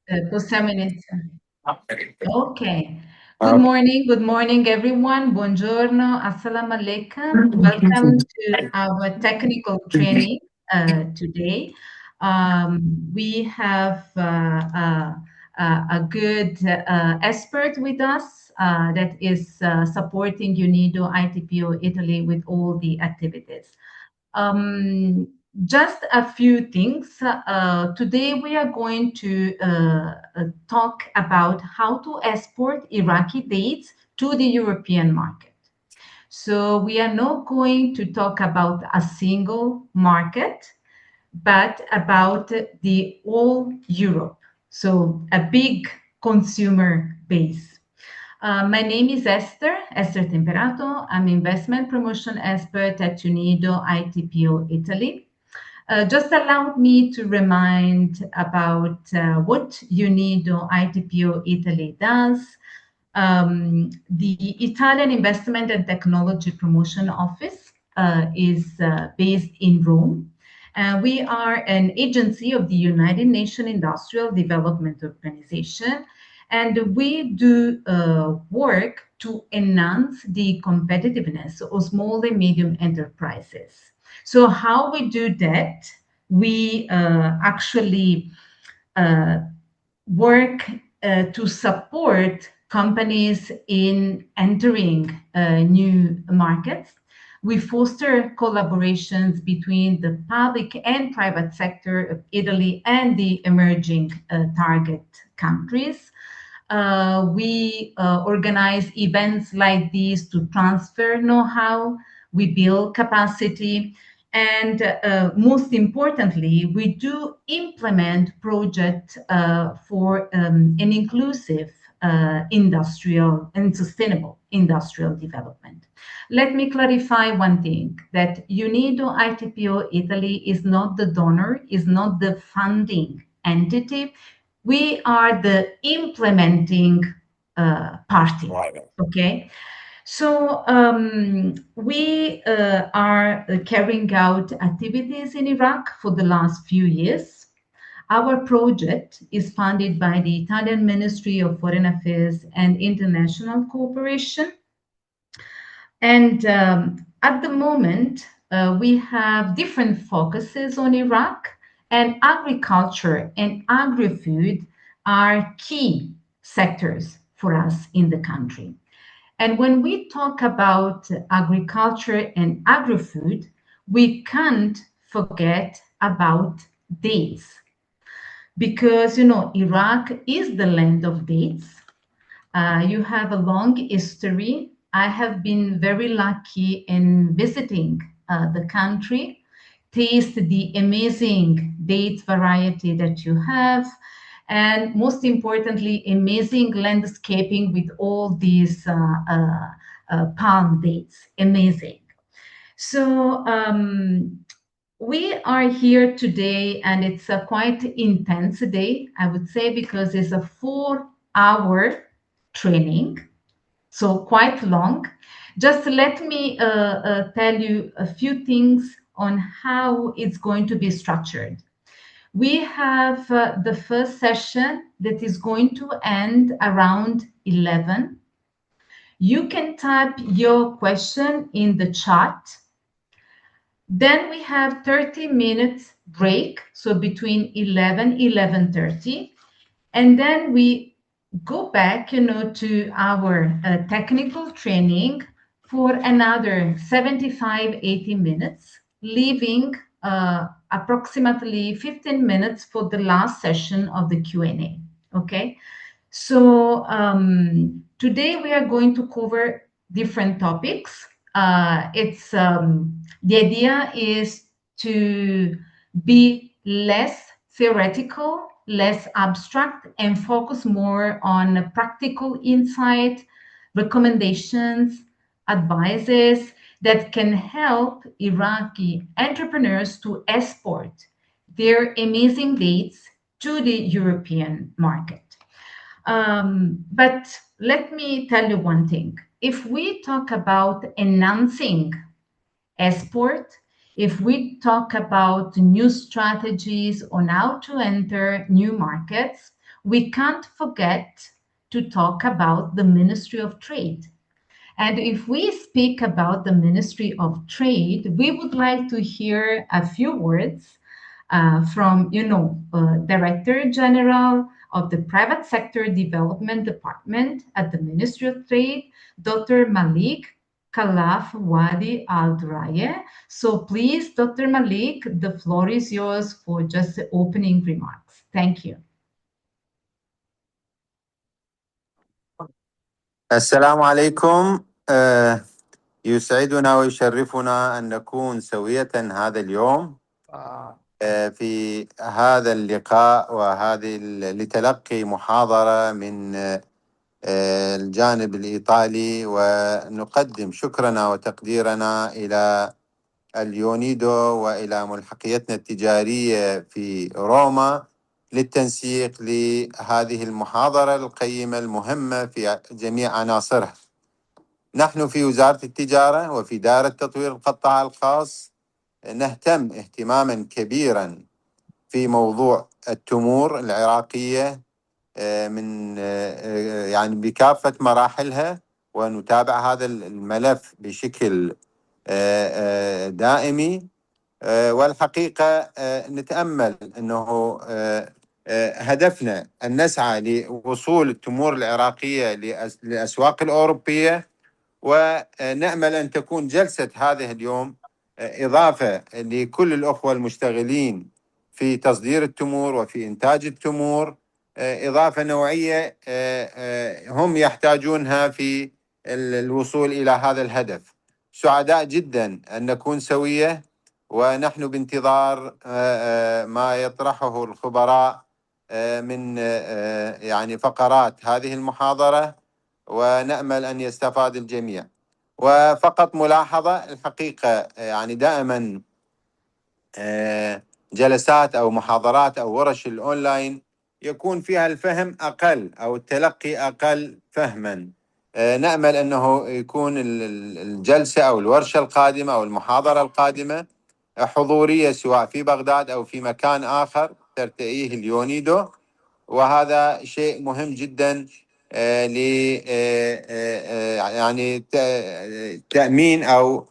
Possiamo iniziare. Okay. Good morning, everyone. Buongiorno, assalamu alaikum. Welcome to our technical training today. We have a good expert with us that is supporting UNIDO ITPO Italy with all the activities. Just a few things. Today we are going to talk about how to export Iraqi dates to the European market. So we are not going to talk about a single market, but about the whole Europe. So a big consumer base. My name is Esther Temperato. I'm investment promotion expert at UNIDO ITPO Italy. Just allow me to remind about what UNIDO ITPO Italy does. The Italian Investment and Technology Promotion Office is based in Rome. We are an agency of the United Nations Industrial Development Organization, and we do work to enhance the competitiveness of small and medium enterprises. So how we do that? We actually work to support companies in entering new markets. We foster collaborations between the public and private sector of Italy and the emerging target countries. We organize events like these to transfer know-how, we build capacity, and most importantly, we do implement projects for an inclusive industrial and sustainable industrial development. Let me clarify one thing, that UNIDO ITPO Italy is not the donor, is not the funding entity. We are the implementing party, okay? So we are carrying out activities in Iraq for the last few years. Our project is funded by the Italian Ministry of Foreign Affairs and International Cooperation. And at the moment, we have different focuses on Iraq, and agriculture and agri-food are key sectors for us in the country. And when we talk about agriculture and agri-food, we can't forget about dates. Because, you know, Iraq is the land of dates. You have a long history. I have been very lucky in visiting the country, taste the amazing dates variety that you have, and most importantly, amazing landscaping with all these palm dates, amazing. So we are here today, and it's a quite intense day, I would say, because it's a 4-hour training, so quite long. Just let me tell you a few things on how it's going to be structured. We have the first session that is going to end around 11. You can type your question in the chat. Then we have 30 minutes break, so between 11:30, and then we go back, you know, to our technical training for another 75-80 minutes, leaving approximately 15 minutes for the last session of the Q&A. Okay, so today we are going to cover different topics. The idea is to be less theoretical, less abstract, and focus more on practical insight, recommendations, advices that can help Iraqi entrepreneurs to export their amazing dates to the European market. But let me tell you one thing. If we talk about enhancing export, if we talk about new strategies on how to enter new markets, we can't forget to talk about the Ministry of Trade. And if we speak about the Ministry of Trade, we would like to hear a few words from, Director General of the Private Sector Development Department at the Ministry of Trade, Dr. Malik Khalaf Wadi Al Duraye. So please, Dr. Malik, the floor is yours for just the opening remarks. Thank you. السلام عليكم. يسعدنا ويشرفنا أن نكون سوية هذا اليوم في هذا اللقاء وهذه لتلقي محاضرة من الجانب الإيطالي، ونقدم شكرنا وتقديرنا إلى اليونيدو وإلى ملحقيتنا التجارية في روما للتنسيق لهذه المحاضرة القيمة المهمة في جميع عناصرها. نحن في وزارة التجارة وفي دائرة تطوير القطاع الخاص نهتم اهتماما كبيرا في موضوع التمور العراقية من يعني بكافة مراحلها، ونتابع هذا الملف بشكل دائمي. والحقيقة نتأمل أنه هدفنا أن نسعى لوصول التمور العراقية للأسواق الأوروبية، ونأمل أن تكون جلسة هذه اليوم إضافة لكل الأخوة المشتغلين في تصدير التمور وفي إنتاج التمور، إضافة نوعية هم يحتاجونها في الوصول إلى هذا الهدف. سعداء جدا أن نكون سوية، ونحن بانتظار ما يطرحه الخبراء من يعني فقرات هذه المحاضرة، ونأمل أن يستفاد الجميع. وفقط ملاحظة، الحقيقة يعني دائما جلسات أو محاضرات أو ورش الأونلاين يكون فيها الفهم أقل أو التلقي أقل فهما. نأمل أنه يكون الجلسة أو الورشة القادمة أو المحاضرة القادمة حضورية، سواء في بغداد أو في مكان آخر ترتئيه اليونيدو، وهذا شيء مهم جدا ل يعني تأمين أو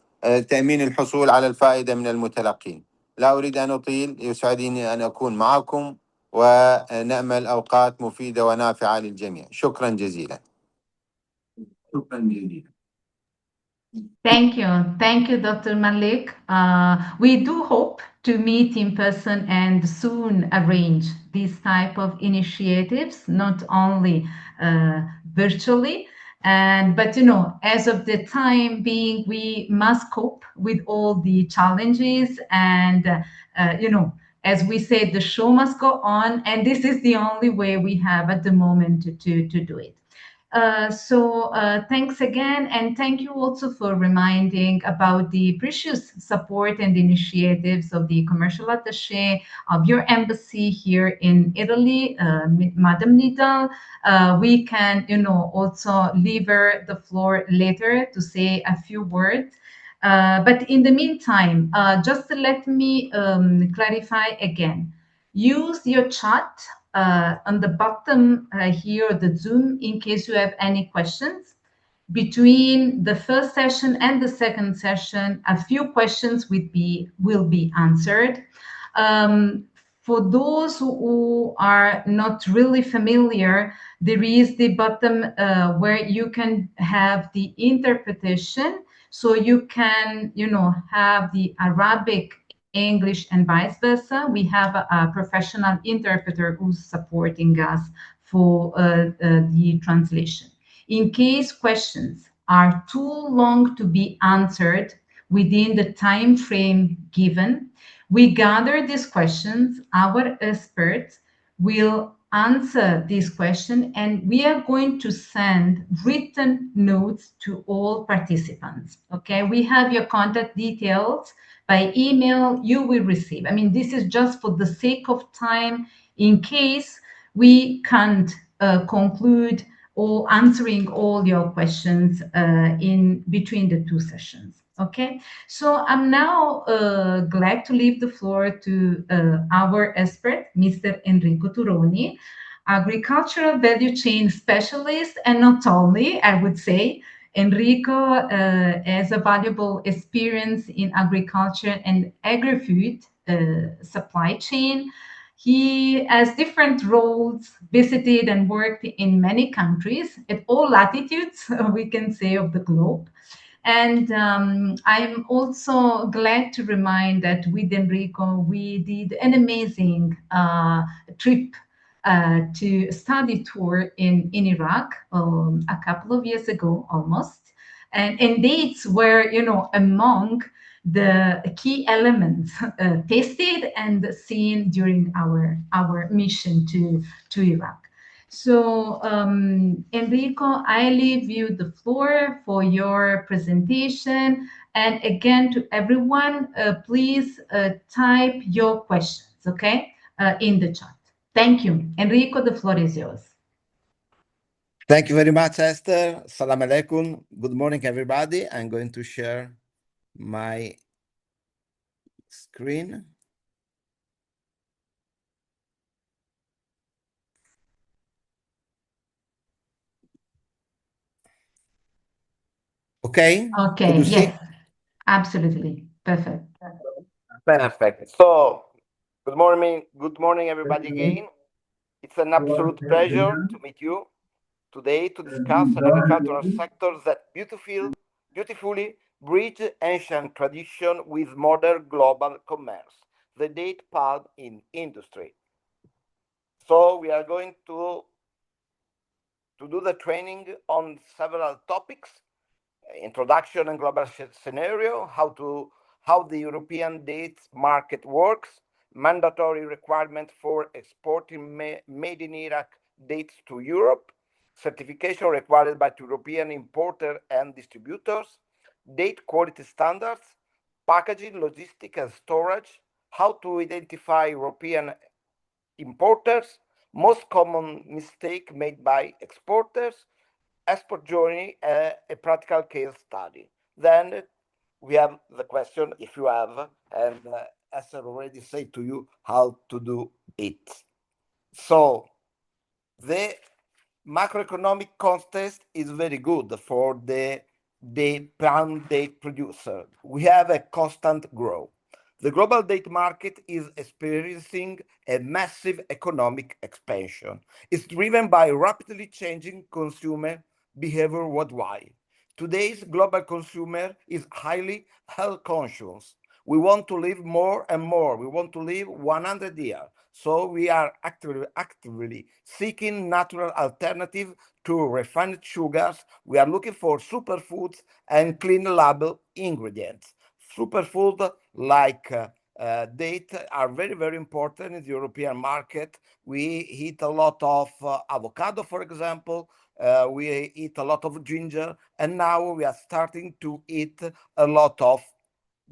تأمين الحصول على الفائدة من المتلقين. لا أريد أن أطيل، يسعدني أن أكون معكم، ونأمل أوقات مفيدة ونافعة للجميع. شكرا جزيلا. شكرا جزيلا. Thank you, Dr. Malik. We do hope to meet in person and soon arrange these type of initiatives, not only virtually, but as of the time being, we must cope with all the challenges, and as we said, the show must go on, and this is the only way we have at the moment to do it. Thanks again, and thank you also for reminding about the precious support and initiatives of the commercial attaché of your embassy here in Italy, Madam Nidal. We can, also leave her the floor later to say a few words. But in the meantime, just let me clarify again. Use your chat on the bottom here of the Zoom in case you have any questions. Between the first session and the second session, a few questions will be answered. For those who are not really familiar, there is the bottom where you can have the interpretation. So you can, have the Arabic, English, and vice versa. We have a professional interpreter who's supporting us for the translation. In case questions are too long to be answered within the time frame given, we gather these questions. Our experts will answer this question, and we are going to send written notes to all participants. Okay, we have your contact details by email. You will receive. I mean, this is just for the sake of time, in case we can't conclude or answering all your questions in between the two sessions. Okay, so I'm now glad to leave the floor to our expert, Mr. Enrico Turoni. agricultural value chain specialist, and not only, I would say. Enrico has a valuable experience in agriculture and agri-food supply chain. He has different roles, visited and worked in many countries at all latitudes, we can say, of the globe. And I'm also glad to remind that with Enrico, we did an amazing trip to study tour in Iraq a couple of years ago almost. And dates were, among the key elements tasted and seen during our mission to Iraq. So, Enrico, I leave you the floor for your presentation. And again, to everyone, please type your questions, okay, in the chat. Thank you. Enrico, the floor is yours. Thank you very much, Esther. Salam alaikum. Good morning, everybody. I'm going to share my screen. Okay? Okay, Could you see? yes, absolutely. Perfect. Perfect. So, good morning, everybody again. It's an absolute pleasure to meet you today to discuss an agricultural sector that beautifully bridge ancient tradition with modern global commerce, the date palm in industry. So we are going to do the training on several topics: introduction and global scenario, how the European dates market works, mandatory requirement for exporting made in Iraq dates to Europe, certification required by European importer and distributors, date quality standards, packaging, logistics and storage, how to identify European importers, most common mistake made by exporters, export journey, a practical case study. Then we have the question, if you have, and as I already said to you, how to do it. So the macroeconomic context is very good for the palm date producer. We have a constant growth. The global date market is experiencing a massive economic expansion. It's driven by rapidly changing consumer behavior worldwide. Today's global consumer is highly health conscious. We want to live more and more. We want to live 100 years. So we are actively seeking natural alternative to refined sugars. We are looking for superfoods and clean label ingredients. Superfood like date are very, very important in the European market. We eat a lot of avocado, for example. We eat a lot of ginger, and now we are starting to eat a lot of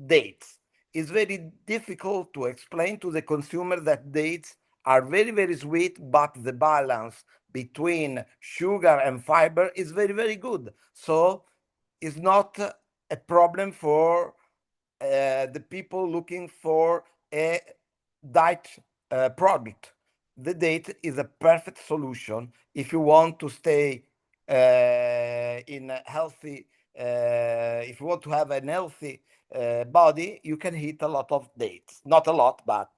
dates. It's very difficult to explain to the consumer that dates are very, very sweet, but the balance between sugar and fiber is very, very good. So it's not a problem for the people looking for a diet product. The date is a perfect solution if you want to stay in a healthy, if you want to have an healthy body, you can eat a lot of dates. Not a lot, but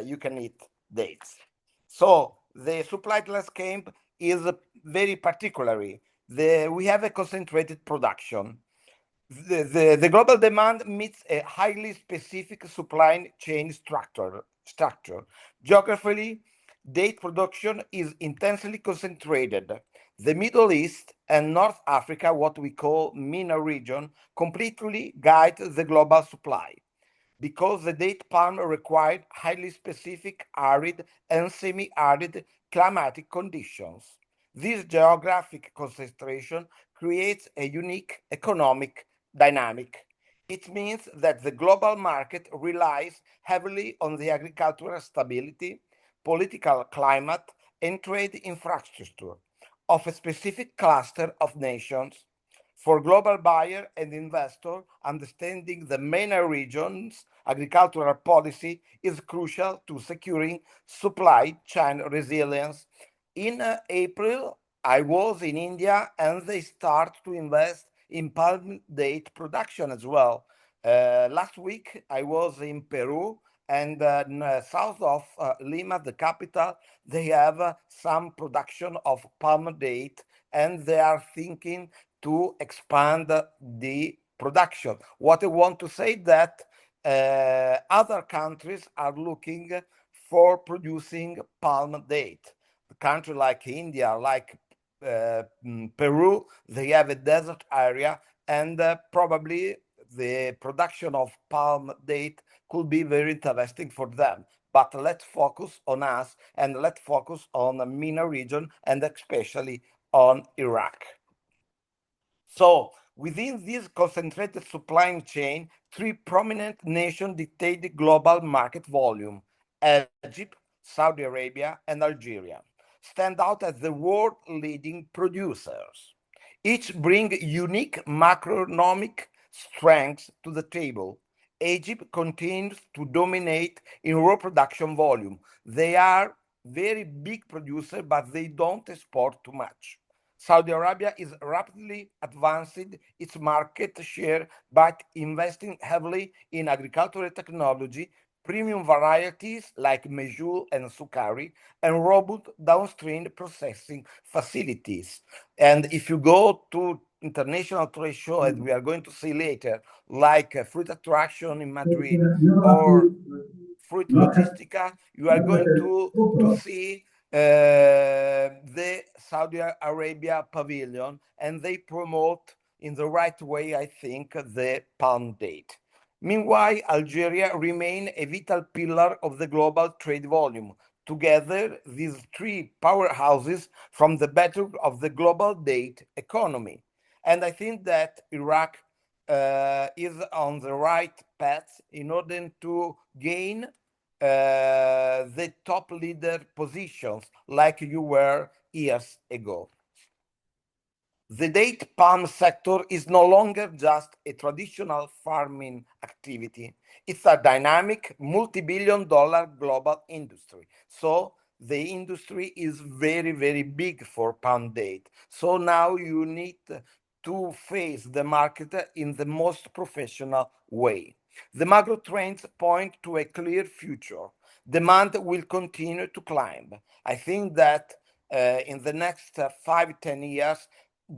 you can eat dates. So the supply landscape is very particularly. We have a concentrated production. The global demand meets a highly specific supply chain structure. Geographically, date production is intensely concentrated. The Middle East and North Africa, what we call MENA region, completely guide the global supply because the date palm required highly specific arid and semi-arid climatic conditions. This geographic concentration creates a unique economic dynamic. It means that the global market relies heavily on the agricultural stability, political climate, and trade infrastructure of a specific cluster of nations. For global buyer and investor, understanding the MENA region's agricultural policy is crucial to securing supply chain resilience In April, I was in India and they start to invest in palm date production as well. Last week, I was in Peru and south of Lima, the capital, they have some production of palm date and they are thinking to expand the production. What I want to say that other countries are looking for producing palm date. A country like India, like Peru, they have a desert area and probably the production of palm date could be very interesting for them. But let's focus on us and let's focus on the MENA region and especially on Iraq. So within this concentrated supply chain, three prominent nations dictate the global market volume: Egypt, Saudi Arabia, and Algeria stand out as the world leading producers. Each bring unique macroeconomic strengths to the table. Egypt continues to dominate in raw production volume. They are very big producer, but they don't export too much. Saudi Arabia is rapidly advancing its market share by investing heavily in agricultural technology, premium varieties like Mejul and Sukari, and robust downstream processing facilities. And if you go to international trade show, as we are going to see later, like Fruit Attraction in Madrid or Fruit Logistica, you are going to see the Saudi Arabia pavilion, and they promote in the right way, I think, the palm date. Meanwhile, Algeria remains a vital pillar of the global trade volume. Together, these three powerhouses form the bedrock of the global date economy. And I think that Iraq is on the right path in order to gain the top leader positions like you were years ago. The date palm sector is no longer just a traditional farming activity. It's a dynamic multi-billion-dollar global industry. So the industry is very, very big for palm date. So now you need to face the market in the most professional way. The macro trends point to a clear future. Demand will continue to climb. I think that in the next 5-10 years,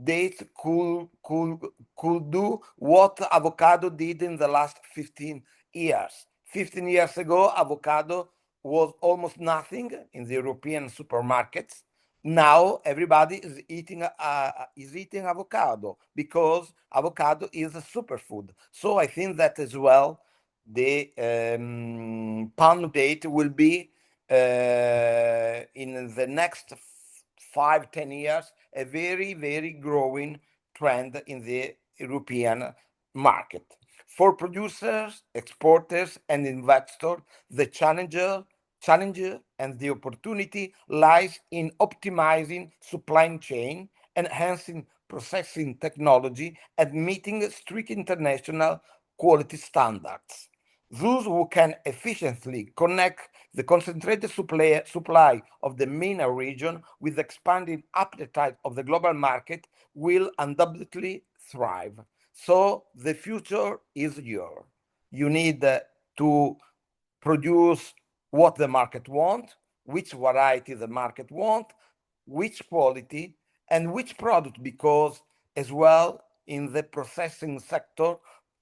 dates could do what avocado did in the last 15 years. 15 years ago, avocado was almost nothing in the European supermarkets. Now everybody is eating avocado because avocado is a superfood. So I think that as well, the palm date will be in the next 5-10 years a very, very growing trend in the European market. For producers, exporters, and investors, the challenge and the opportunity lies in optimizing supply chain, enhancing processing technology, and meeting strict international quality standards. Those who can efficiently connect the concentrated supply of the MENA region with the expanding appetite of the global market will undoubtedly thrive. So the future is yours. You need to produce what the market wants, which variety the market wants, which quality, and which product, because as well in the processing sector,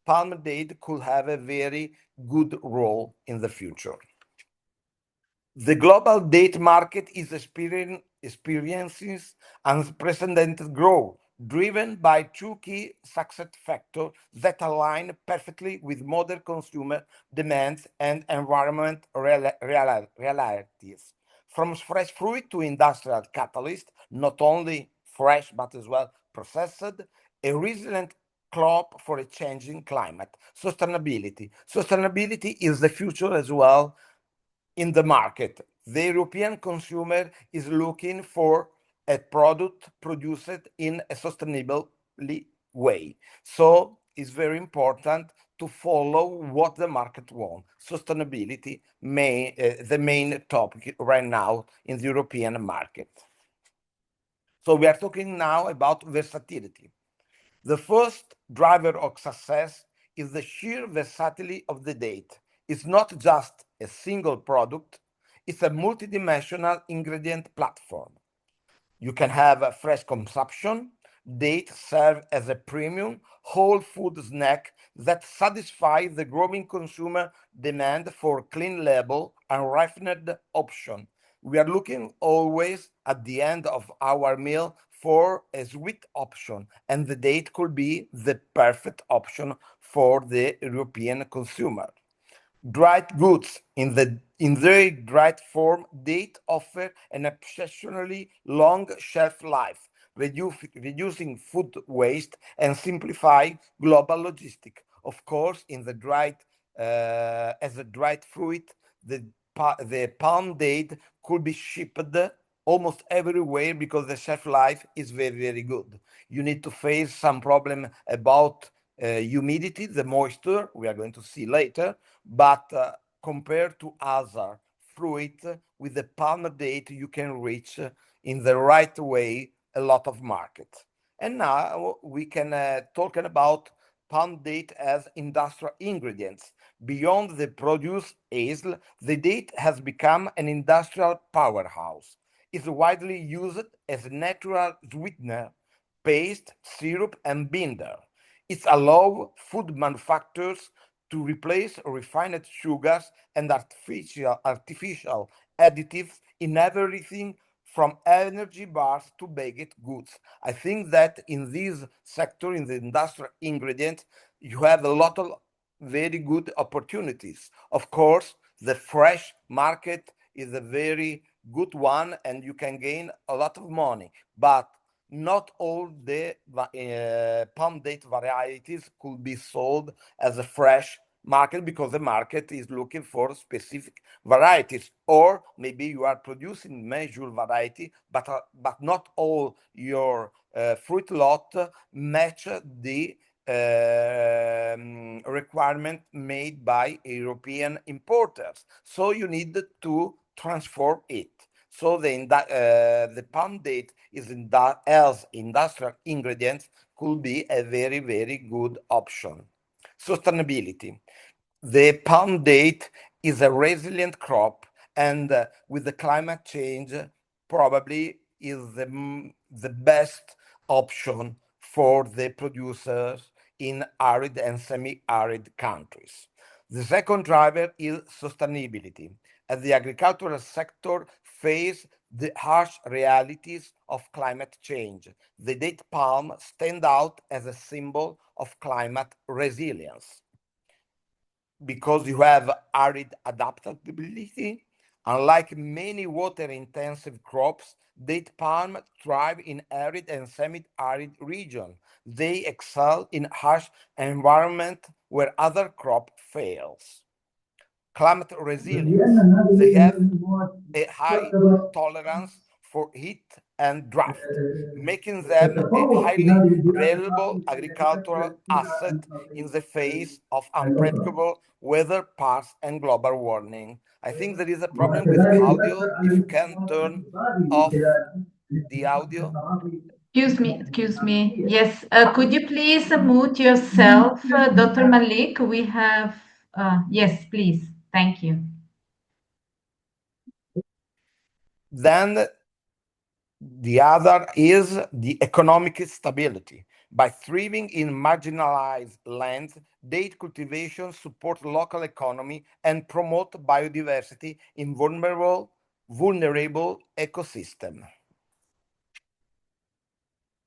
palm date could have a very good role in the future. The global date market is experiencing unprecedented growth, driven by two key success factors that align perfectly with modern consumer demands and environment realities. From fresh fruit to industrial catalyst, not only fresh but as well processed, a resilient crop for a changing climate. Sustainability. Sustainability is the future as well in the market. The European consumer is looking for a product produced in a sustainable way. So it's very important to follow what the market wants. Sustainability the main topic right now in the European market. So we are talking now about versatility. The first driver of success is the sheer versatility of the date. It's not just a single product, it's a multidimensional ingredient platform. You can have a fresh consumption. Dates serve as a premium whole food snack that satisfies the growing consumer demand for clean label and refined option. We are looking always at the end of our meal for a sweet option, and the date could be the perfect option for the European consumer. Dried goods in their dried form, date offer an exceptionally long shelf life, reducing food waste and simplify global logistics. Of course, in the dried as a dried fruit, the palm date could be shipped almost everywhere because the shelf life is very, very good. You need to face some problem about humidity, the moisture, we are going to see later, but compared to other fruit, with the palm date, you can reach in the right way a lot of market. And now we can talk about palm date as industrial ingredients. Beyond the produce hazel, the date has become an industrial powerhouse. It's widely used as a natural sweetener, paste, syrup, and binder. It allows food manufacturers to replace refined sugars and artificial additives in everything from energy bars to baked goods. I think that in this sector, in the industrial ingredients, you have a lot of very good opportunities. Of course, the fresh market is a very good one and you can gain a lot of money, but not all the palm date varieties could be sold as a fresh market because the market is looking for specific varieties, or maybe you are producing major variety, but not all your fruit lot match the requirement made by European importers. So you need to transform it. So the palm date is as industrial ingredients could be a very, very good option. Sustainability. The palm date is a resilient crop, and with the climate change, probably is the best option for the producers in arid and semi-arid countries. The second driver is sustainability. As the agricultural sector faces the harsh realities of climate change, the date palm stands out as a symbol of climate resilience because you have arid adaptability. Unlike many water-intensive crops, date palm thrive in arid and semi-arid regions. They excel in harsh environment where other crop fails. Climate resilience. They have a high tolerance for heat and drought, making them a highly valuable agricultural asset in the face of unpredictable weather patterns and global warming. I think there is a problem with audio. If you can turn off the audio. Excuse me. Yes, could you please mute yourself, Dr. Malik? We have, yes, please. Thank you. Then the other is the economic stability. By thriving in marginalized lands, date cultivation supports local economy and promote biodiversity in vulnerable ecosystem.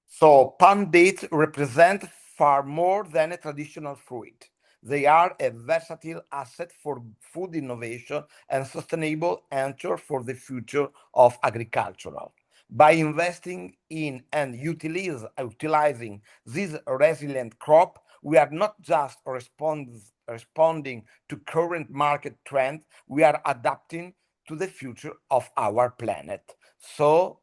So palm dates represent far more than a traditional fruit. They are a versatile asset for food innovation and sustainable anchor for the future of agriculture. By investing in and utilizing this resilient crop, we are not just responding to current market trends, we are adapting to the future of our planet. So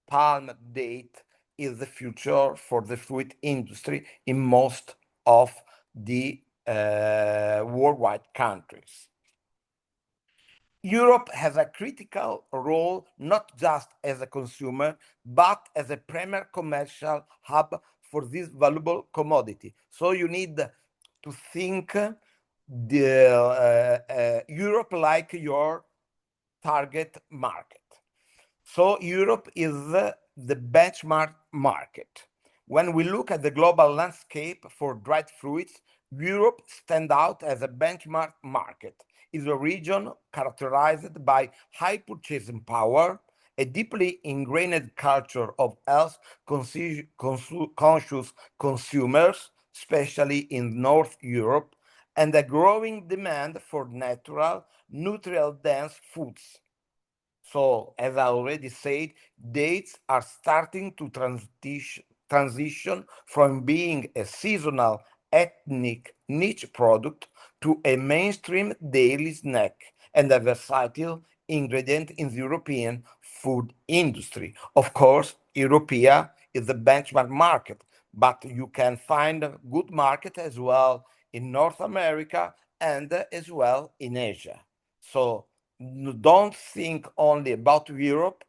palm date is the future for the fruit industry in most of the worldwide countries. Europe has a critical role not just as a consumer, but as a premier commercial hub for this valuable commodity. So you need to think Europe like your target market. So Europe is the benchmark market. When we look at the global landscape for dried fruits, Europe stands out as a benchmark market. It's a region characterized by high purchasing power, a deeply ingrained culture of health conscious consumers, especially in North Europe, and a growing demand for natural, nutrient-dense foods. So, as I already said, dates are starting to transition from being a seasonal ethnic niche product to a mainstream daily snack and a versatile ingredient in the European food industry. Of course, Europea is the benchmark market, but you can find a good market as well in North America and as well in Asia. So don't think only about Europe,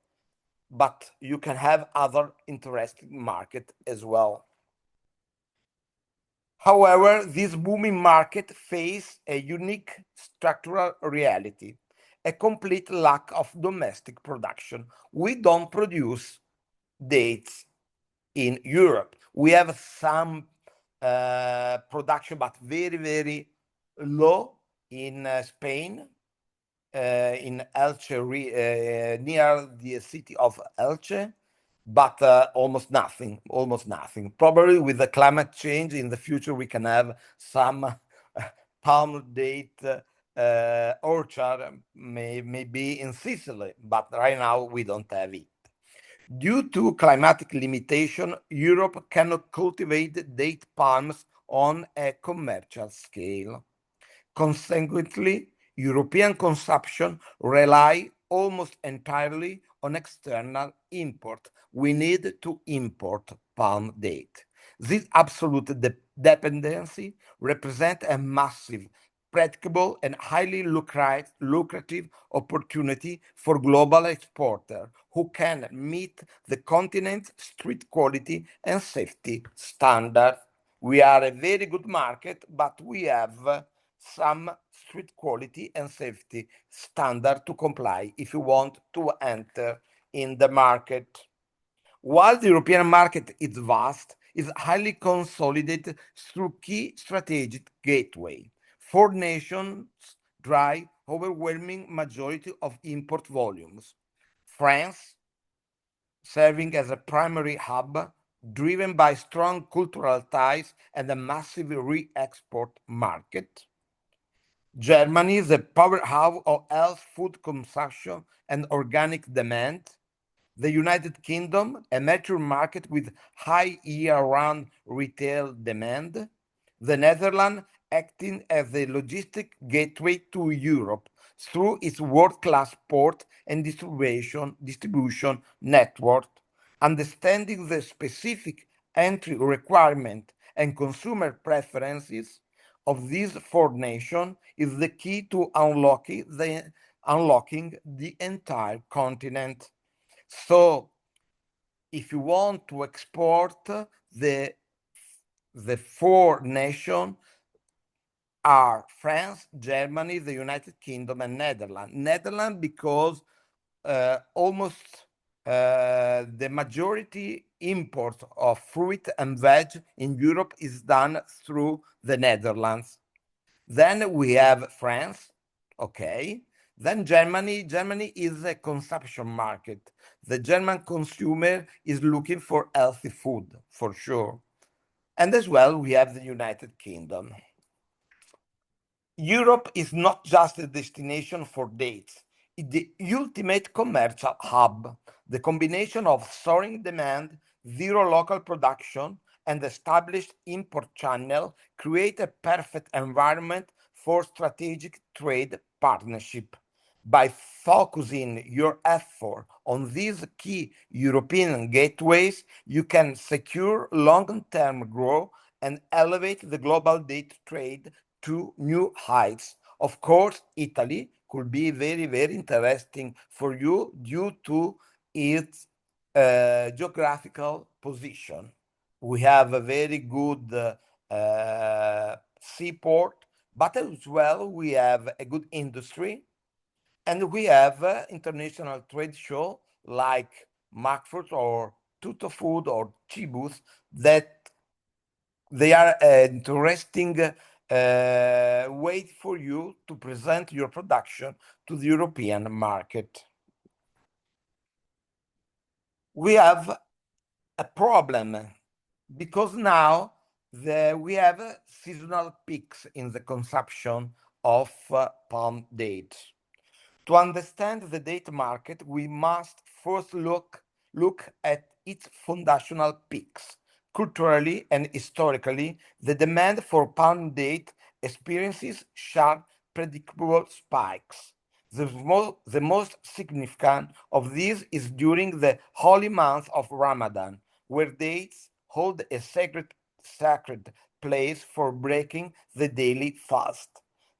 but you can have other interesting markets as well. However, this booming market faces a unique structural reality, a complete lack of domestic production. We don't produce dates in Europe. We have some production, but very, very low in Spain, in Elche, near the city of Elche, but almost nothing, almost nothing. Probably with the climate change in the future, we can have some palm date orchard, maybe in Sicily, but right now we don't have it. Due to climatic limitation, Europe cannot cultivate date palms on a commercial scale. Consequently, European consumption rely almost entirely on external import. We need to import palm date. This absolute dependency represents a massive, practicable, and highly lucrative opportunity for global exporters who can meet the continent's strict quality and safety standards. We are a very good market, but we have some strict quality and safety standard to comply if you want to enter in the market. While the European market is vast, is highly consolidated through key strategic gateway. Four nations drive overwhelming majority of import volumes. France, serving as a primary hub, driven by strong cultural ties and a massive re-export market. Germany is a powerhouse of health food consumption and organic demand. The United Kingdom, a mature market with high year-round retail demand. The Netherlands, acting as a logistic gateway to Europe through its world-class port and distribution network. Understanding the specific entry requirement and consumer preferences of these four nations is the key to unlocking the entire continent. So, if you want to export, the four nations are France, Germany, the United Kingdom, and Netherlands. Netherlands because almost the majority import of fruit and veg in Europe is done through the Netherlands. Then we have France, okay. Then Germany. Germany is a consumption market. The German consumer is looking for healthy food, for sure. And as well, we have the United Kingdom. Europe is not just a destination for dates. It's the ultimate commercial hub. The combination of soaring demand, zero local production, and established import channel create a perfect environment for strategic trade partnership. By focusing your effort on these key European gateways, you can secure long-term growth and elevate the global date trade to new heights. Of course, Italy, could be very, very interesting for you due to its geographical position. We have a very good seaport, but as well we have a good industry, and we have international trade show like Markfurt or Tutto Food or Cibus that they are an interesting way for you to present your production to the European market. We have a problem because now we have seasonal peaks in the consumption of palm dates. To understand the date market, we must first look at its foundational peaks. Culturally and historically, the demand for palm date experiences sharp, predictable spikes. The most significant of these is during the holy month of Ramadan, where dates hold a sacred place for breaking the daily fast.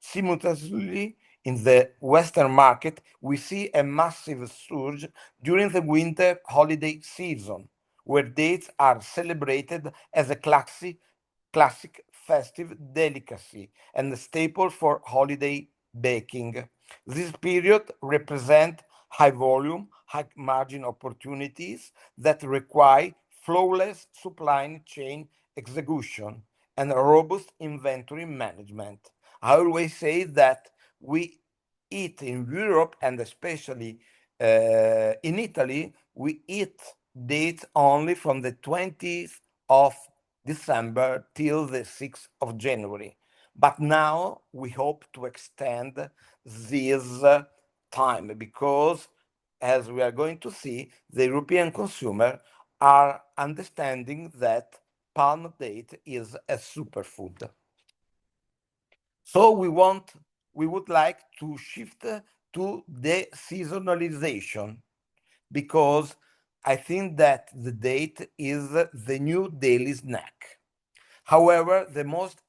Simultaneously, in the Western market, we see a massive surge during the winter holiday season, where dates are celebrated as a classic festive delicacy and a staple for holiday baking. This period represents high volume, high margin opportunities that require flawless supply chain execution and robust inventory management. I always say that we eat in Europe, and especially in Italy, we eat dates only from the 20th of December till the 6th of January. But now we hope to extend this time because, as we are going to see, the European consumer are understanding that palm date is a superfood. So we would like to shift to the seasonalization because I think that the date is the new daily snack. However, the most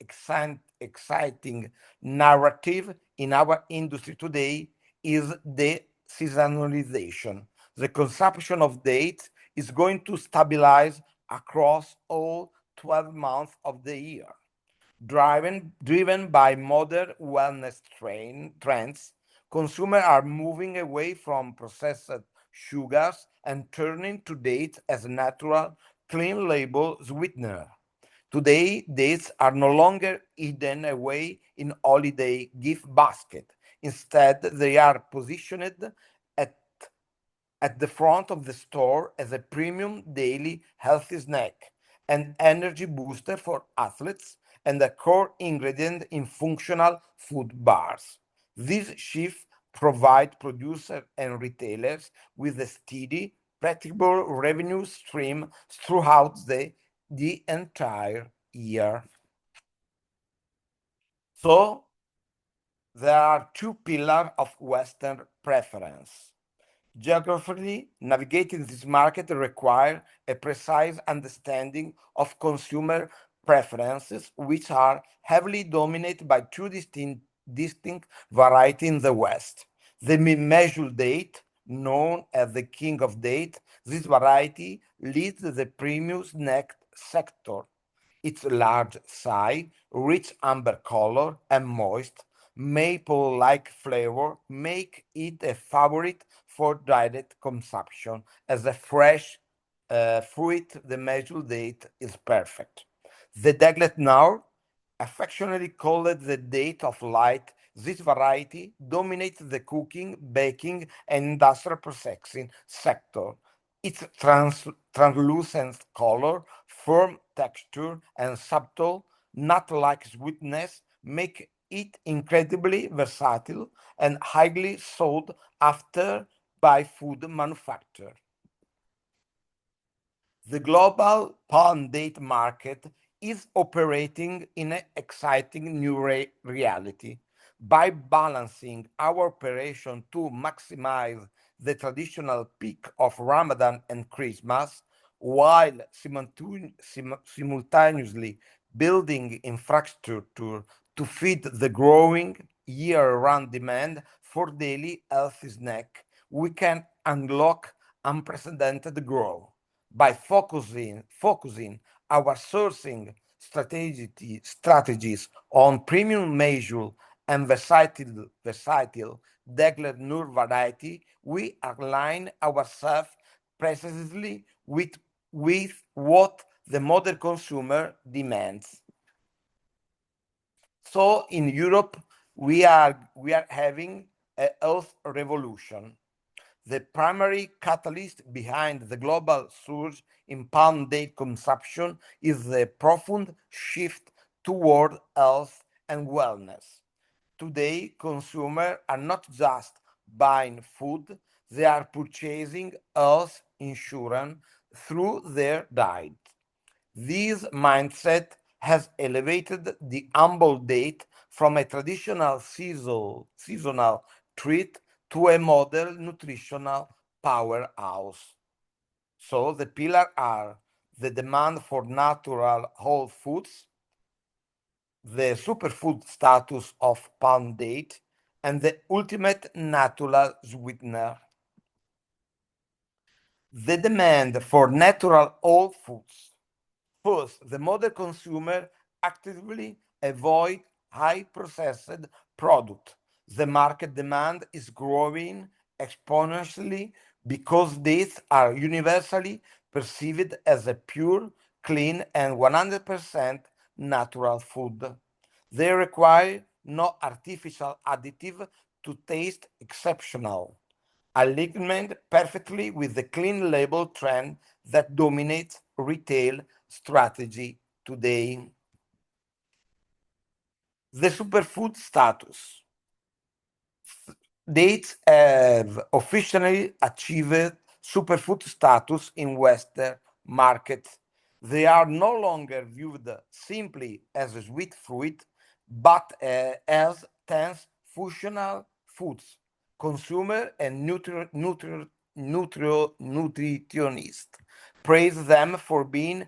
exciting narrative in our industry today is the seasonalization. The consumption of dates is going to stabilize across all 12 months of the year. Driven by modern wellness trends, consumers are moving away from processed sugars and turning to dates as a natural, clean label sweetener. Today, dates are no longer hidden away in holiday gift basket. Instead, they are positioned at at the front of the store as a premium daily healthy snack, an energy booster for athletes, and a core ingredient in functional food bars. This shift provides producers and retailers with a steady, predictable revenue stream throughout the entire year. So, there are two pillars of Western preference. Geographically, navigating this market requires a precise understanding of consumer preferences, which are heavily dominated by two distinct varieties in the West. The measured date, known as the king of date, this variety leads the premium snack sector. Its large size, rich amber color, and moist, maple-like flavor make it a favorite for direct consumption. As a fresh fruit, the measured date is perfect. The Deglet Nord, affectionately called the date of light, this variety dominates the cooking, baking, and industrial processing sector. Its translucent color, firm texture, and subtle, nut-like sweetness make it incredibly versatile and highly sought after by food manufacturers. The global palm date market is operating in an exciting new reality. By balancing our operation to maximize the traditional peak of Ramadan and Christmas, while simultaneously building infrastructure to feed the growing year-round demand for daily healthy snack, we can unlock unprecedented growth by focusing our sourcing strategies on premium measure and versatile declared nur variety. We align ourselves precisely with what the modern consumer demands. So in Europe, we are having a health revolution. The primary catalyst behind the global surge in palm date consumption is the profound shift toward health and wellness. Today, consumers are not just buying food, they are purchasing health insurance through their diet. This mindset has elevated the humble date from a traditional seasonal treat to a modern nutritional powerhouse. So the pillars are the demand for natural whole foods, the superfood status of palm date, and the ultimate natural sweetener. The demand for natural whole foods. First, the modern consumer actively avoid high processed product. The market demand is growing exponentially because these are universally perceived as a pure, clean, and 100% natural food. They require no artificial additive to taste exceptional, alignment perfectly with the clean label trend that dominates retail strategy today. The superfood status. Dates have officially achieved superfood status in Western markets. They are no longer viewed simply as a sweet fruit, but as dense functional foods. Consumer and nutritionists praise them for being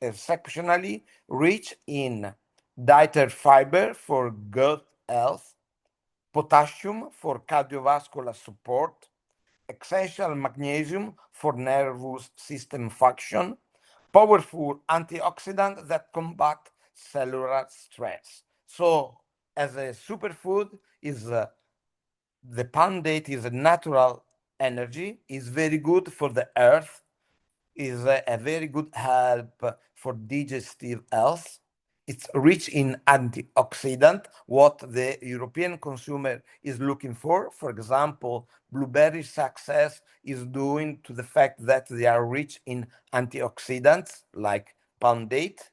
exceptionally rich in dietary fiber for gut health, potassium for cardiovascular support, essential magnesium for nervous system function, powerful antioxidant that combat cellular stress. So, as a superfood, is the palm date is a natural energy, is very good for the earth, is a very good help for digestive health. It's rich in antioxidant, what the European consumer is looking for. For example, blueberry success is due to the fact that they are rich in antioxidants like palm date.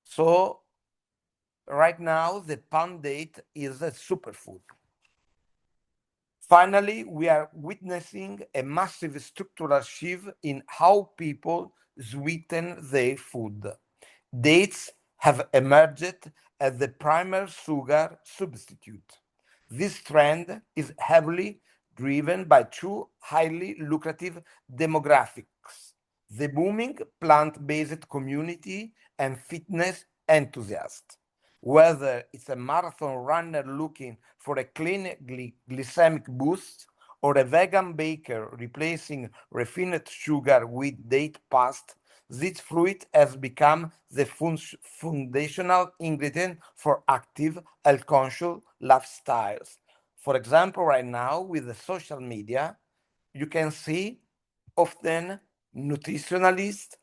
So right now, the palm date is a superfood. Finally, we are witnessing a massive structural shift in how people sweeten their food. Dates have emerged as the primary sugar substitute. This trend is heavily driven by two highly lucrative demographics: the booming plant-based community and fitness enthusiasts. Whether it's a marathon runner looking for a clean glycemic boost or a vegan baker replacing refined sugar with date paste, this fruit has become the foundational ingredient for active, health-conscious lifestyles. For example, right now with the social media, you can see often nutritionalists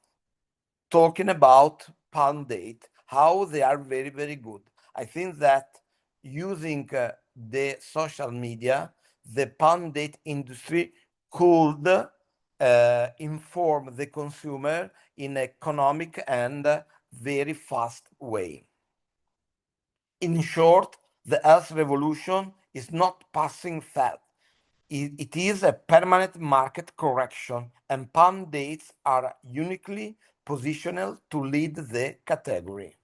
talking about palm date, how they are very, very good. I think that using the social media, the palm date industry could inform the consumer in an economic and very fast way. In short, the health revolution is not passing fad. It is a permanent market correction, and palm dates are uniquely positioned to lead the category.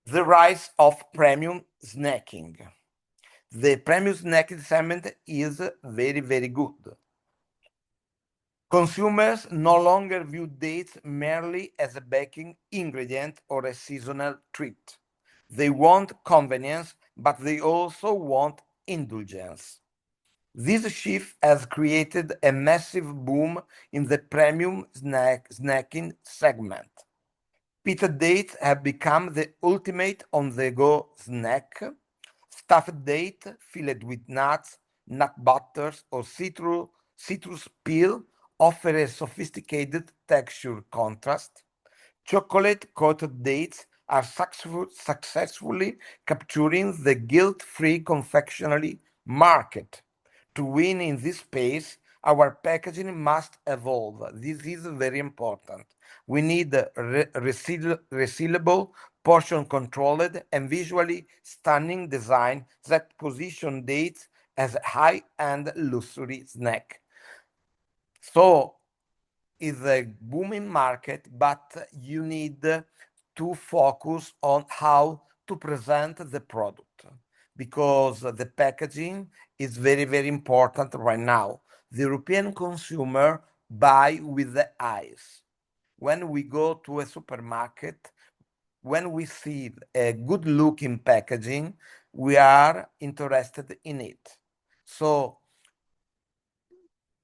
The rise of premium snacking. The premium snacking segment is very, very good. Consumers no longer view dates merely as a baking ingredient or a seasonal treat. They want convenience, but they also want indulgence. This shift has created a massive boom in the premium snacking segment. Pita dates have become the ultimate on-the-go snack. Stuffed date filled with nuts, nut butters, or citrus peel offer a sophisticated texture contrast. Chocolate-coated dates are successfully capturing the guilt-free confectionery market. To win in this space, our packaging must evolve. This is very important. We need resealable, portion-controlled, and visually stunning design that position dates as a high-end luxury snack. So it's a booming market, but you need to focus on how to present the product because the packaging is very, very important right now. The European consumer buy with the eyes. When we go to a supermarket, when we see a good looking packaging, we are interested in it. So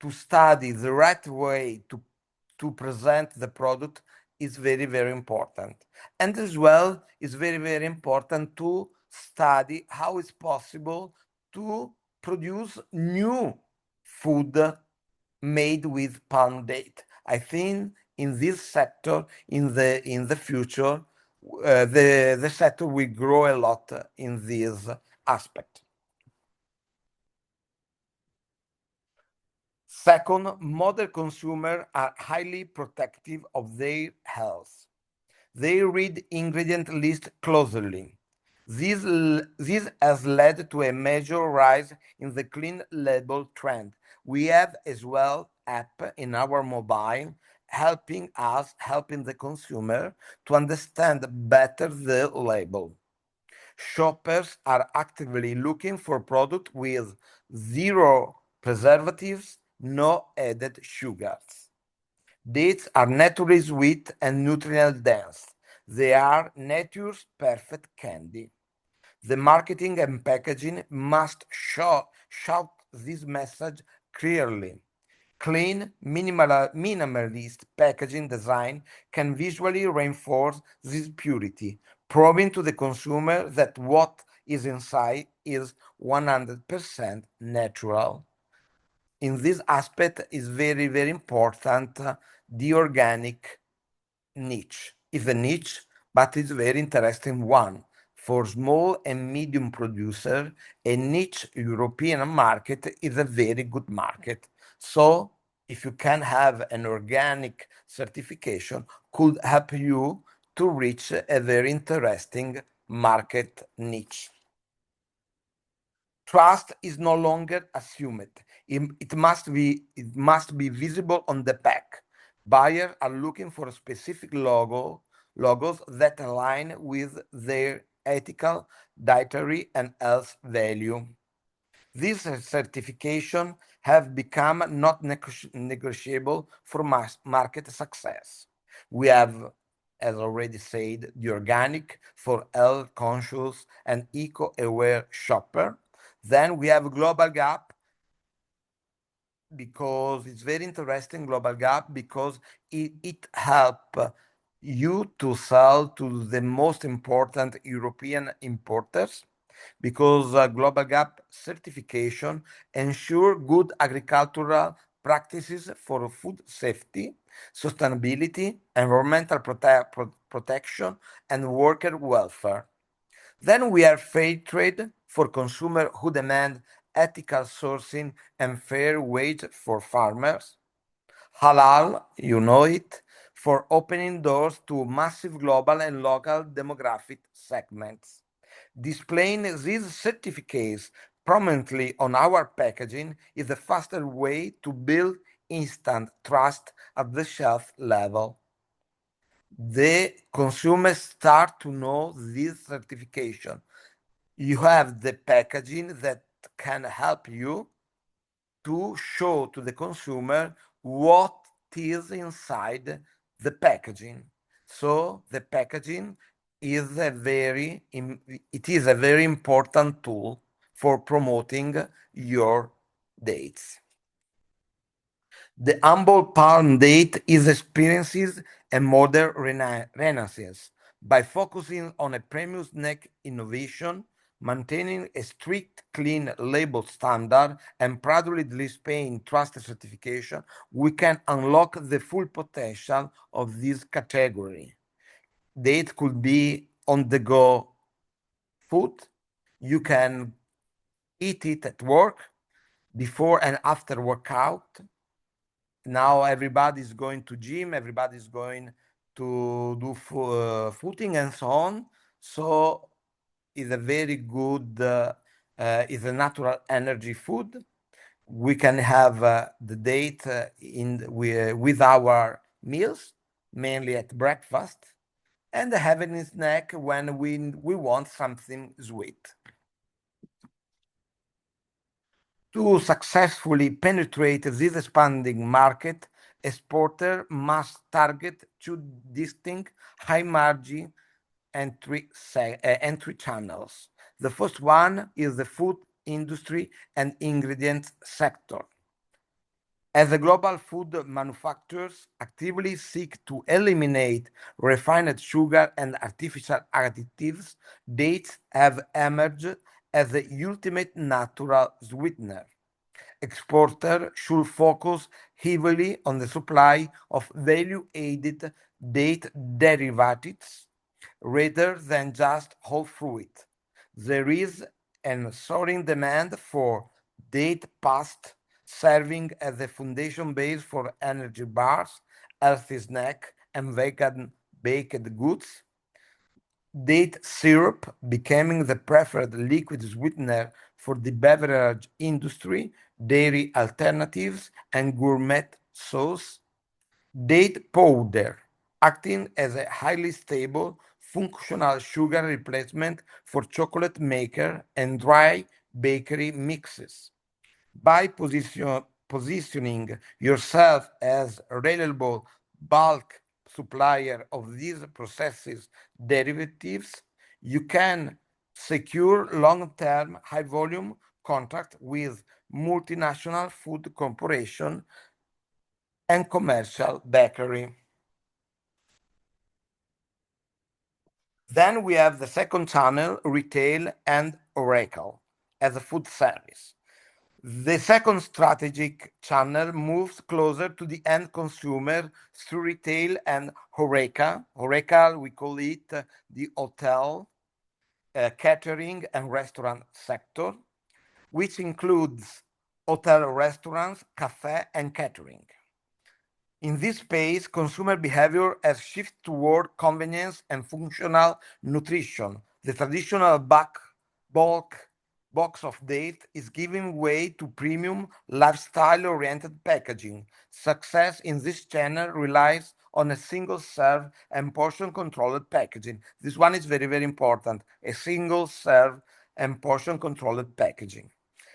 to study the right way to present the product is very, very important. And as well, it's very, very important to study how it's possible to produce new food made with palm date. I think in this sector, in the future, the sector will grow a lot in this aspect. Second, modern consumers are highly protective of their health. They read ingredient list closely. This has led to a major rise in the clean label trend. We have as well app in our mobile helping the consumer to understand better the label. Shoppers are actively looking for products with zero preservatives, no added sugars. Dates are naturally sweet and nutrient dense. They are nature's perfect candy. The marketing and packaging must shout this message clearly. Clean, minimalist packaging design can visually reinforce this purity, proving to the consumer that what is inside is 100% natural. In this aspect is very, very important, the organic niche. It's a niche, but it's a very interesting one. For small and medium producer, a niche European market is a very good market. So if you can have an organic certification, could help you to reach a very interesting market niche. Trust is no longer assumed. It must be visible on the pack. Buyers are looking for specific logos that align with their ethical, dietary, and health value. These certifications have become not negotiable for market success. We have, as already said, the organic for health conscious and eco-aware shopper. Then we have global gap because it's very interesting global gap because it help you to sell to the most important European importers because global gap certification ensure good agricultural practices for food safety, sustainability, environmental protection, and worker welfare. Then we have fair trade for consumers who demand ethical sourcing and fair wage for farmers. Halal, you know it, for opening doors to massive global and local demographic segments. Displaying these certificates prominently on our packaging is a faster way to build instant trust at the shelf level. The consumers start to know this certification. You have the packaging that can help you to show to the consumer what is inside the packaging. So the packaging is a very important tool for promoting your dates. The humble palm date is experiences a modern renaissance by focusing on a premium snack innovation, maintaining a strict clean label standard, and proudly displaying trusted certification. We can unlock the full potential of this category. Date could be on the go food. You can eat it at work, before and after workout. Now everybody's going to gym, everybody's going to do footing and so on. So it's a very good, it's a natural energy food. We can have the date with our meals, mainly at breakfast, and having a snack when we want something sweet. To successfully penetrate this expanding market, exporter must target two distinct high-margin entry channels. The first one is the food industry and ingredients sector. As the global food manufacturers actively seek to eliminate refined sugar and artificial additives, dates have emerged as the ultimate natural sweetener. Exporters should focus heavily on the supply of value-added date derivatives rather than just whole fruit. There is an soaring demand for date pasta, serving as the foundation base for energy bars, healthy snack, and vegan baked goods. Date syrup becoming the preferred liquid sweetener for the beverage industry, dairy alternatives, and gourmet sauce. Date powder acting as a highly stable, functional sugar replacement for chocolate maker and dry bakery mixes. By positioning yourself as a reliable bulk supplier of these processed derivatives, you can secure long-term, high-volume contracts with multinational food corporations and commercial bakery. Then we have the second channel, retail and Oracle, as a food service. The second strategic channel moves closer to the end consumer through retail and HoReCa. HoReCa, we call it the hotel, catering, and restaurant sector, which includes hotel, restaurants, cafe, and catering. In this space, consumer behavior has shifted toward convenience and functional nutrition. The traditional bulk box of date is giving way to premium lifestyle-oriented packaging. Success in this channel relies on a single serve and portion controlled packaging. This one is very, very important. A single serve and portion controlled packaging.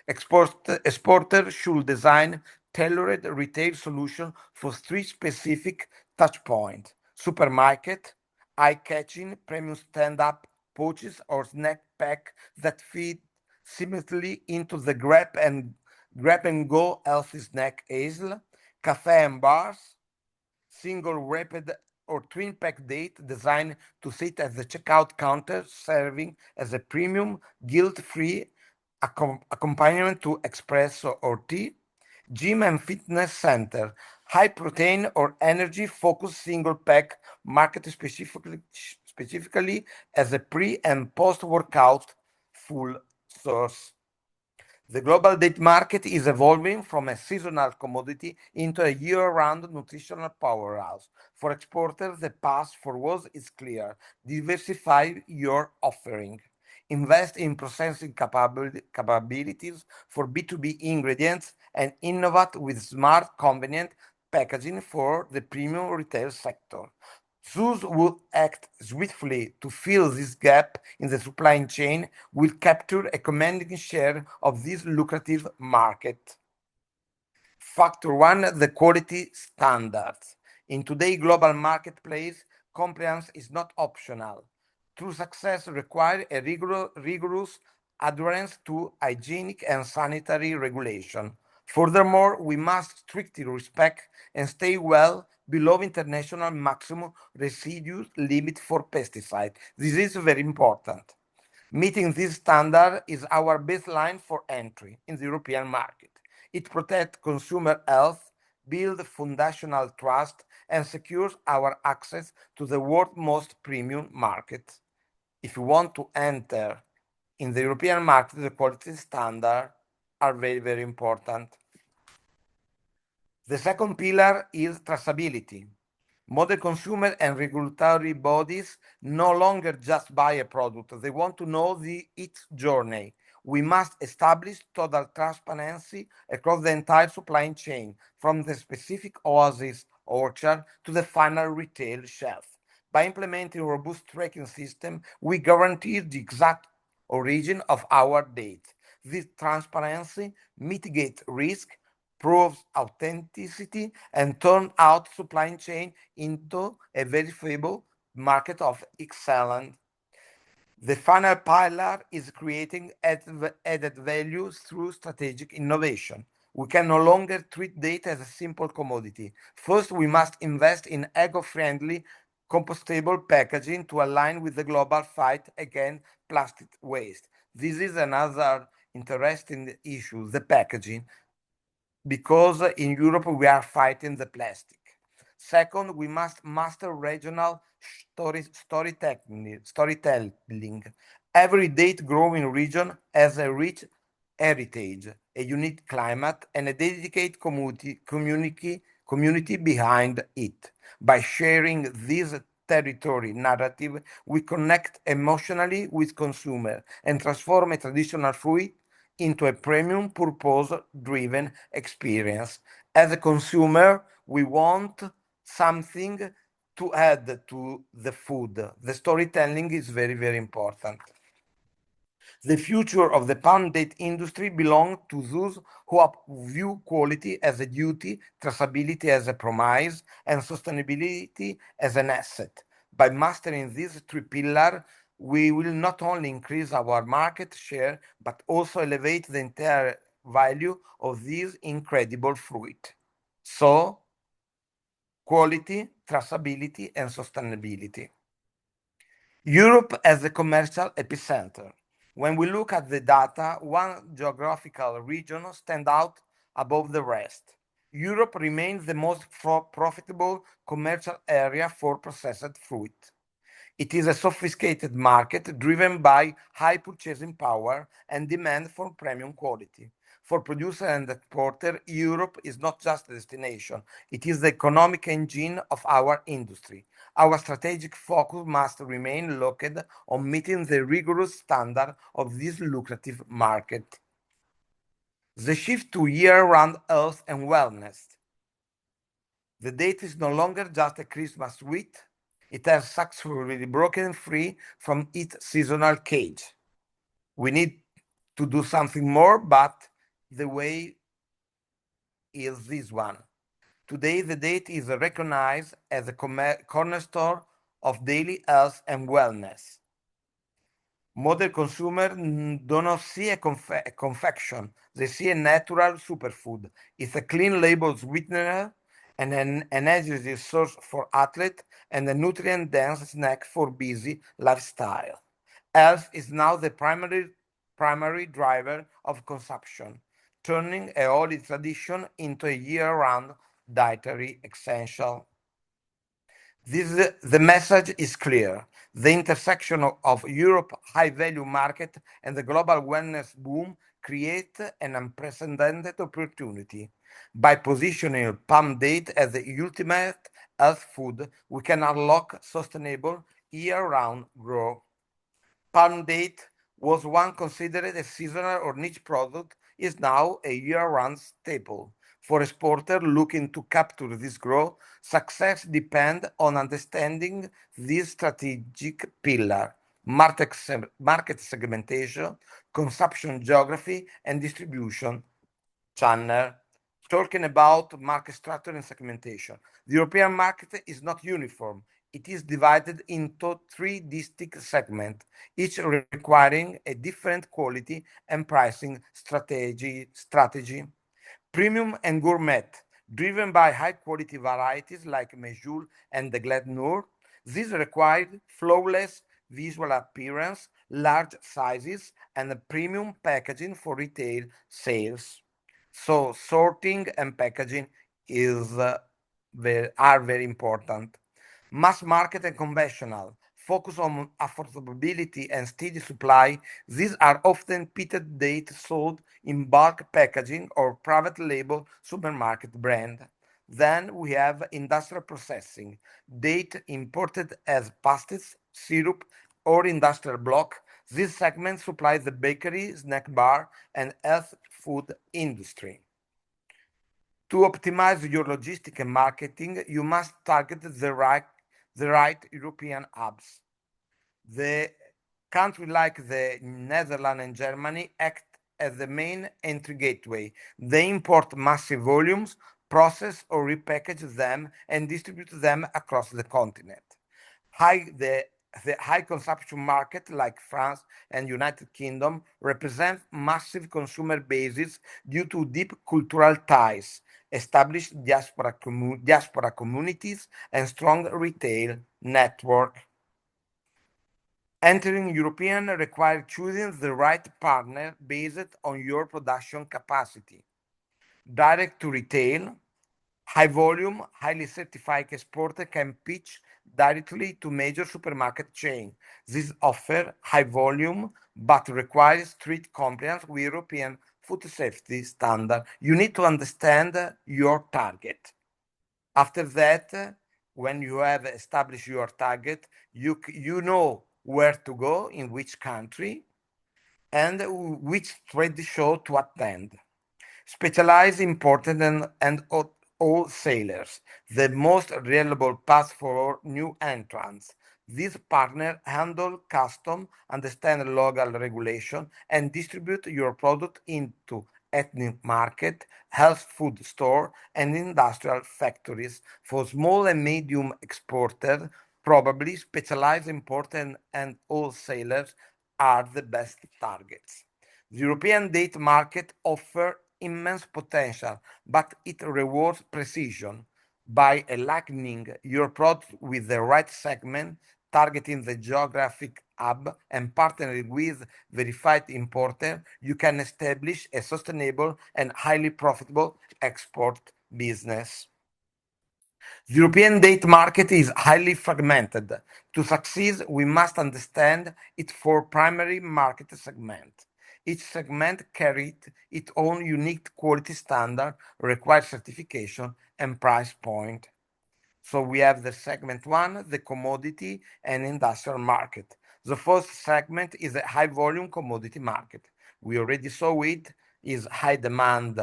Exporters should design tailored retail solution for three specific touch points: supermarket, eye-catching premium stand-up pouches or snack pack that fit seamlessly into the grab and go healthy snack aisle, cafe and bars, single rapid or twin pack date designed to sit at the checkout counter, serving as a premium guilt-free accompaniment to espresso or tea. Gym and fitness center, high protein or energy focused single pack, marketed specifically as a pre and post workout full source. The global date market is evolving from a seasonal commodity into a year-round nutritional powerhouse. For exporters, the path forward is clear. Diversify your offering. Invest in processing capabilities for B2B ingredients and innovate with smart, convenient packaging for the premium retail sector. Those who act swiftly to fill this gap in the supply chain will capture a commanding share of this lucrative market. Factor one, the quality standards. In today's global marketplace, compliance is not optional. true success requires a rigorous adherence to hygienic and sanitary regulation. Furthermore, we must strictly respect and stay well below international maximum residue limit for pesticides. This is very important. Meeting this standard is our baseline for entry in the European market. It protects consumer health, builds foundational trust, and secures our access to the world's most premium market. If you want to enter in the European market, the quality standards are very, very important. The second pillar is traceability. Modern consumer and regulatory bodies no longer just buy a product, they want to know its journey. We must establish total transparency across the entire supply chain, from the specific oasis orchard to the final retail shelf. By implementing a robust tracking system, we guarantee the exact origin of our dates. This transparency mitigates risk, proves authenticity, and turn out supply chain into a verifiable market of excellence. The final pillar is creating added value through strategic innovation. We can no longer treat data as a simple commodity. First, we must invest in eco-friendly, compostable packaging to align with the global fight against plastic waste. This is another interesting issue, the packaging, because in Europe we are fighting the plastic. Second, we must master regional storytelling. Every date growing region has a rich heritage, a unique climate, and a dedicated community behind it. By sharing this territory narrative, we connect emotionally with consumer and transform a traditional fruit into a premium purpose-driven experience. As a consumer, we want something to add to the food. The storytelling is very, very important. The future of the palm date industry belongs to those who view quality as a duty, traceability as a promise, and sustainability as an asset. By mastering these three pillars, we will not only increase our market share, but also elevate the entire value of this incredible fruit. So, quality, traceability, and sustainability. Europe as a commercial epicenter. When we look at the data, one geographical region stands out above the rest. Europe remains the most profitable commercial area for processed fruit. It is a sophisticated market driven by high purchasing power and demand for premium quality. For producer and exporter, Europe is not just a destination, it is the economic engine of our industry. Our strategic focus must remain located on meeting the rigorous standard of this lucrative market. The shift to year-round health and wellness. The date is no longer just a Christmas sweet. It has successfully broken free from its seasonal cage. We need to do something more, but the way is this one. Today, the date is recognized as a cornerstone of daily health and wellness. Modern consumers do not see a confection, they see a natural superfood. It's a clean label sweetener and an energy source for athletes and a nutrient-dense snack for busy lifestyle. Health is now the primary driver of consumption, turning a holy tradition into a year-round dietary essential. The message is clear. The intersection of Europe's high-value market and the global wellness boom create an unprecedented opportunity. By positioning palm date as the ultimate health food, we can unlock sustainable year-round growth. Palm date was once considered a seasonal or niche product, is now a year-round staple. For exporters looking to capture this growth, success depends on understanding this strategic pillar: market segmentation, consumption geography, and distribution channel. Talking about market structure and segmentation, the European market is not uniform. it is divided into three distinct segments, each requiring a different quality and pricing strategy. Premium and gourmet, driven by high-quality varieties like Mejul and the Glad Noor. These required flawless visual appearance, large sizes, and a premium packaging for retail sales. So sorting and packaging are very important. Mass market and conventional focus on affordability and steady supply. These are often pitted dates sold in bulk packaging or private label supermarket brand. Then we have industrial processing, date imported as pastilles, syrup, or industrial block. This segment supplies the bakery, snack bar, and health food industry. To optimize your logistics and marketing, you must target the right European hubs. The country like the Netherlands and Germany act as the main entry gateway. They import massive volumes, process or repackage them, and distribute them across the continent. The high consumption market like France and United Kingdom represent massive consumer bases due to deep cultural ties, established diaspora communities, and strong retail network. Entering European requires choosing the right partner based on your production capacity. Direct to retail, high volume, highly certified exporter can pitch directly to major supermarket chain. This offer high volume but requires strict compliance with European food safety standard. You need to understand your target. After that, when you have established your target, you know where to go, in which country, and which trade show to attend. Specialized imported and wholesalers, the most reliable path for new entrants. These partners handle custom, understand local regulation, and distribute your product into ethnic market, health food store, and industrial factories. For small and medium exporters, probably specialized importers and wholesalers are the best targets. The European date market offers immense potential, but it rewards precision. By aligning your product with the right segment, targeting the geographic hub, and partnering with verified importer, you can establish a sustainable and highly profitable export business. The European date market is highly fragmented. To succeed, we must understand its four primary market segments. Each segment carries its own unique quality standard, requires certification, and price point. So we have the segment one, the commodity and industrial market. The first segment is a high volume commodity market. We already saw it is high demand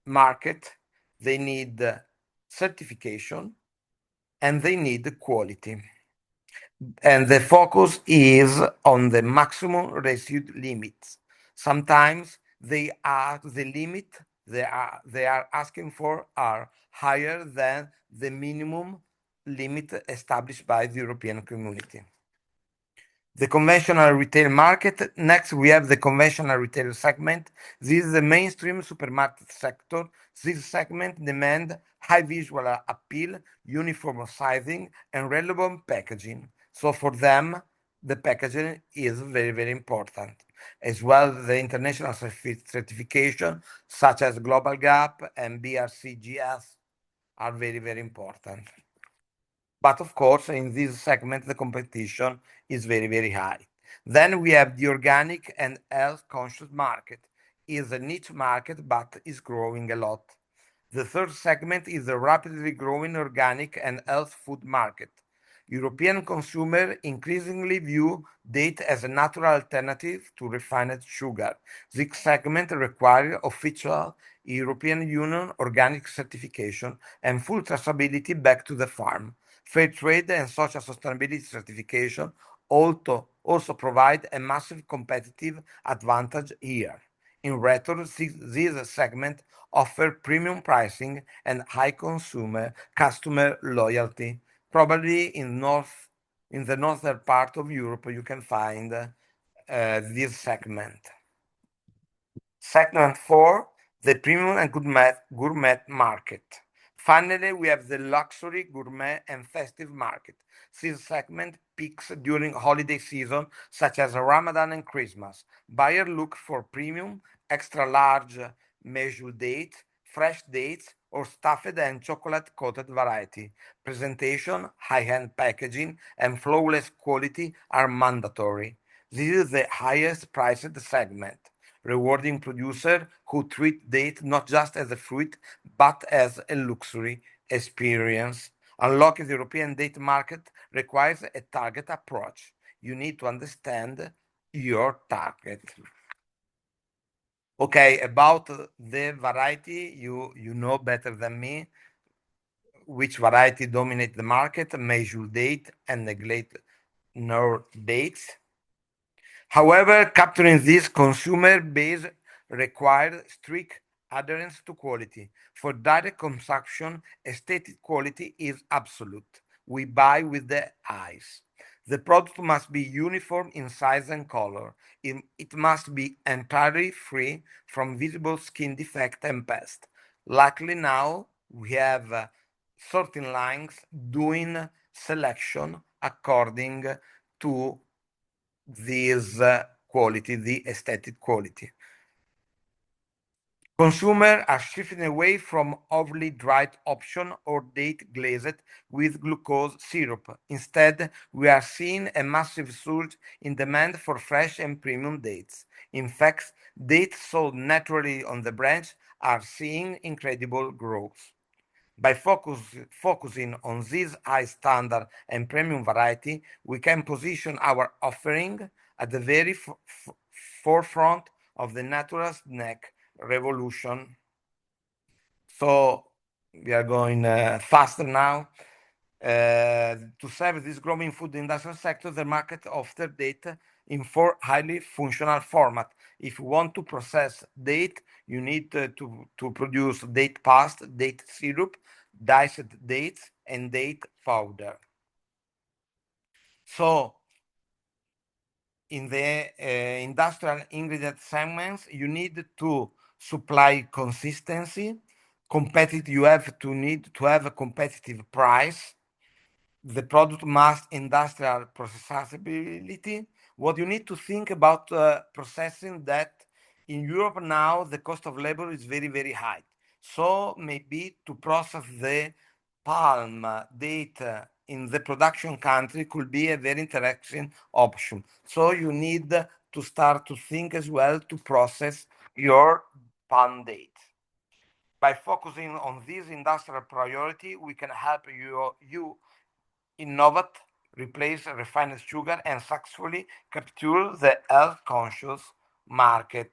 market. They need certification and they need quality. And the focus is on the maximum residue limits. Sometimes they are the limit they are asking for are higher than the minimum limit established by the European Community. The conventional retail market. Next, we have the conventional retail segment. This is the mainstream supermarket sector. This segment demands high visual appeal, uniform sizing, and relevant packaging. So for them, the packaging is very, very important. As well, the international certification, such as Global Gap and BRCGS, are very, very important. But of course, in this segment, the competition is very, very high. Then we have the organic and health conscious market. It's a niche market, but is growing a lot. The third segment is the rapidly growing organic and health food market. European consumers increasingly view date as a natural alternative to refined sugar. This segment requires official European Union organic certification and full traceability back to the farm. Fair trade and social sustainability certification also provide a massive competitive advantage here. In return, this segment offers premium pricing and high customer loyalty. Probably in the northern part of Europe, you can find this segment. Segment 4, the premium and gourmet market. Finally, we have the luxury, gourmet, and festive market. This segment peaks during holiday season, such as Ramadan and Christmas. Buyers look for premium, extra large measured dates, fresh dates, or stuffed and chocolate-coated variety. Presentation, high-end packaging, and flawless quality are mandatory. This is the highest priced segment, rewarding producers who treat date not just as a fruit, but as a luxury experience. Unlocking the European date market requires a target approach. You need to understand your target. Okay, about the variety, you know better than me which variety dominate the market, measure date, and neglect no dates. However, capturing this consumer base requires strict adherence to quality. For direct consumption, aesthetic quality is absolute. We buy with the eyes. The product must be uniform in size and color. It must be entirely free from visible skin defect and pest. Luckily now we have certain lines doing selection according to this quality, the aesthetic quality. Consumers are shifting away from overly dried option or date glazed with glucose syrup. Instead, we are seeing a massive surge in demand for fresh and premium dates. In fact, dates sold naturally on the branch are seeing incredible growth. By focusing on this high standard and premium variety, we can position our offering at the very forefront of the natural snack revolution. So we are going faster now. To serve this growing food industrial sector, the market offers data in 4 highly functional formats. If you want to process date, you need to produce date paste, date syrup, diced dates, and date powder. So in the industrial ingredient segments, you need to supply consistency, you need to have a competitive price. The product must industrial processability. What you need to think about processing that in Europe now, the cost of labor is very, very high. So maybe to process the palm date in the production country could be a very interesting option. So you need to start to think as well to process your palm date. By focusing on this industrial priority, we can help you innovate, replace refined sugar, and successfully capture the health-conscious market.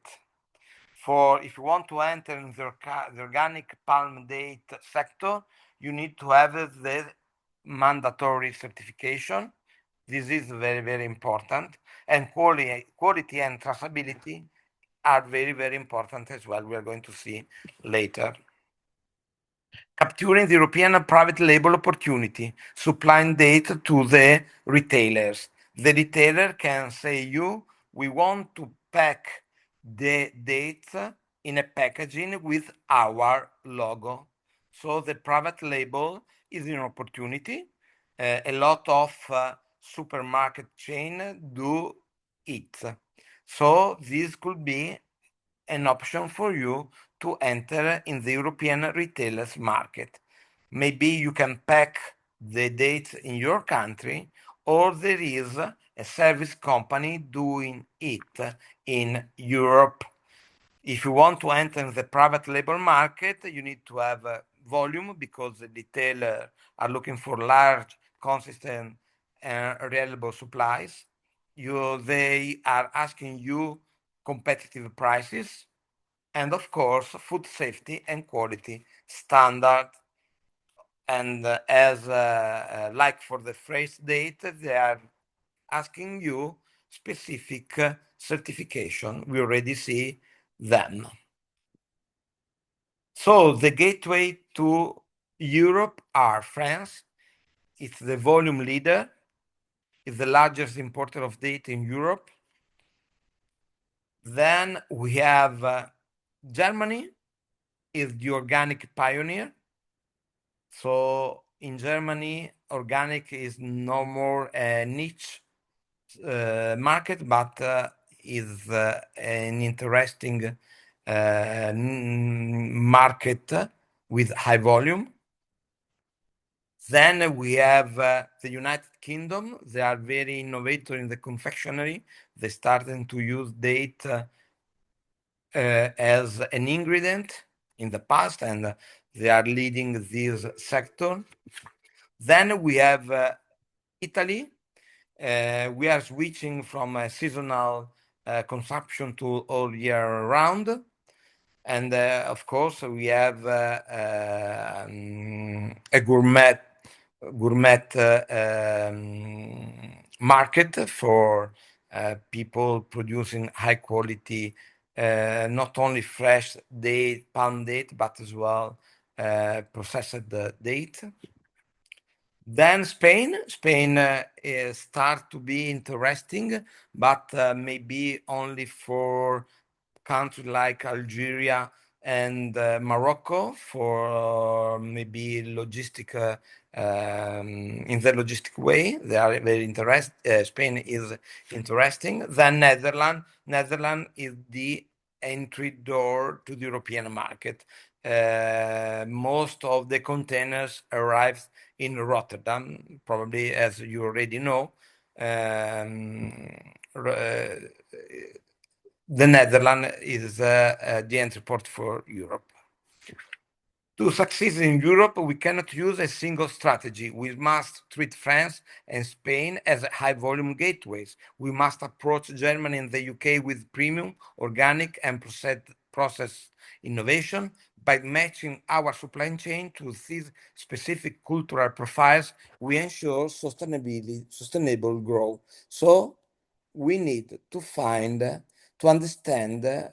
If you want to enter in the organic palm date sector, you need to have the mandatory certification. This is very, very important. And quality and traceability are very, very important as well. We are going to see later. Capturing the European private label opportunity, supplying data to the retailers. The retailer can say we want to pack the dates in a packaging with our logo. So the private label is an opportunity. A lot of supermarket chain do it. So this could be an option for you to enter in the European retailers market. Maybe you can pack the dates in your country, or there is a service company doing it in Europe. If you want to enter the private label market, you need to have volume because the retailers are looking for large, consistent, and reliable supplies. They are asking you competitive prices, and of course, food safety and quality standard. And as like for the fresh date, they are asking you specific certification. We already see them. So the gateway to Europe are France, It's the volume leader. It's the largest importer of date in Europe. Then we have Germany is the organic pioneer. So in Germany, organic is no more a niche market, but is an interesting market with high volume. Then we have the United Kingdom. They are very innovative in the confectionery. They started to use date as an ingredient in the past, and they are leading this sector. Then we have Italy. We are switching from a seasonal consumption to all year round. And of course, we have a gourmet market for people producing high quality, not only fresh date, palm date, but as well processed date. Then Spain start to be interesting, but maybe only for countries like Algeria and Morocco for maybe logistic in the logistic way. They are very interested. Spain is interesting. Then Netherlands is the entry door to the European market. Most of the containers arrives in Rotterdam, probably as you already know. The Netherlands is the entry port for Europe. To succeed in Europe, we cannot use a single strategy. We must treat France and Spain as high volume gateways. We must approach Germany and the UK with premium, organic, and process innovation. By matching our supply chain to these specific cultural profiles, we ensure sustainable growth. So we need to understand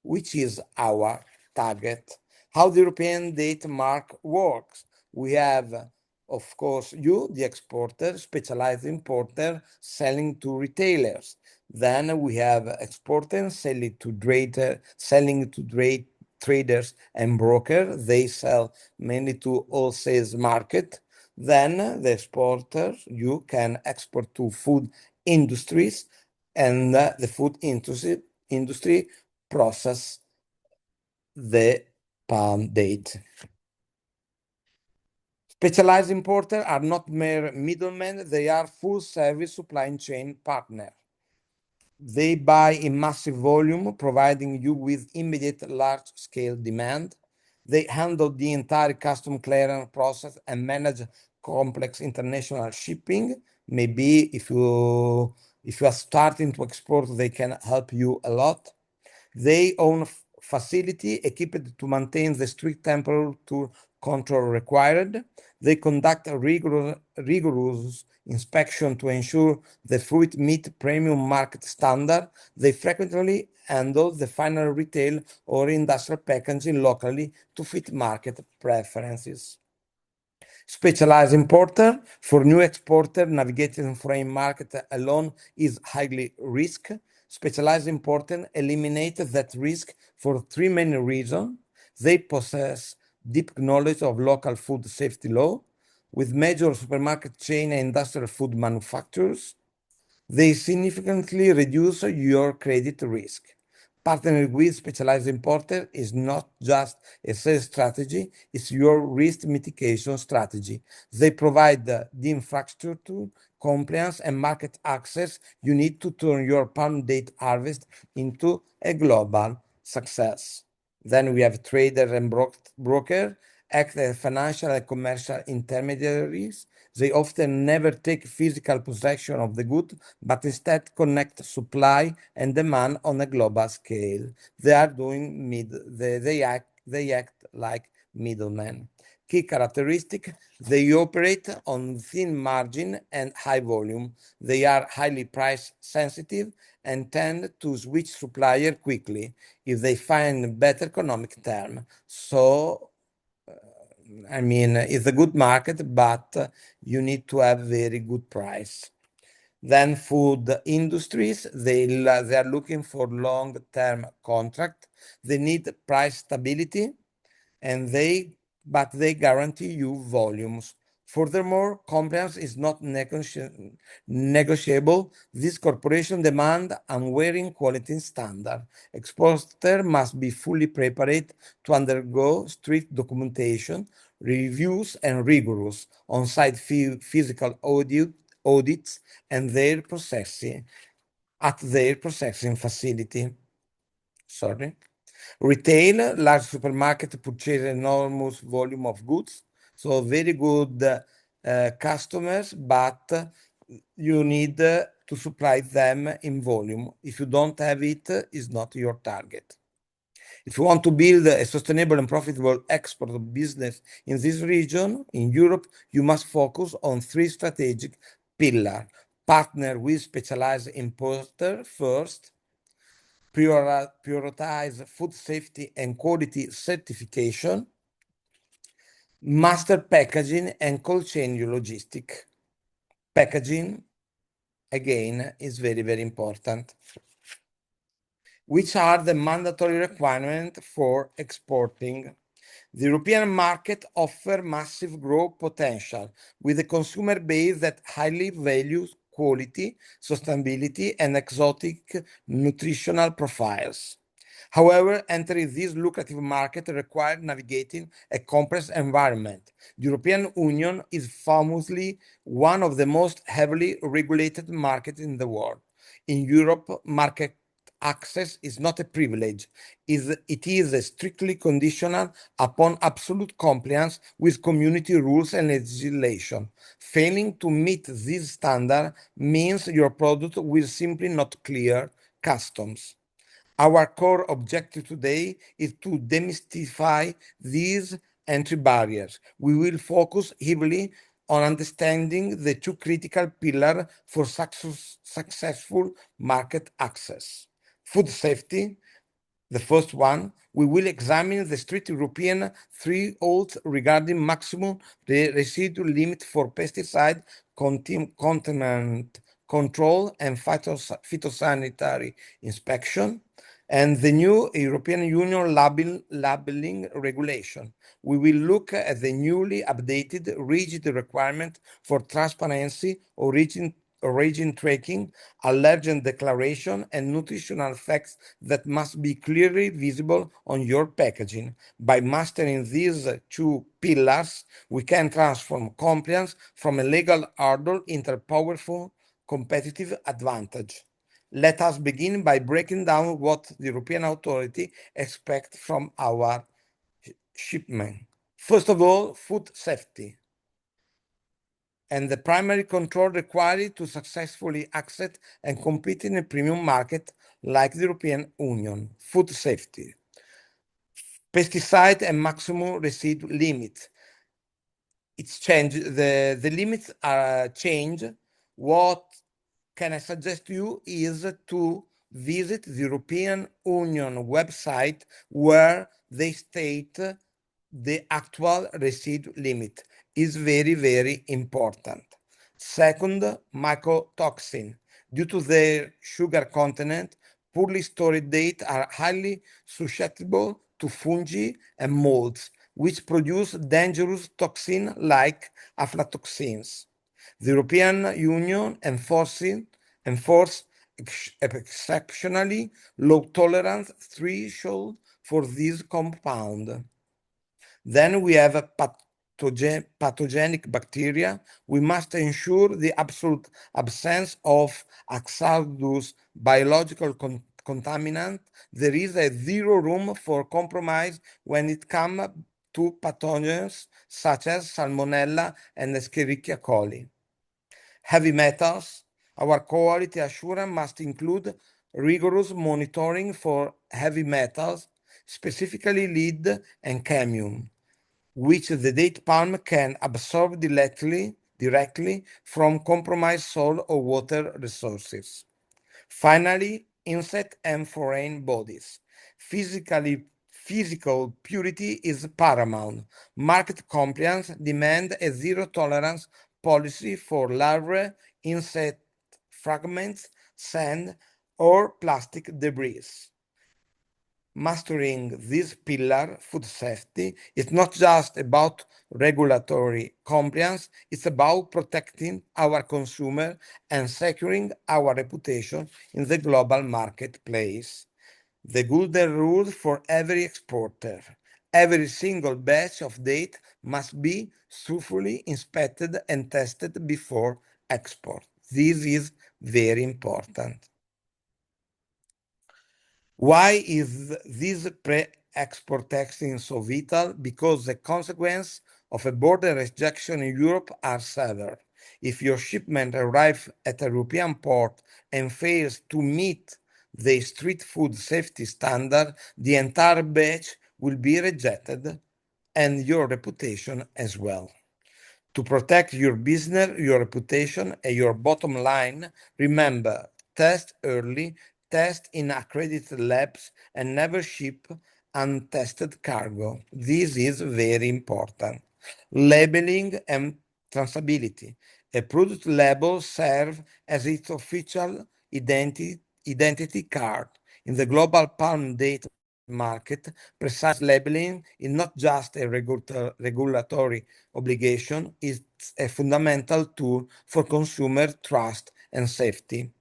which is our target, how the European date mark works. We have, of course, you, the exporter, specialized importer, selling to retailers. Then we have exporters selling to traders and brokers. They sell mainly to wholesale market. Then the exporters, you can export to food industries, and the food industry process the palm date. Specialized importers are not mere middlemen, they are full service supply chain partners. They buy in massive volume, providing you with immediate large-scale demand. They handle the entire custom clearance process and manage complex international shipping. Maybe if you are starting to export, they can help you a lot. They own facility equipped to maintain the strict temperature control required. They conduct a rigorous inspection to ensure the fruit meet premium market standard. They frequently handle the final retail or industrial packaging locally to fit market preferences. Specialized importer, for new exporter, navigating foreign market alone is highly risky. Specialized importer eliminate that risk for three main reasons. They possess deep knowledge of local food safety law, with major supermarket chain and industrial food manufacturers. They significantly reduce your credit risk. Partnering with specialized importer is not just a sales strategy, it's your risk mitigation strategy. They provide the infrastructure, compliance, and market access you need to turn your palm date harvest into a global success. Then we have trader and broker, act as financial and commercial intermediaries. They often never take physical possession of the good, but instead connect supply and demand on a global scale. They act like middlemen. Key characteristic: they operate on thin margin and high volume. They are highly price sensitive and tend to switch supplier quickly if they find better economic term. So I mean, it's a good market, but you need to have very good price. Then food industries, they are looking for long-term contract. They need price stability, but they guarantee you volumes. Furthermore, compliance is not negotiable. This corporation demand unwavering quality standard. Exporter must be fully prepared to undergo strict documentation, reviews, and rigorous on-site physical audits and their processing at their processing facility. Sorry. Retail, large supermarket purchase enormous volume of goods, so very good customers, but you need to supply them in volume. If you don't have it, it's not your target. If you want to build a sustainable and profitable export business in this region, in Europe, you must focus on 3 strategic pillars. Partner with specialized importer first, prioritize food safety and quality certification, master packaging and cold chain logistic. Packaging, again, is very, very important. Which are the mandatory requirements for exporting? The European market offers massive growth potential with a consumer base that highly values quality, sustainability, and exotic nutritional profiles. However, entering this lucrative market requires navigating a complex environment. The European Union is famously one of the most heavily regulated markets in the world. In Europe, market access is not a privilege. It is strictly conditional upon absolute compliance with community rules and legislation. Failing to meet this standard means your product will simply not clear customs. Our core objective today is to demystify these entry barriers. We will focus heavily on understanding the 2 critical pillars for successful market access. Food safety, the first one, we will examine the strict European thresholds regarding maximum residual limit for pesticide contaminant control and phytosanitary inspection, and the new European Union labeling regulation. We will look at the newly updated rigid requirement for transparency, origin tracking, allergen declaration, and nutritional facts that must be clearly visible on your packaging. By mastering these 2 pillars, we can transform compliance from a legal hurdle into a powerful competitive advantage. Let us begin by breaking down what the European authority expects from our shipment. First of all, food safety and the primary control required to successfully access and compete in a premium market like the European Union. Food safety, pesticide and maximum residue limit. It's changed. The limits are changed. What can I suggest to you is to visit the European Union website where they state the actual residue limit. Is very, very important. Second, mycotoxin. Due to their sugar content, poorly stored data are highly susceptible to fungi and molds, which produce dangerous toxins like aflatoxins. The European Union enforce exceptionally low tolerance threshold for this compound. Then we have a pathogenic bacteria. We must ensure the absolute absence of hazardous biological contaminant. There is a zero room for compromise when it comes to pathogens such as Salmonella and Escherichia coli. Heavy metals. Our quality assurance must include rigorous monitoring for heavy metals, specifically lead and cadmium, which the date palm can absorb directly from compromised soil or water resources. Finally, insect and foreign bodies. Physical purity is paramount. Market compliance demand a zero-tolerance policy for larvae, insect fragments, sand, or plastic debris. Mastering this pillar, food safety, is not just about regulatory compliance, it's about protecting our consumer and securing our reputation in the global marketplace. The golden rule for every exporter. Every single batch of date must be thoroughly inspected and tested before export. This is very important. Why is this pre-export testing so vital? Because the consequence of a border rejection in Europe are severe. If your shipment arrives at a European port and fails to meet the street food safety standard, the entire batch will be rejected and your reputation as well. To protect your business, your reputation, and your bottom line, remember, test early, test in accredited labs, and never ship untested cargo. This is very important. Labeling and traceability. A product label serves as its official identity card. In the global palm date market, precise labeling is not just a regulatory obligation, it's a fundamental tool for consumer trust and safety.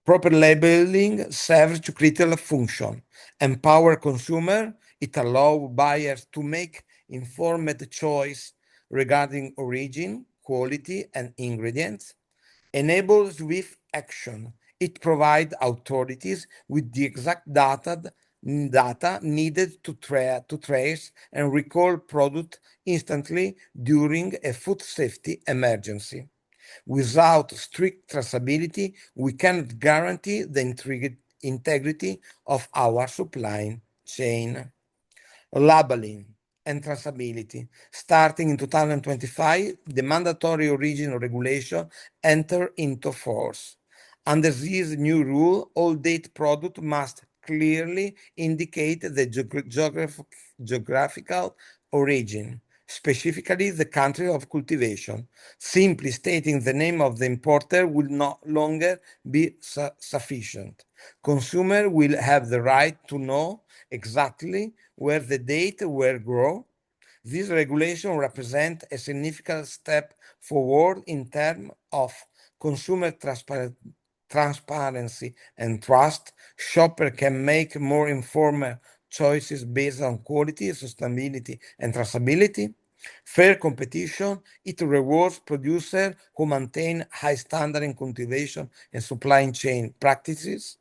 Proper labeling serves to critical function. Empower consumer, it allows buyers to make informed choice regarding origin, quality, and ingredients. Enables swift action. It provides authorities with the exact data needed to trace and recall product instantly during a food safety emergency. Without strict traceability, we cannot guarantee the integrity of our supply chain. Labeling and traceability. Starting in 2025, the mandatory origin regulation entered into force. Under this new rule, all date product must clearly indicate the geographical origin, specifically the country of cultivation. Simply stating the name of the importer will no longer be sufficient. Consumer will have the right to know exactly where the date were grown. This regulation represents a significant step forward in terms of consumer transparency and trust. Shopper can make more informed choices based on quality, sustainability, and traceability. Fair competition, it rewards producers who maintain high standard in cultivation and supply chain practices.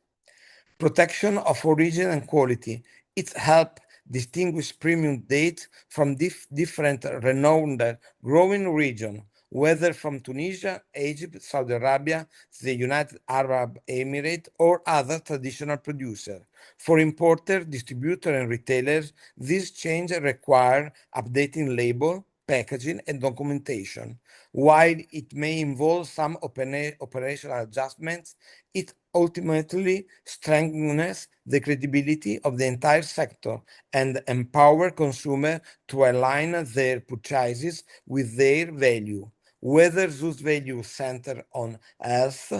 Protection of origin and quality. It helps distinguish premium dates from different renowned growing regions, whether from Tunisia, Egypt, Saudi Arabia, the United Arab Emirates, or other traditional producers. For importers, distributors, and retailers, this change requires updating label, packaging, and documentation. While it may involve some operational adjustments, it ultimately strengthens the credibility of the entire sector and empowers consumers to align their purchases with their value, whether those values center on health,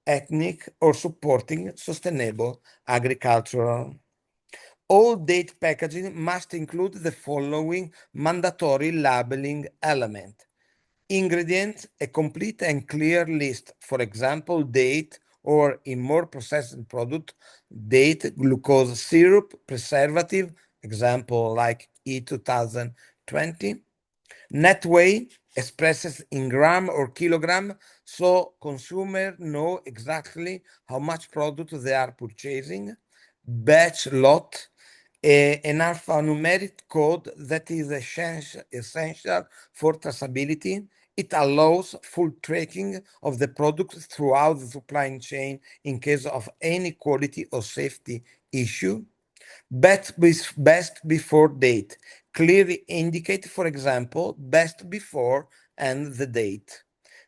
ethnic, or supporting sustainable agricultural. All date packaging must include the following mandatory labeling element. Ingredients, a complete and clear list, for example, date, or in more processed product, date, glucose syrup, preservative, example like E2020. Net weight expresses in gram or kilogram, so consumers know exactly how much product they are purchasing. Batch lot, an alphanumeric code that is essential for traceability. It allows full tracking of the product throughout the supply chain in case of any quality or safety issue. Best before date clearly indicate, for example, best before and the date.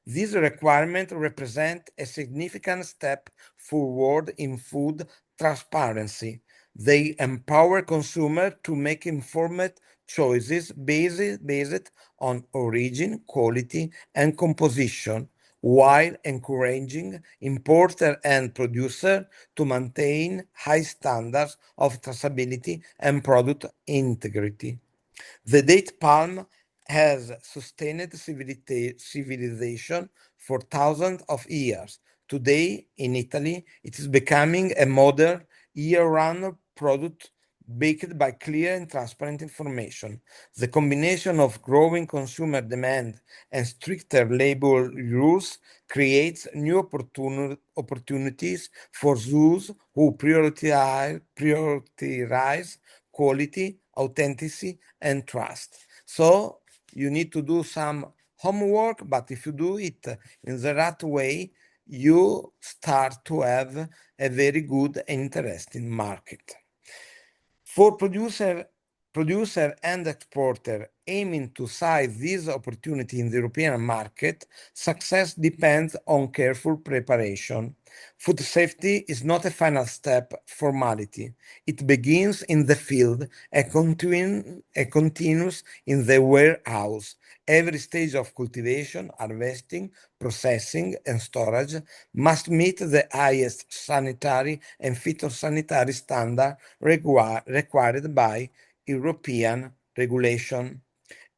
These requirements represent a significant step forward in food transparency. They empower consumers to make informed choices based on origin, quality, and composition, while encouraging importer and producer to maintain high standards of traceability and product integrity. The date palm has sustained civilization for thousands of years. Today, in Italy, it is becoming a modern, year-round product backed by clear and transparent information. The combination of growing consumer demand and stricter label rules creates new opportunities for those who prioritize quality, authenticity, and trust. So you need to do some homework, but if you do it in the right way, you start to have a very good and interesting market. For producer and exporter aiming to seize this opportunity in the European market, success depends on careful preparation. Food safety is not a final step formality. It begins in the field and continues in the warehouse. Every stage of cultivation, harvesting, processing, and storage must meet the highest sanitary and phytosanitary standard required by European regulation.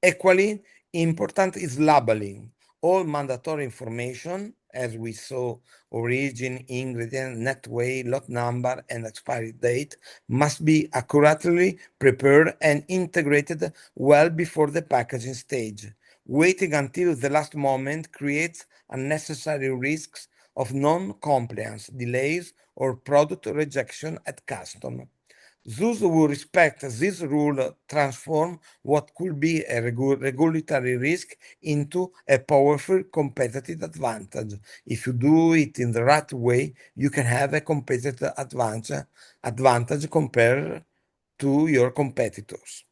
Equally important is labeling. All mandatory information, as we saw, origin, ingredient, net weight, lot number, and expiry date, must be accurately prepared and integrated well before the packaging stage. Waiting until the last moment creates unnecessary risks of non-compliance, delays, or product rejection at custom. Those who respect this rule transform what could be a regulatory risk into a powerful competitive advantage. If you do it in the right way, you can have a competitive advantage compared to your competitors.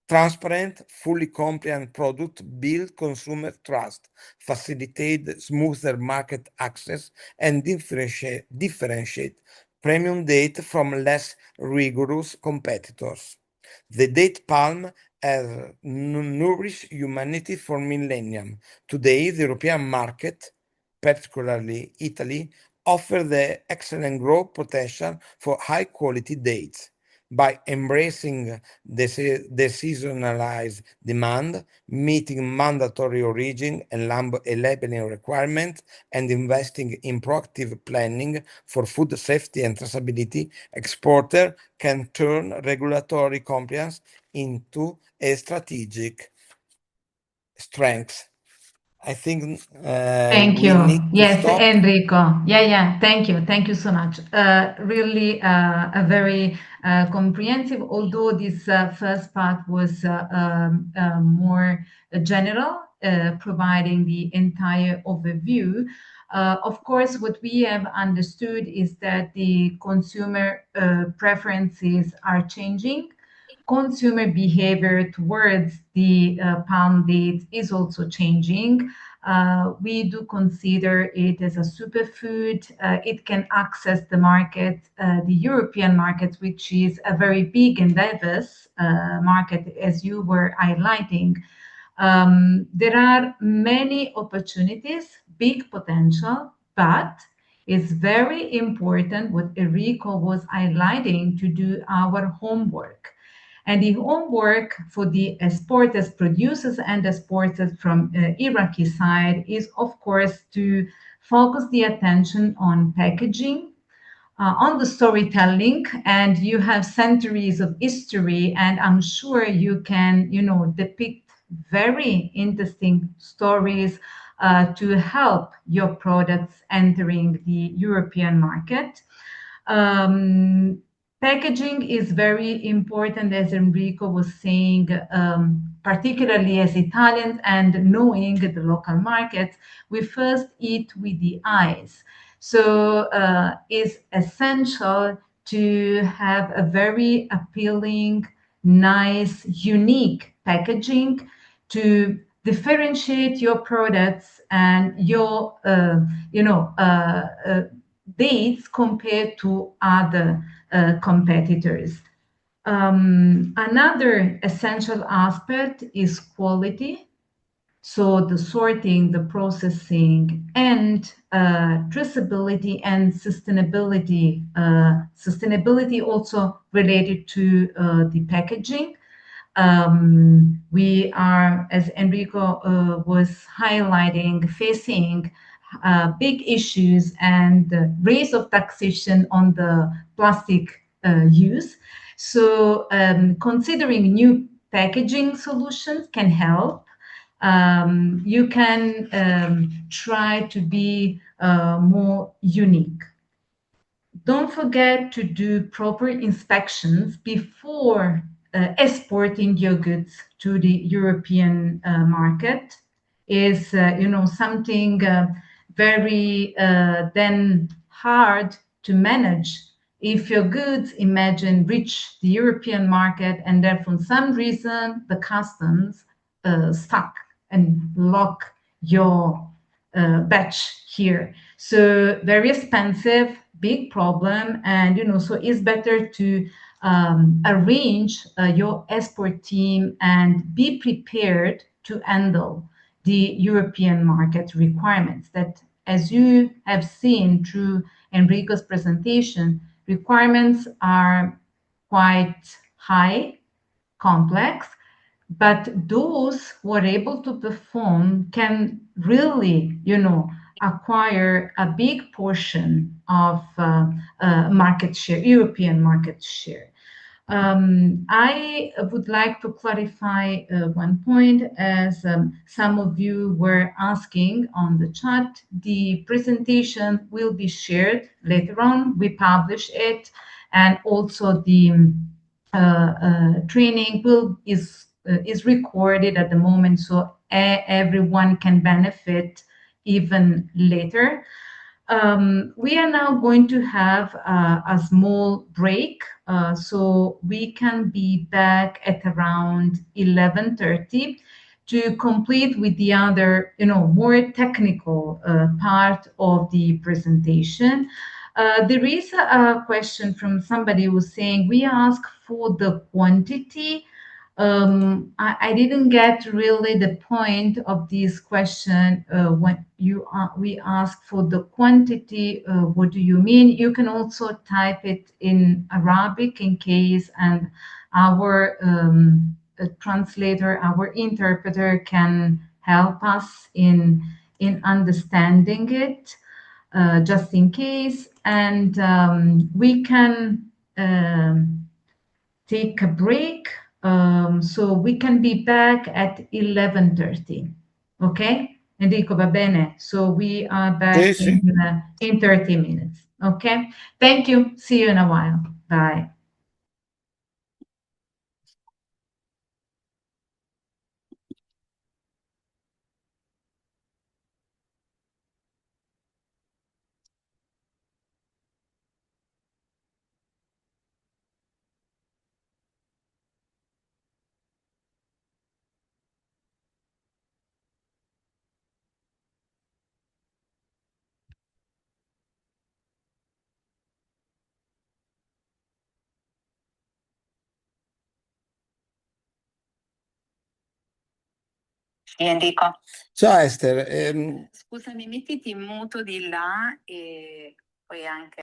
Transparent, fully compliant product build consumer trust, facilitate smoother market access, and differentiate premium date from less rigorous competitors. The date palm has nourished humanity for millennia. Today, the European market, particularly Italy, offers the excellent growth potential for high-quality dates. By embracing the seasonalized demand, meeting mandatory origin and labeling requirements, and investing in proactive planning for food safety and traceability, exporter can turn regulatory compliance into a strategic strength. I think Thank we you. need to Yes, stop. Enrico. Yeah. Thank you. Thank you so much. Really a very comprehensive, although this first part was more general, providing the entire overview. Of course, what we have understood is that the consumer preferences are changing. Consumer behavior towards the palm dates is also changing. We do consider it as a superfood. It can access the market, the European market, which is a very big and diverse market, as you were highlighting. There are many opportunities, big potential, but it's very important what Enrico was highlighting to do our homework. And the homework for the exporters, producers, and exporters from Iraqi side is, of course, to focus the attention on packaging, on the storytelling, and you have centuries of history, and I'm sure you can, depict very interesting stories to help your products entering the European market. Um, Packaging is very important, as Enrico was saying, particularly as Italians and knowing the local markets, we first eat with the eyes. So it's essential to have a very appealing, nice, unique packaging to differentiate your products and your, dates compared to other competitors. Another essential aspect is quality. So the sorting, the processing, and traceability and sustainability. Sustainability also related to the packaging. We are, as Enrico was highlighting, facing big issues and raise of taxation on the plastic use. So considering new packaging solutions can help. You can try to be more unique. Don't forget to do proper inspections before exporting your goods to the European market. Is something very then hard to manage if your goods, imagine, reach the European market and then for some reason the customs stuck and lock your batch here. So very expensive, big problem, and so it's better to arrange your export team and be prepared to handle the European market requirements that, as you have seen through Enrico's presentation, requirements are quite high, complex, but those who are able to perform can really, acquire a big portion of market share, European market share. I would like to clarify one point, as some of you were asking on the chat. The presentation will be shared later on. We publish it, and also the training is recorded at the moment, so everyone can benefit even later. We are now going to have a small break, so we can be back at around 11:30 to complete with the other, more technical part of the presentation. There is a question from somebody who's saying, we ask for the quantity. I didn't get really the point of this question. When we ask for the quantity, what do you mean? You can also type it in Arabic in case, and our translator, our interpreter can help us in understanding it, just in case. And we can take a break. So we can be back at 11:30. Okay? Enrico, va bene? So we are back in 30 minutes. Okay? Thank you. See you in a while. Bye. Enrico. Ciao Esther. Scusami, mettiti in muto di là e poi anche.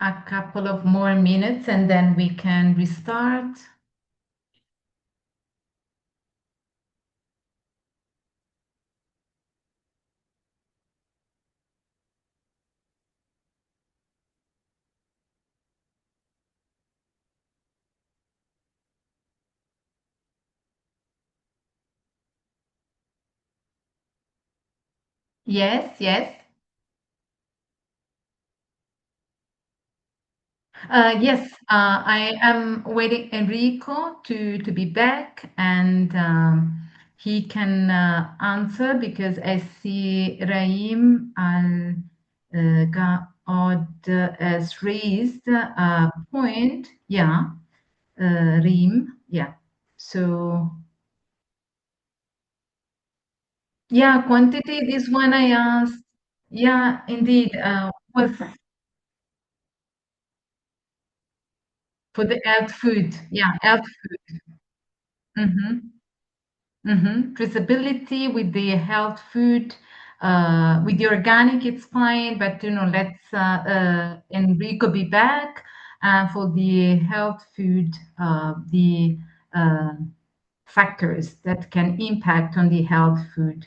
a couple of more minutes and then we can restart. Yes, yes. Yes, I am waiting Enrico to be back and he can answer because I see Raim Al Gaod has raised a point. Yeah, Reem. Yeah. So, yeah, quantity, this one I asked. Yeah, indeed. Was for the health food. Yeah, health food. Traceability with the health food, with the organic, it's fine, but let's Enrico be back for the health food, the uh, factors that can impact on the health food.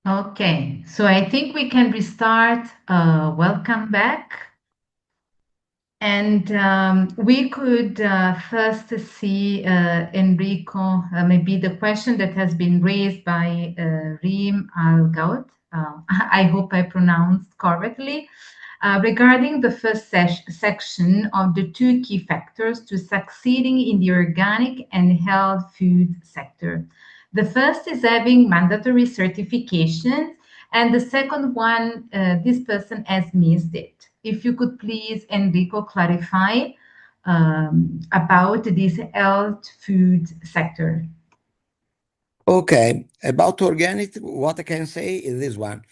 Okay, so I think we can restart. Welcome back. And we could first see Enrico, maybe the question that has been raised by Reem Al Gaud. I hope I pronounced correctly. Regarding the first section of the two key factors to succeeding in the organic and health food sector. The first is having mandatory certifications, and the second one, this person has missed it. If you could please, Enrico, clarify about this health food sector. Okay, about organic, what I can say is this one.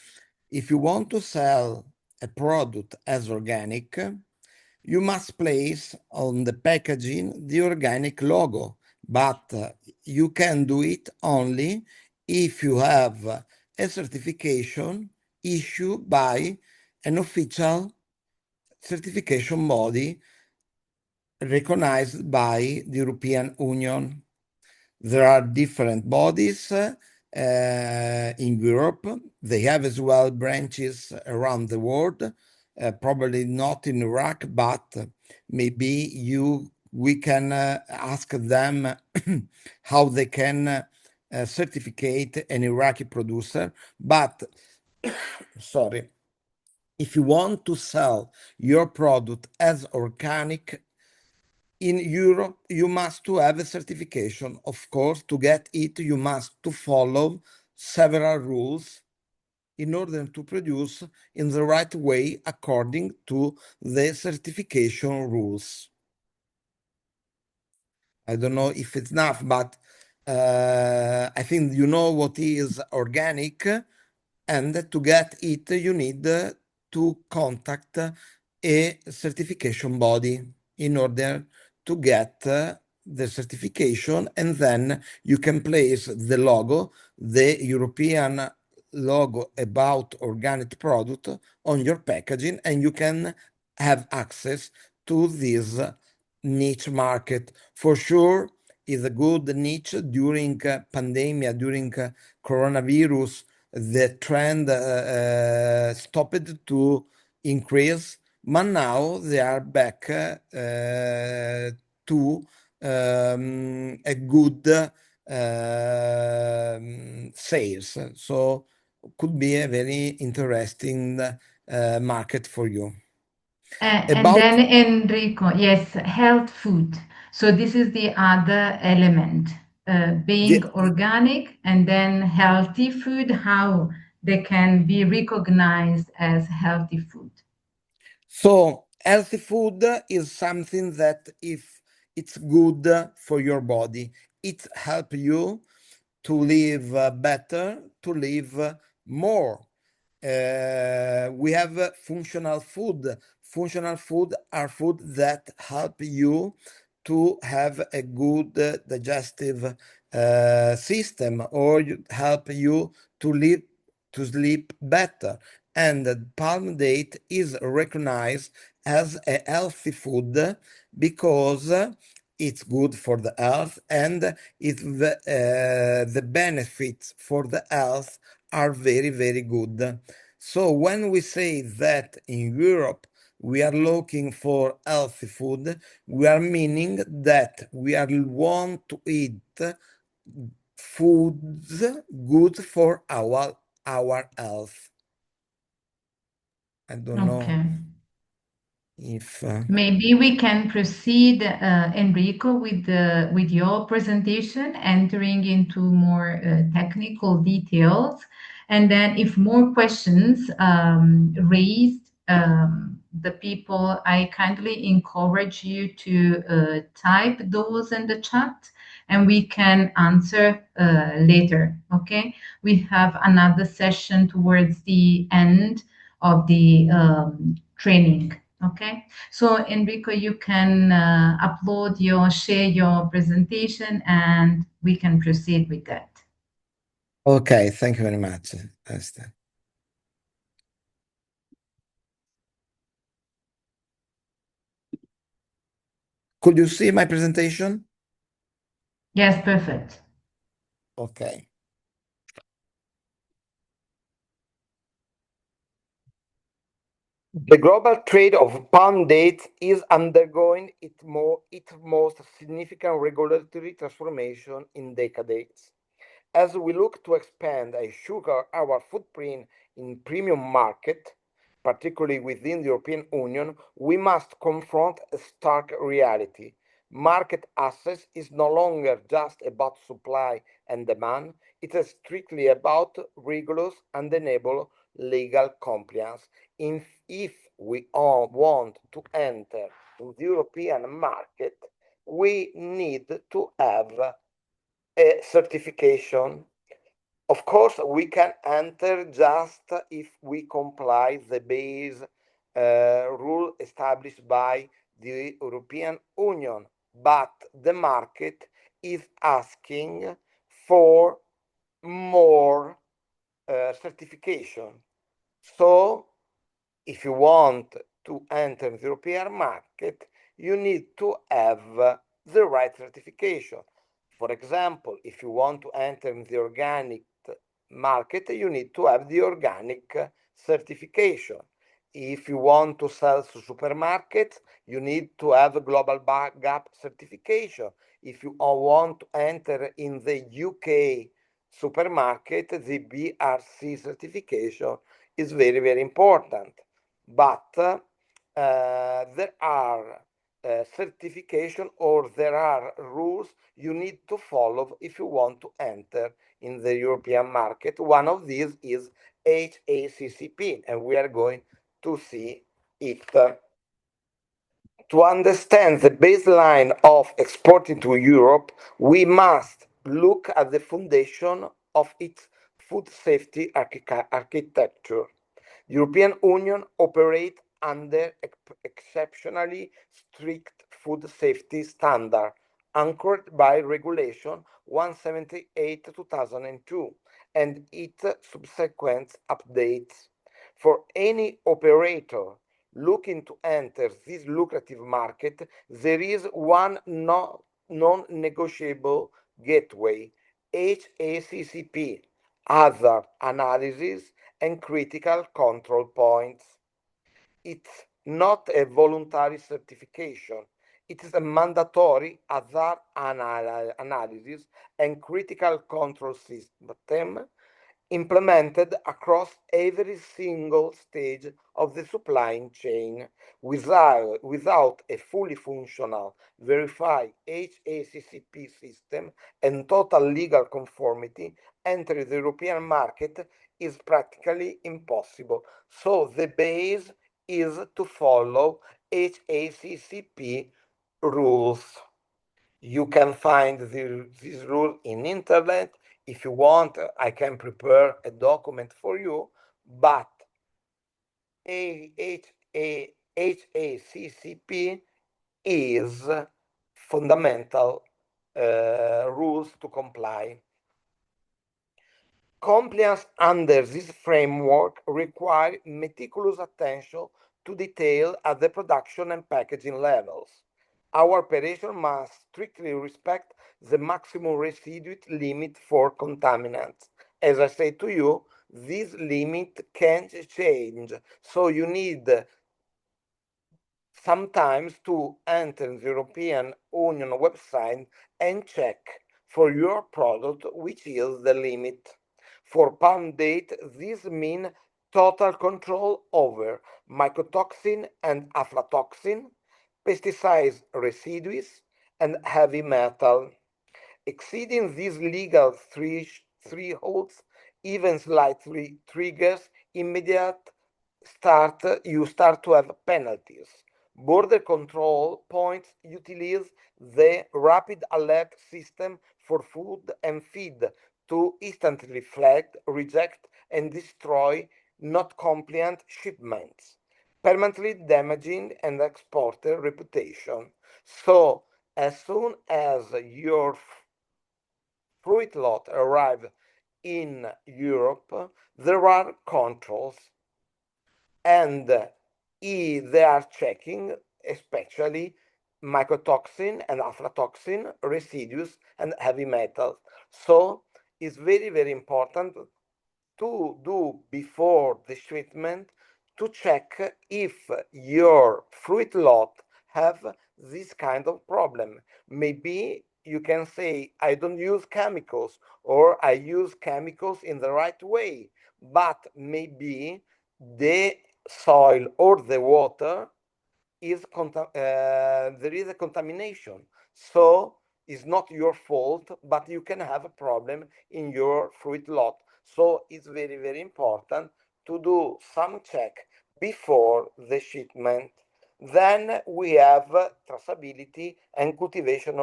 If you want to sell a product as organic, you must place on the packaging the organic logo, but you can do it only if you have a certification issued by an official certification body recognized by the European Union. There are different bodies in Europe. They have as well branches around the world, probably not in Iraq, but maybe we can ask them how they can certificate an Iraqi producer, but sorry, if you want to sell your product as organic in Europe, you must to have a certification. Of course, to get it, you must to follow several rules in order to produce in the right way according to the certification rules. I don't know if it's enough, but I think you know what is organic, and to get it, you need to contact a certification body in order to get the certification, and then you can place the logo, the European logo about organic product on your packaging, and you can have access to this niche market. For sure, is a good niche during pandemic, during coronavirus. The trend stopped to increase, but now they are back to a good sales. So could be a very interesting market for you. And then Enrico, yes, health food. So this is the other element, being organic and then healthy food, how they can be recognized as healthy food. So healthy food is something that if it's good for your body, it helps you to live better, to live more. We have functional food. Functional food are food that help you to have a good digestive system, or help you to live to sleep better. And palm date is recognized as a healthy food because it's good for the health, and the benefits for the health are very, very good. So when we say that in Europe we are looking for healthy food, we are meaning that we are want to eat foods good for our health. I don't know if maybe we can proceed, Enrico, with your presentation, entering into more technical details, and then if more questions raised, the people, I kindly encourage you to type those in the chat, and we can answer later. Okay, we have another session towards the end of the training. Okay, so Enrico, you can share your presentation, and we can proceed with that. Okay, thank you very much, Esther. Could you see my presentation? Yes, perfect. Okay. The global trade of palm dates is undergoing its most significant regulatory transformation in decades. As we look to expand and sugar our footprint in premium market, particularly within the European Union, we must confront a stark reality. Market access is no longer just about supply and demand, it is strictly about rigorous and enable legal compliance. If we all want to enter the European market, we need to have a certification. Of course, we can enter just if we comply the base rule established by the European Union, but the market is asking for more certification. So, if you want to enter the European market, you need to have the right certification. For example, if you want to enter the organic market, you need to have the organic certification. If you want to sell to supermarkets, you need to have a global gap certification. If you want to enter in the UK supermarket, the BRC certification is very, very important. But there are certification or there are rules you need to follow if you want to enter in the European market. One of these is HACCP, and we are going to see it. To understand the baseline of exporting to Europe, we must look at the foundation of its food safety architecture. The European Union operates under exceptionally strict food safety standard anchored by Regulation 178/2002 and its subsequent updates. For any operator looking to enter this lucrative market, there is one non-negotiable gateway: HACCP, hazard analysis and critical control points. It's not a voluntary certification. It is a mandatory hazard analysis and critical control system implemented across every single stage of the supply chain. Without a fully functional, verified HACCP system and total legal conformity, entering the European market is practically impossible. So the base is to follow HACCP rules. You can find this rule in internet. If you want, I can prepare a document for you, but HACCP is fundamental rules to comply. Compliance under this framework requires meticulous attention to detail at the production and packaging levels. Our operation must strictly respect the maximum residue limit for contaminants. As I said to you, this limit can change, so you need sometimes to enter the European Union website and check for your product which is the limit. For palm date, this means total control over mycotoxin and aflatoxin, pesticide residues, and heavy metal. Exceeding these legal thresholds even slightly triggers immediate you start to have penalties. Border control points utilize the rapid alert system for food and feed to instantly flag, reject, and destroy not compliant shipments, permanently damaging an exporter reputation. So, as soon as your fruit lot arrives in Europe, there are controls, and they are checking especially mycotoxin and aflatoxin residues and heavy metals. So it's very, very important to do before the shipment to check if your fruit lot have this kind of problem. Maybe you can say, I don't use chemicals, or I use chemicals in the right way, but maybe the soil or the water is there is a contamination. So it's not your fault, but you can have a problem in your fruit lot. So it's very, very important to do some check before the shipment. Then we have traceability and cultivation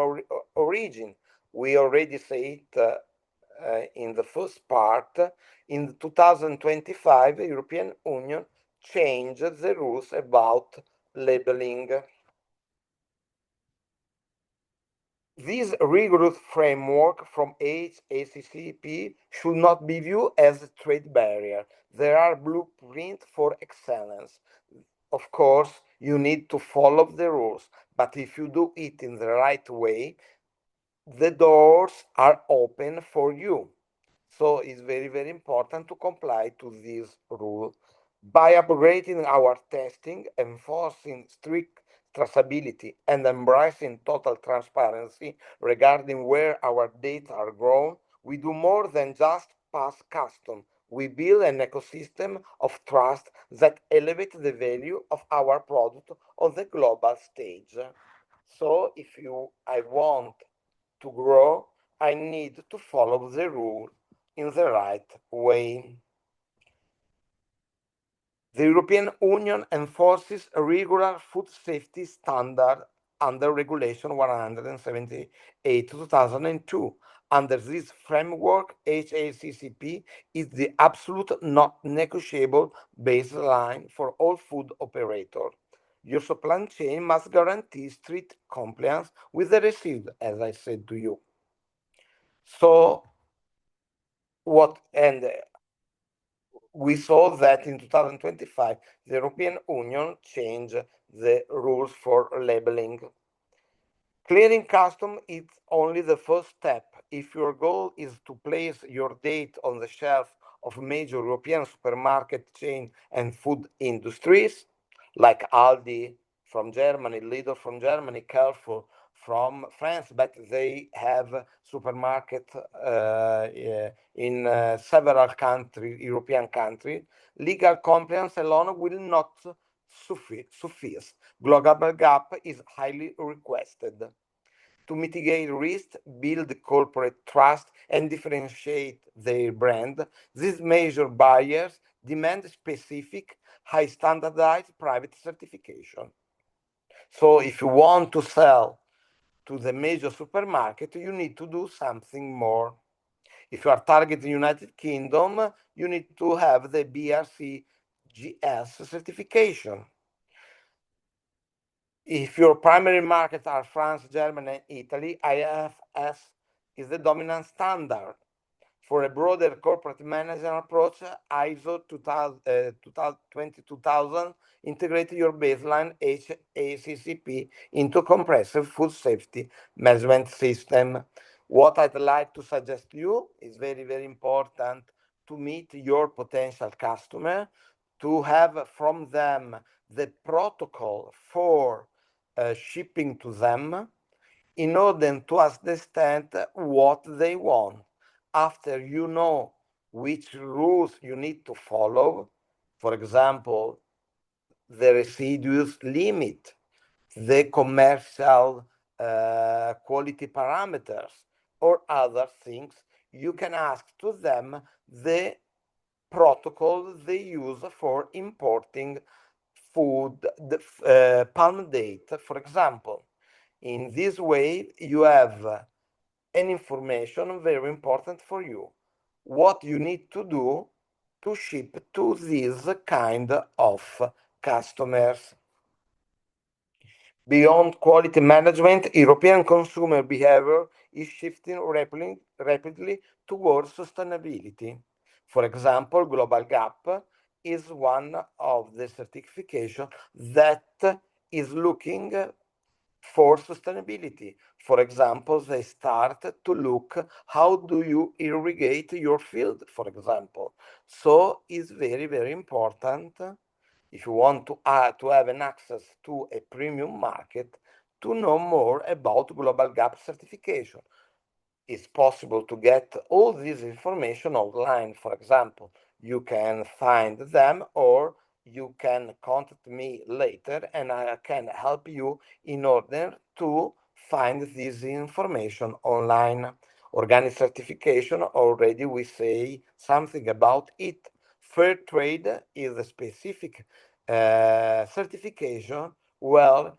origin. We already said it in the first part. In 2025, the European Union changed the rules about labeling. This rigorous framework from HACCP should not be viewed as a trade barrier. There are blueprints for excellence. Of course, you need to follow the rules, but if you do it in the right way, the doors are open for you. So it's very, very important to comply to this rule. By upgrading our testing, enforcing strict traceability, and embracing total transparency regarding where our dates are grown, We do more than just pass custom. We build an ecosystem of trust that elevates the value of our product on the global stage. So if I want to grow, I need to follow the rule in the right way. The European Union enforces a regular food safety standard under Regulation 178/2002. Under this framework, HACCP is the absolute not negotiable baseline for all food operators. Your supply chain must guarantee strict compliance with the received, as I said to you. So, we saw that in 2025, the European Union changed the rules for labeling. Clearing custom is only the first step. If your goal is to place your date on the shelf of major European supermarket chain and food industries, like Aldi from Germany, Lidl from Germany, Carrefour from France, but they have supermarket in several European countries, legal compliance alone will not suffice. Global gap is highly requested. To mitigate risk, build corporate trust, and differentiate their brand, these major buyers demand specific, high standardized private certification. So if you want to sell to the major supermarket, you need to do something more. If you are targeting United Kingdom, you need to have the BRCGS certification. If your primary markets are France, Germany, and Italy, IFS is the dominant standard. For a broader corporate management approach, ISO 22000 integrate your baseline HACCP into comprehensive food safety management system. What I'd like to suggest to you is very, very important to meet your potential customer, to have from them the protocol for shipping to them in order to understand what they want. After you know which rules you need to follow, for example, the residues limit, the commercial quality parameters, or other things, you can ask to them the protocol they use for importing food, the palm date, for example. In this way, you have an information very important for you. What you need to do to ship to these kind of customers. Beyond quality management, European consumer behavior is shifting rapidly towards sustainability. For example, Global Gap is one of the certifications that is looking for sustainability. For example, they start to look how do you irrigate your field, for example. So it's very, very important if you want to have an access to a premium market to know more about Global Gap certification. It's possible to get all this information online. For example, you can find them or you can contact me later and I can help you in order to find this information online. Organic certification, already we say something about it. Fair trade is a specific certification. Well,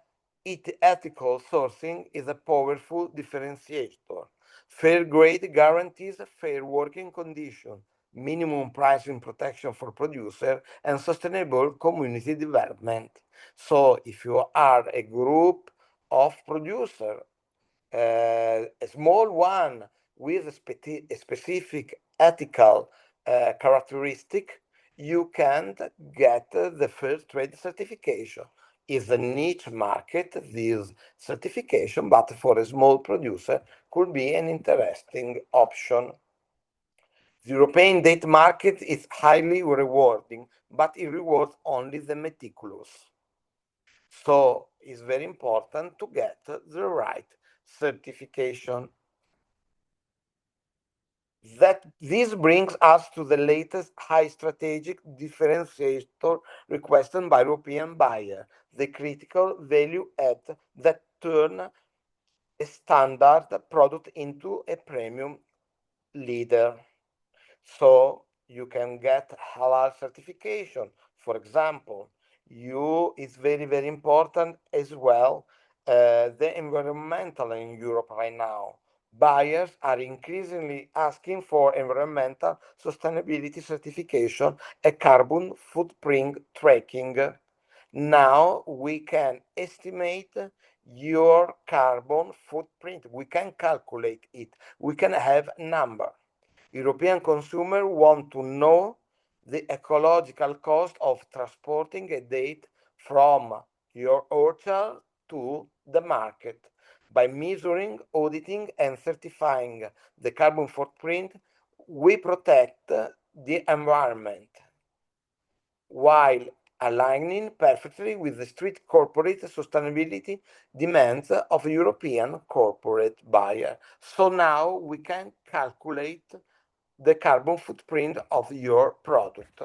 ethical sourcing is a powerful differentiator. Fair grade guarantees fair working conditions, minimum pricing protection for producer, and sustainable community development. So if you are a group of producers, a small one with a specific ethical characteristic, you can get the first trade certification. It's a niche market, this certification, but for a small producer could be an interesting option. The European date market is highly rewarding, but it rewards only the meticulous. So it's very important to get the right certification. This brings us to the latest high strategic differentiator requested by European buyer, the critical value add that turn a standard product into a premium leader. So you can get halal certification, for example. It's very, very important as well. The environmental in Europe right now. Buyers are increasingly asking for environmental sustainability certification and carbon footprint tracking. Now we can estimate your carbon footprint. We can calculate it. We can have a number. European consumers want to know the ecological cost of transporting a date from your orchard to the market. By measuring, auditing, and certifying the carbon footprint, we protect the environment while aligning perfectly with the strict corporate sustainability demands of European corporate buyer. So now we can calculate the carbon footprint of your product.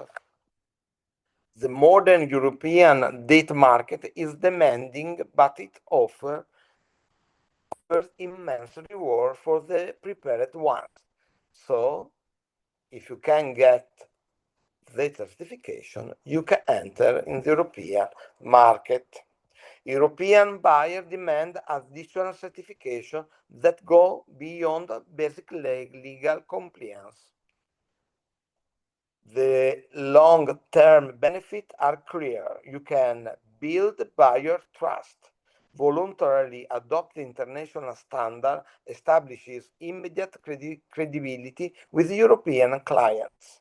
The modern European date market is demanding, but it offers immense reward for the prepared ones. So, if you can get the certification, you can enter in the European market. European buyers demand additional certification that go beyond basic legal compliance. The long-term benefits are clear. You can build buyer trust. Voluntarily adopt international standard establishes immediate credibility with European clients.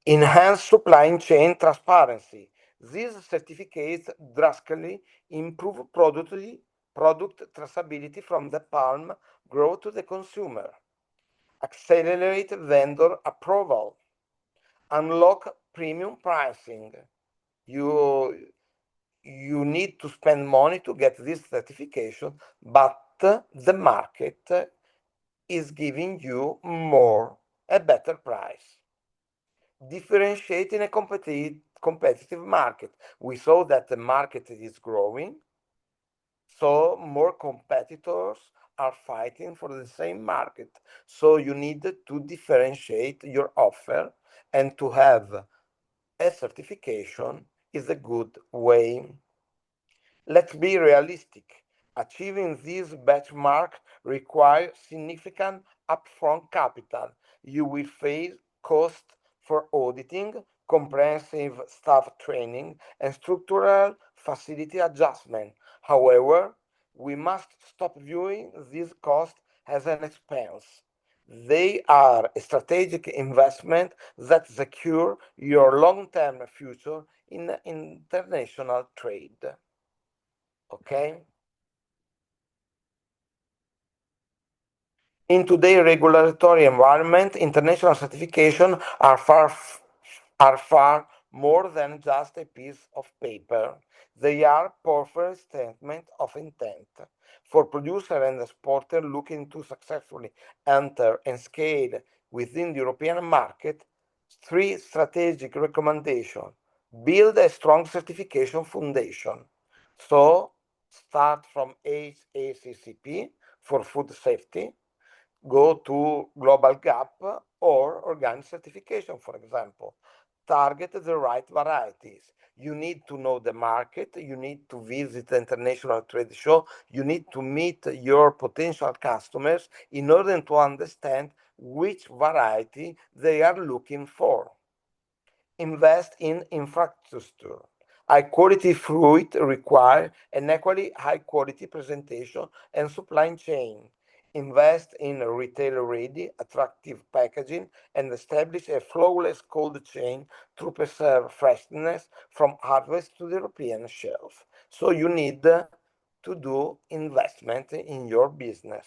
Enhance supply chain transparency. These certificates drastically improve product traceability from the palm grow to the consumer. Accelerate vendor approval, unlock premium pricing. You need to spend money to get this certification, but the market is giving you a better price. Differentiate in a competitive market. We saw that the market is growing, so more competitors are fighting for the same market. So you need to differentiate your offer, and to have a certification is a good way. Let's be realistic. Achieving this benchmark requires significant upfront capital. You will face costs for auditing, comprehensive staff training, and structural facility adjustment. However, we must stop viewing these costs as an expense. They are a strategic investment that secure your long-term future in international trade. Okay? In today's regulatory environment, international certification are far more than just a piece of paper. They are powerful statements of intent. For producer and exporter looking to successfully enter and scale within the European market, 3 strategic recommendations. Build a strong certification foundation. So, start from HACCP for food safety, go to Global Gap or organic certification, for example. Target the right varieties. You need to know the market, you need to visit the international trade show, you need to meet your potential customers in order to understand which variety they are looking for. Invest in infrastructure. High quality fruit require an equally high quality presentation and supply chain. Invest in retail ready, attractive packaging, and establish a flawless cold chain to preserve freshness from harvest to the European shelf. So you need to do investment in your business.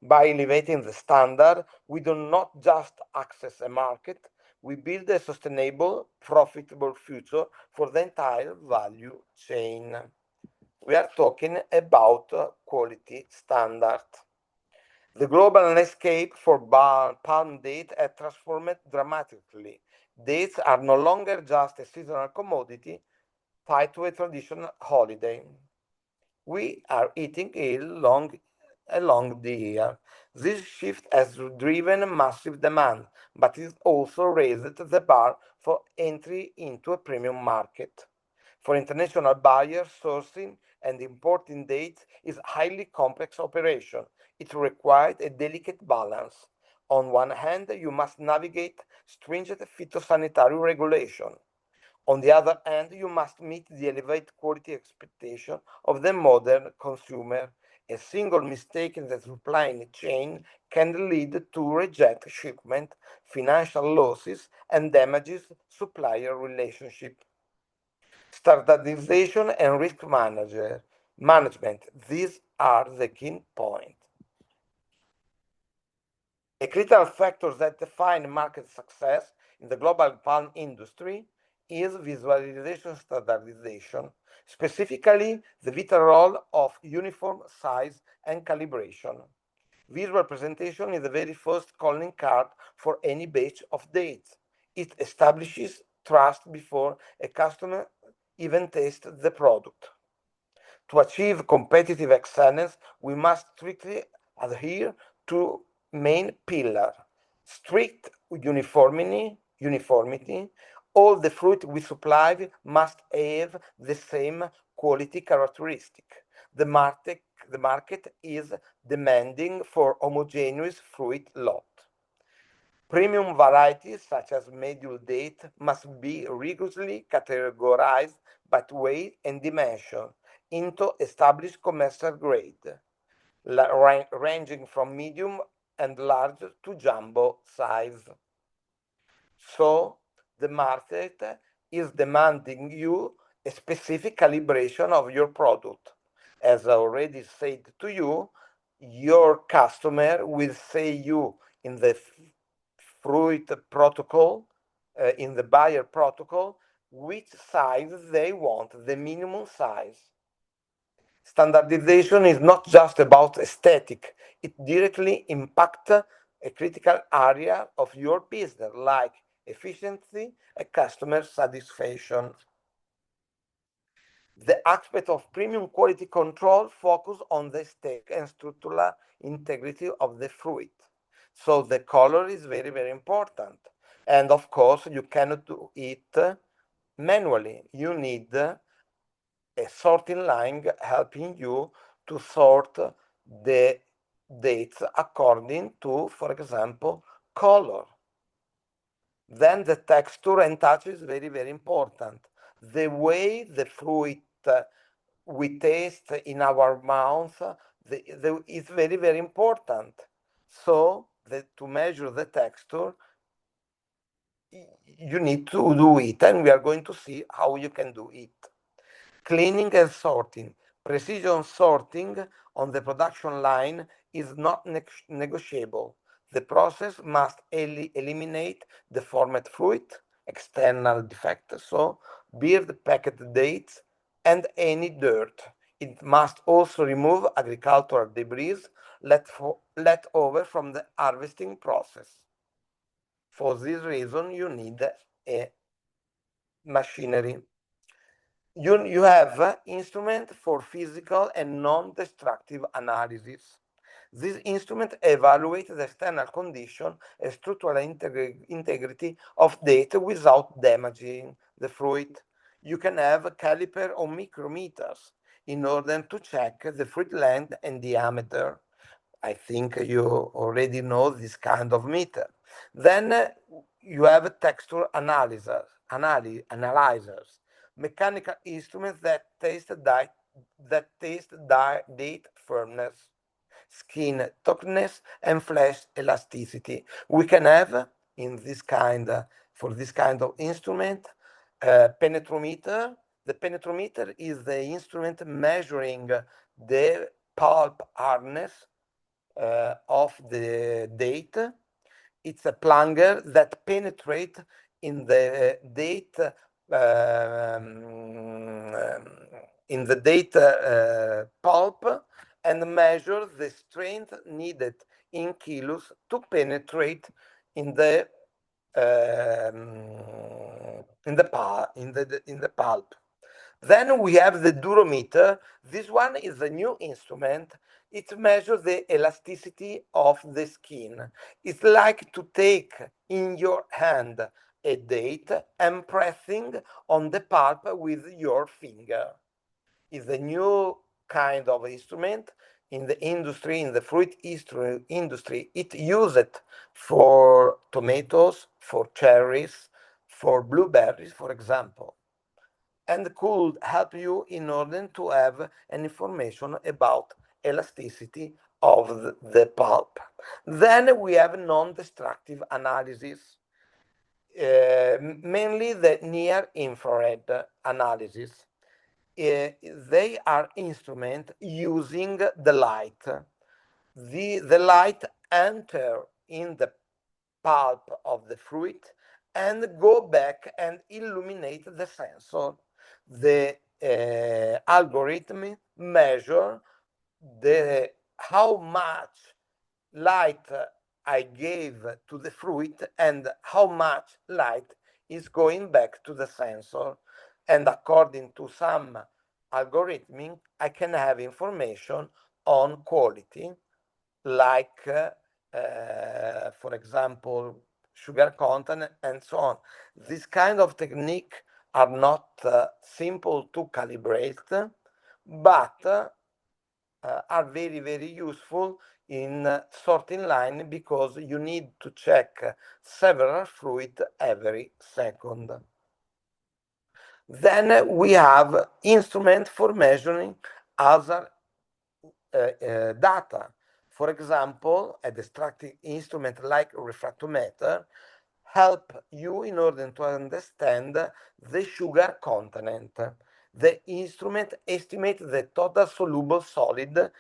By elevating the standard, we do not just access a market, we build a sustainable, profitable future for the entire value chain. We are talking about quality standard. The global landscape for palm date has transformed dramatically. Dates are no longer just a seasonal commodity tied to a traditional holiday. We are eating it along the year. This shift has driven massive demand, but it also raised the bar for entry into a premium market. For international buyers, sourcing and importing dates is a highly complex operation. It requires a delicate balance. On one hand, you must navigate stringent phytosanitary regulation. On the other hand, you must meet the elevated quality expectation of the modern consumer. A single mistake in the supply chain can lead to reject shipment, financial losses, and damages supplier relationship. Standardization and risk management. These are the key points. A critical factor that defines market success in the global palm industry is visualization standardization, specifically the vital role of uniform size and calibration. Visual presentation is the very first calling card for any batch of dates. It establishes trust before a customer even tastes the product. To achieve competitive excellence, we must strictly adhere to main pillar: strict uniformity. All the fruit we supply must have the same quality characteristic. The market is demanding for homogeneous fruit lot. Premium varieties such as medium date must be rigorously categorized by weight and dimension into established commercial grade, ranging from medium and large to jumbo size. So the market is demanding you a specific calibration of your product. As I already said to you, your customer will say you in the fruit protocol, in the buyer protocol, which size they want, the minimum size. Standardization is not just about aesthetic, it directly impacts a critical area of your business, like efficiency and customer satisfaction. The aspect of premium quality control focus on the aesthetic and structural integrity of the fruit. So the color is very, very important. And of course, you cannot do it manually. You need a sorting line helping you to sort the dates according to, for example, color. Then the texture and touch is very, very important. The way the fruit we taste in our mouth is very, very important. So to measure the texture, you need to do it, and we are going to see how you can do it. Cleaning and sorting. Precision sorting on the production line is not negotiable. The process must eliminate deformed fruit, external defects, so beard packet dates, and any dirt. It must also remove agricultural debris left over from the harvesting process. For this reason, you need a machinery. You have instrument for physical and non-destructive analysis. This instrument evaluates the external condition and structural integrity of data without damaging the fruit. You can have a caliper or micrometers in order to check the fruit length and diameter. I think you already know this kind of meter. Then you have texture analyzers, mechanical instruments that taste date firmness, skin toughness, and flesh elasticity. We can have for this kind of instrument, penetrometer. The penetrometer is the instrument measuring the pulp hardness of the date. It's a plunger that penetrates in the date pulp and measure the strength needed in kilos to penetrate in the pulp. Then we have the durometer. This one is a new instrument. It measures the elasticity of the skin. It's like to take in your hand a date and pressing on the pulp with your finger. It's a new kind of instrument in the industry, in the fruit industry. It used for tomatoes, for cherries, for blueberries, for example, and could help you in order to have an information about elasticity of the pulp. Then we have non-destructive analysis, mainly the near-infrared analysis. They are instruments using the light. The light enter in the pulp of the fruit and go back and illuminate the sensor. The algorithm measure how much light I gave to the fruit and how much light is going back to the sensor. And according to some algorithm, I can have information on quality, like, for example, sugar content and so on. This kind of technique are not simple to calibrate, but are very, very useful in sorting line because you need to check several fruit every second. Then we have instrument for measuring other data. For example, a destructive instrument like refractometer help you in order to understand the sugar content. The instrument estimates the total soluble solid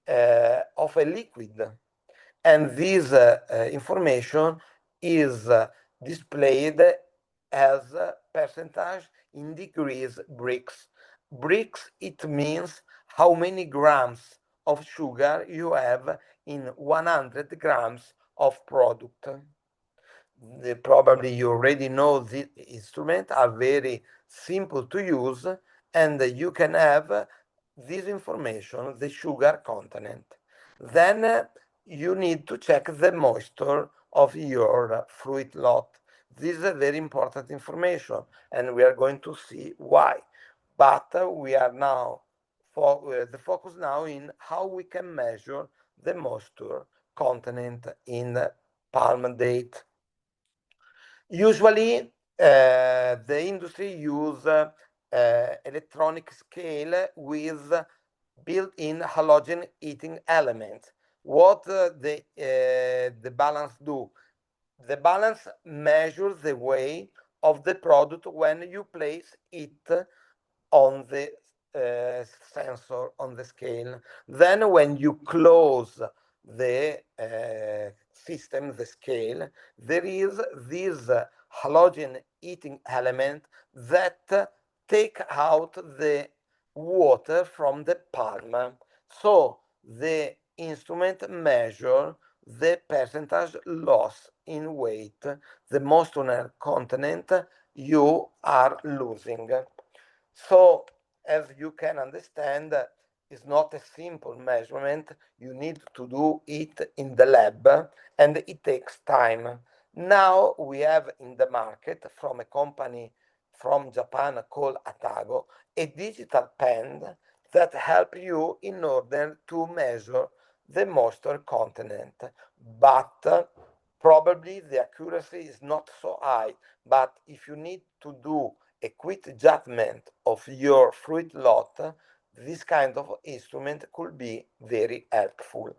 of a liquid, and this information is displayed as percentage in degrees Brix. Brix, it means how many grams of sugar you have in 100 grams of product. Probably you already know the instruments are very simple to use, and you can have this information, the sugar content. Then you need to check the moisture of your fruit lot. This is a very important information, and we are going to see why. But we are now the focus now in how we can measure the moisture content in palm date. Usually, the industry use electronic scale with built-in halogen heating elements. What the balance do? The balance measures the weight of the product when you place it on the sensor on the scale. Then when you close the system, the scale, there is this halogen heating element that take out the water from the palm. So the instrument measure the percentage loss in weight, the moisture content you are losing. So, as you can understand, it's not a simple measurement. You need to do it in the lab, and it takes time. Now we have in the market from a company from Japan called Atago a digital pen that help you in order to measure the moisture content. But probably the accuracy is not so high. But if you need to do a quick judgment of your fruit lot, this kind of instrument could be very helpful.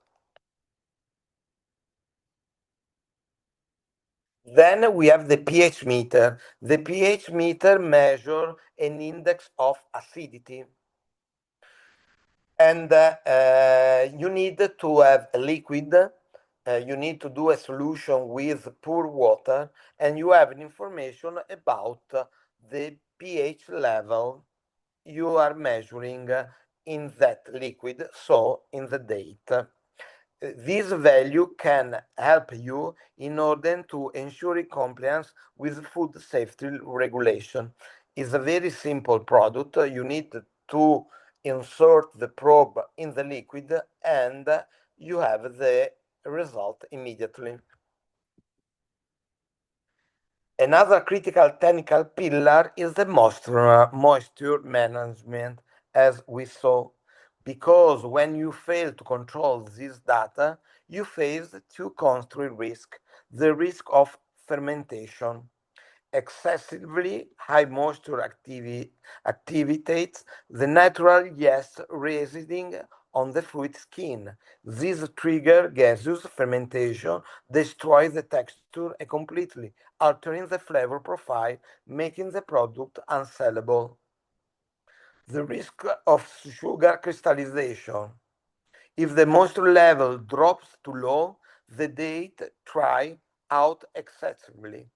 Then we have the pH meter. The pH meter measures an index of acidity. And you need to have a liquid. You need to do a solution with pure water, and you have information about the pH level you are measuring in that liquid, so in the date. this value can help you in order to ensure compliance with food safety regulation. It's a very simple product. You need to insert the probe in the liquid and you have the result immediately. Another critical technical pillar is the moisture management, as we saw, because when you fail to control this data, you face two constant risks: the risk of fermentation. Excessively high moisture activates the natural yeast residing on the fruit skin. This triggers gaseous fermentation, destroys the texture completely, altering the flavor profile, making the product unsellable. The risk of sugar crystallization. If the moisture level drops too low, the date dries out excessively.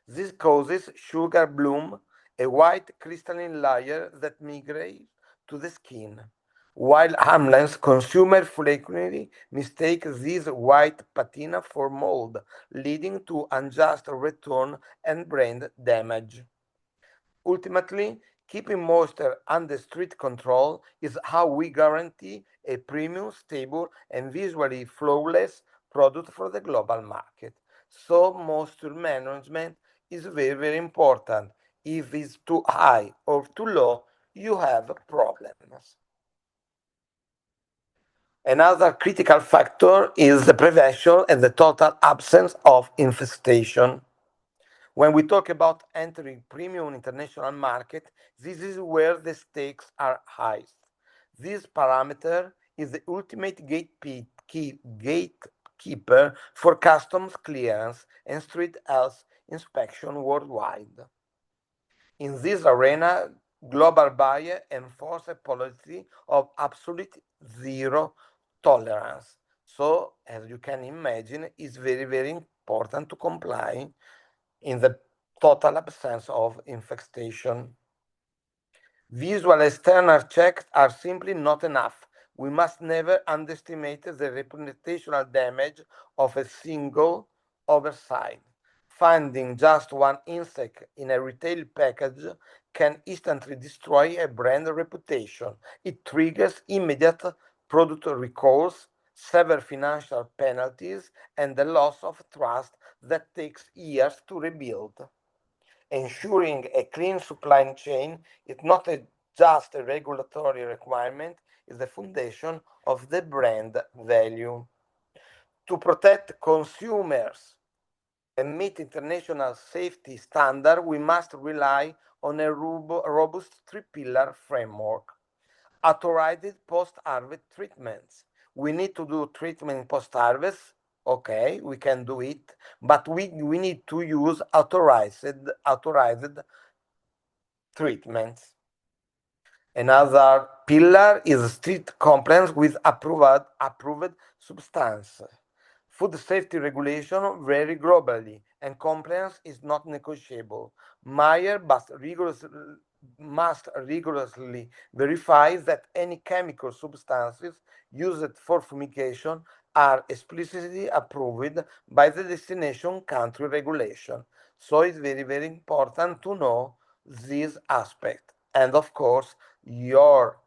This causes sugar bloom, a white crystalline layer that migrates to the skin, while harmless consumers frequently mistake this white patina for mold, leading to unjust return and brand damage. Ultimately, keeping moisture under strict control is how we guarantee a premium, stable, and visually flawless product for the global market. So, moisture management is very, very important. If it's too high or too low, you have problems. Another critical factor is the prevention and the total absence of infestation. When we talk about entering premium international market, this is where the stakes are highest. This parameter is the ultimate gatekeeper for customs clearance and street health inspection worldwide. In this arena, global buyers enforce a policy of absolute zero tolerance. So, as you can imagine, it's very, very important to comply in the total absence of infestation. Visual external checks are simply not enough. We must never underestimate the reputational damage of a single oversight. Finding just one insect in a retail package can instantly destroy a brand reputation. It triggers immediate product recalls, severe financial penalties, and the loss of trust that takes years to rebuild. Ensuring a clean supply chain is not just a regulatory requirement, it's the foundation of the brand value. To protect consumers and meet international safety standards, we must rely on a robust three-pillar framework. Authorized post-harvest treatments. We need to do treatment post-harvest. Okay, we can do it, but we need to use authorized treatments. Another pillar is strict compliance with approved substances. Food safety regulation vary globally, and compliance is not negotiable. Meyer must rigorously verify that any chemical substances used for fumigation are explicitly approved by the destination country regulation. So it's very, very important to know this aspect. And of course, your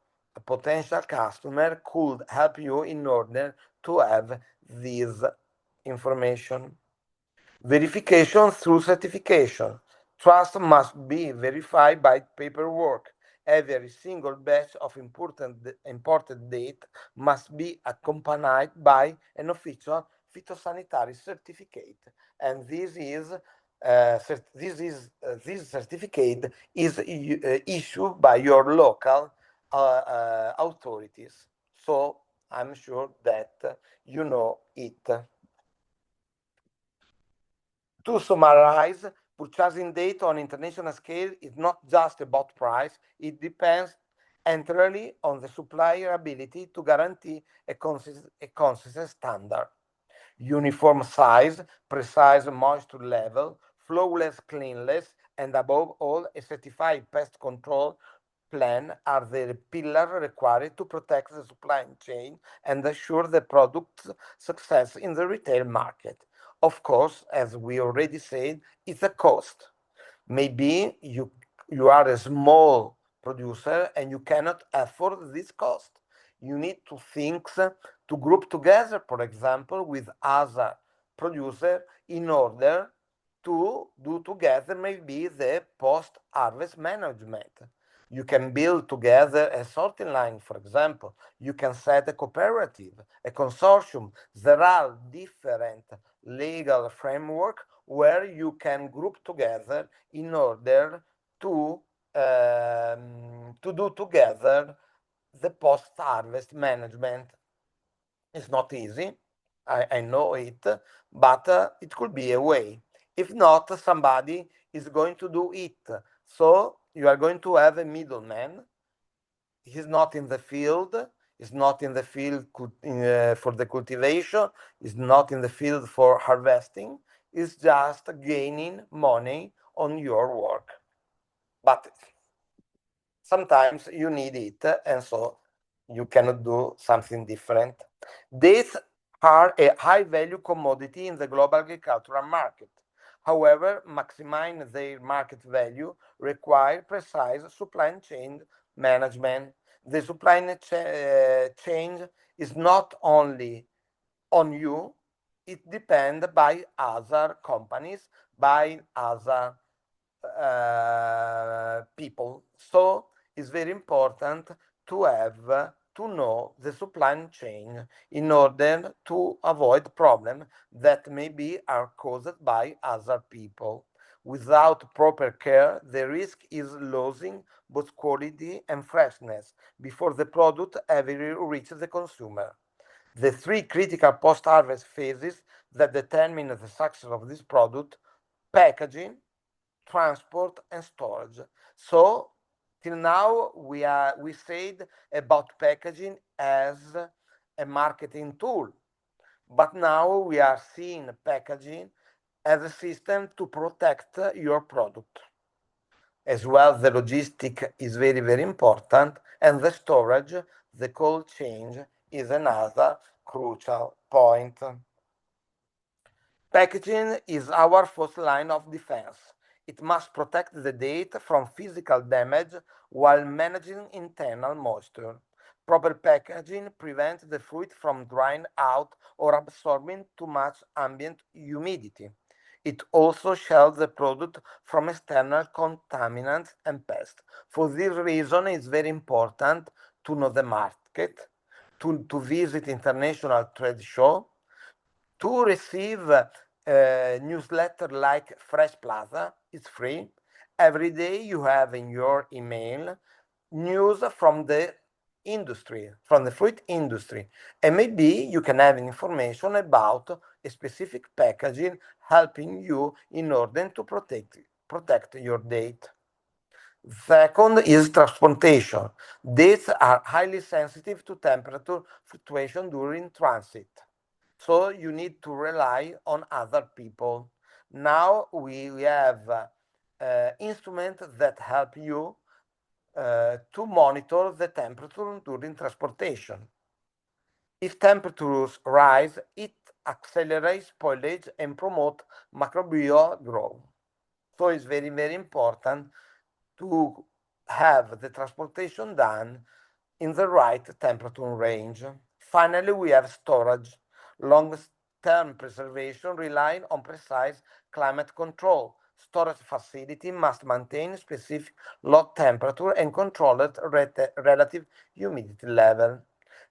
potential customer could help you in order to have this information. Verification through certification. Trust must be verified by paperwork. Every single batch of imported data must be accompanied by an official phytosanitary certificate, and this certificate is issued by your local authorities. So I'm sure that you know it. To summarize, purchasing data on international scale is not just about price, it depends entirely on the supplier ability to guarantee a consistent standard. Uniform size, precise moisture level, flawless cleanliness, and above all, a certified pest control plan are the pillar required to protect the supply chain and assure the product's success in the retail market. Of course, as we already said, it's a cost. Maybe you are a small producer and you cannot afford this cost. You need to think to group together, for example, with other producer in order to do together maybe the post-harvest management. You can build together a sorting line, for example. You can set a cooperative, a consortium. There are different legal framework where you can group together in order to do together the post-harvest management. It's not easy, I know it, but it could be a way. If not, somebody is going to do it. So you are going to have a middleman. He's not in the field. He's not in the field for the cultivation. He's not in the field for harvesting. He's just gaining money on your work. But sometimes you need it, and so you cannot do something different. These are a high-value commodity in the global agricultural market. However, maximizing their market value requires precise supply chain management. The supply chain is not only on you, it depends by other companies, by other people. So it's very important to know the supply chain in order to avoid problems that maybe are caused by other people. Without proper care, the risk is losing both quality and freshness before the product ever reaches the consumer. The three critical post-harvest phases that determine the success of this product: packaging, transport, and storage. So till now we said about packaging as a marketing tool, but now we are seeing packaging as a system to protect your product. As well, the logistic is very, very important, and the storage, the cold chain, is another crucial point. Packaging is our first line of defense. It must protect the date from physical damage while managing internal moisture. Proper packaging prevents the fruit from drying out or absorbing too much ambient humidity. It also shields the product from external contaminants and pests. For this reason, it's very important to know the market, to visit international trade shows, to receive a newsletter like Fresh Plaza. It's free. Every day you have in your email news from the industry, from the fruit industry. And maybe you can have information about a specific packaging helping you in order to protect your date. Second is transportation. Dates are highly sensitive to temperature fluctuation during transit. So you need to rely on other people. Now we have instruments that help you to monitor the temperature during transportation. If temperatures rise, it accelerates spoilage and promotes microbial growth. So it's very, very important to have the transportation done in the right temperature range. Finally, we have storage. Long-term preservation relying on precise climate control. Storage facility must maintain specific low temperature and controlled relative humidity level.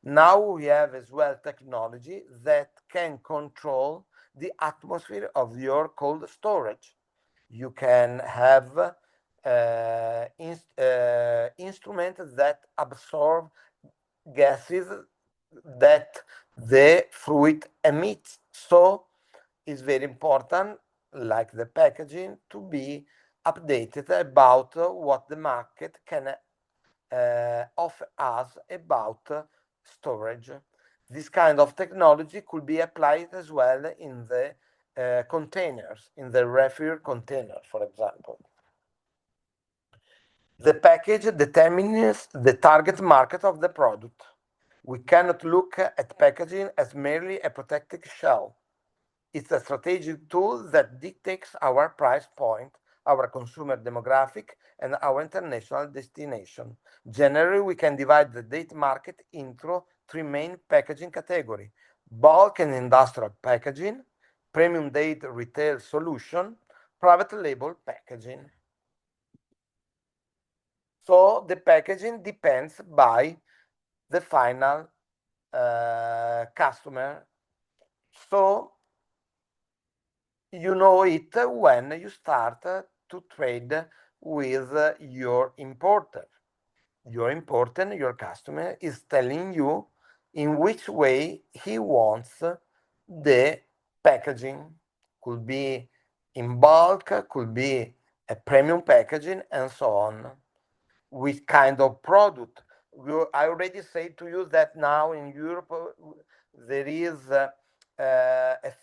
Now we have as well technology that can control the atmosphere of your cold storage. You can have instruments that absorb gases that the fruit emits. So it's very important, like the packaging, to be updated about what the market can offer us about storage. This kind of technology could be applied as well in the containers, in the refill container, for example. The package determines the target market of the product. We cannot look at packaging as merely a protective shell. It's a strategic tool that dictates our price point, our consumer demographic, and our international destination. Generally, we can divide the date market into three main packaging categories: bulk and industrial packaging, premium date retail solution, private label packaging. So the packaging depends by the final customer. So you know it when you start to trade with your importer. Your importer, your customer, is telling you in which way he wants the packaging. Could be in bulk, could be a premium packaging, and so on. Which kind of product? I already said to you that now in Europe there is a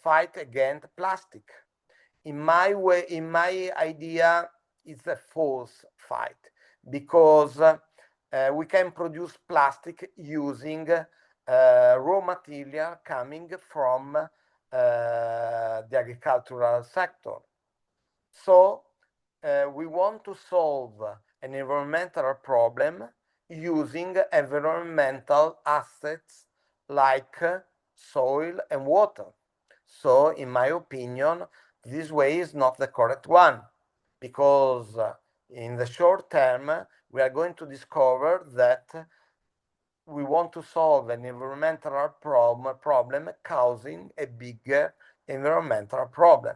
fight against plastic. In my idea, it's a false fight, because we can produce plastic using raw material coming from the agricultural sector. So we want to solve an environmental problem using environmental assets like soil and water. So, in my opinion, this way is not the correct one, because in the short term, we are going to discover that we want to solve an environmental problem causing a bigger environmental problem.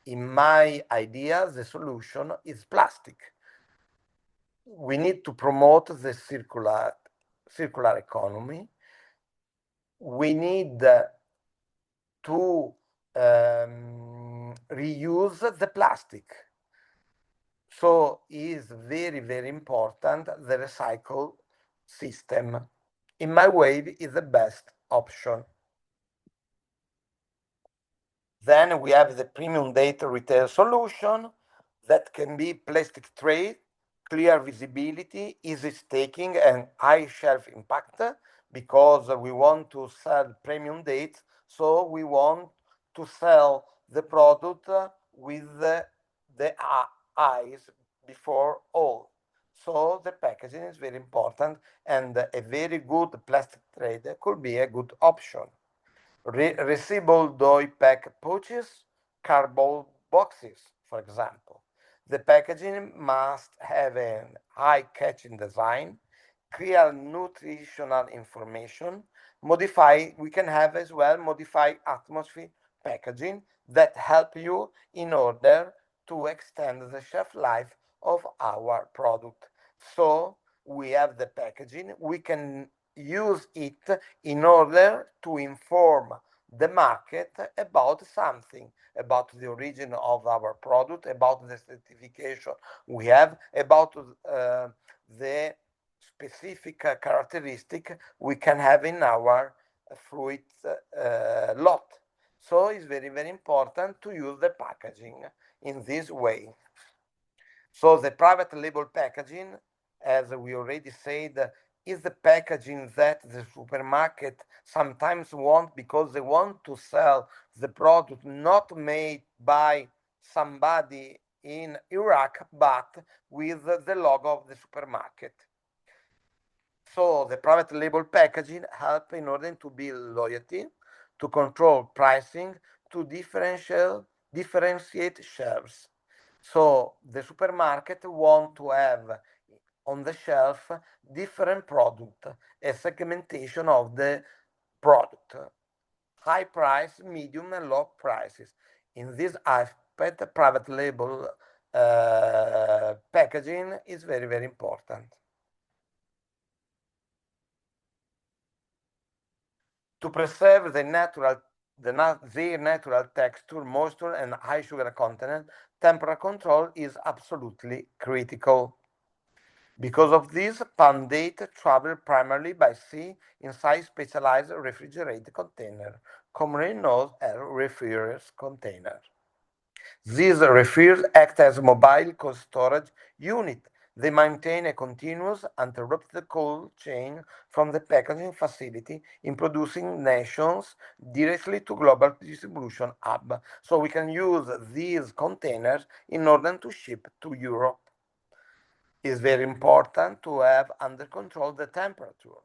In my idea, the solution is plastic. We need to promote the circular economy. We need to reuse the plastic. So is very, very important the recycle system. In my way, is the best option. Then we have the premium data retail solution that can be plastic trade, clear visibility, easy staking, and high shelf impact, because we want to sell premium dates. So we want to sell the product with the eyes before all. So the packaging is very important, and a very good plastic trade could be a good option. Resealable dye pack pouches, cardboard boxes, for example. The packaging must have a eye-catching design, clear nutritional information. We can have as well modified atmosphere packaging that help you in order to extend the shelf life of our product. So we have the packaging, we can use it in order to inform the market about something, about the origin of our product, about the certification we have, about the specific characteristic we can have in our fruit lot. So it's very, very important to use the packaging in this way. So the private label packaging, as we already said, is the packaging that the supermarket sometimes want, because they want to sell the product not made by somebody in Iraq, but with the logo of the supermarket. So the private label packaging help in order to build loyalty, to control pricing, to differentiate shares. So the supermarket want to have on the shelf different product, a segmentation of the product, high price, medium and low prices. In this aspect, private label packaging is very, very important. To preserve their natural texture, moisture, and high sugar content, temperature control is absolutely critical. Because of this, palm date travel primarily by sea inside specialized refrigerated container, commonly known as reefers container. These reefers act as mobile cold storage unit They maintain a continuous, uninterrupted cold chain from the packaging facility in producing nations directly to global distribution hub. So we can use these containers in order to ship to Europe. It's very important to have under control the temperature.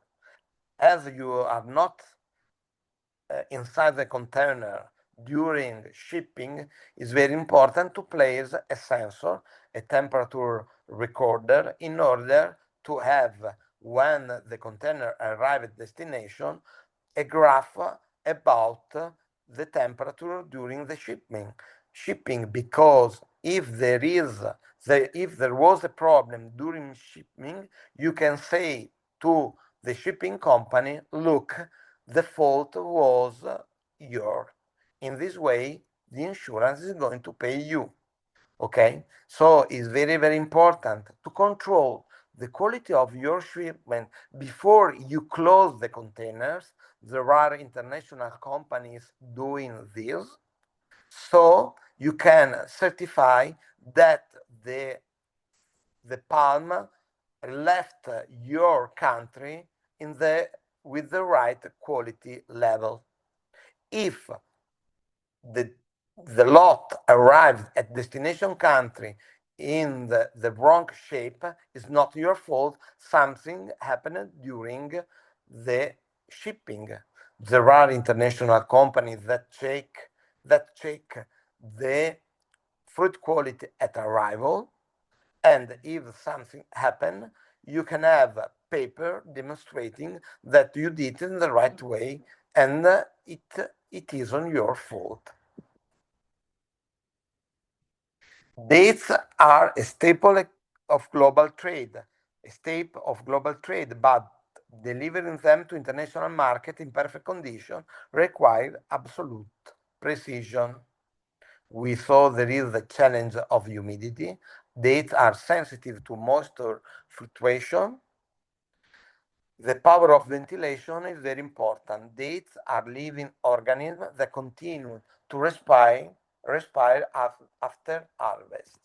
As you are not inside the container during shipping, it's very important to place a sensor, a temperature recorder, in order to have, when the container arrives at destination, a graph about the temperature during the shipping, because if there was a problem during shipping, you can say to the shipping company, look, the fault was yours. In this way, the insurance is going to pay you. Okay, so it's very, very important to control the quality of your shipment before you close the containers. There are international companies doing this, so you can certify that the palm left your country with the right quality level. If the lot arrived at destination country in the wrong shape, it's not your fault. Something happened during the shipping. There are international companies that check the fruit quality at arrival, and if something happened, you can have a paper demonstrating that you did it in the right way, and it isn't your fault. Dates are a staple of global trade, but delivering them to international market in perfect condition requires absolute precision. We saw there is the challenge of humidity. Dates are sensitive to moisture fluctuation. The power of ventilation is very important. Dates are living organisms that continue to respire after harvest.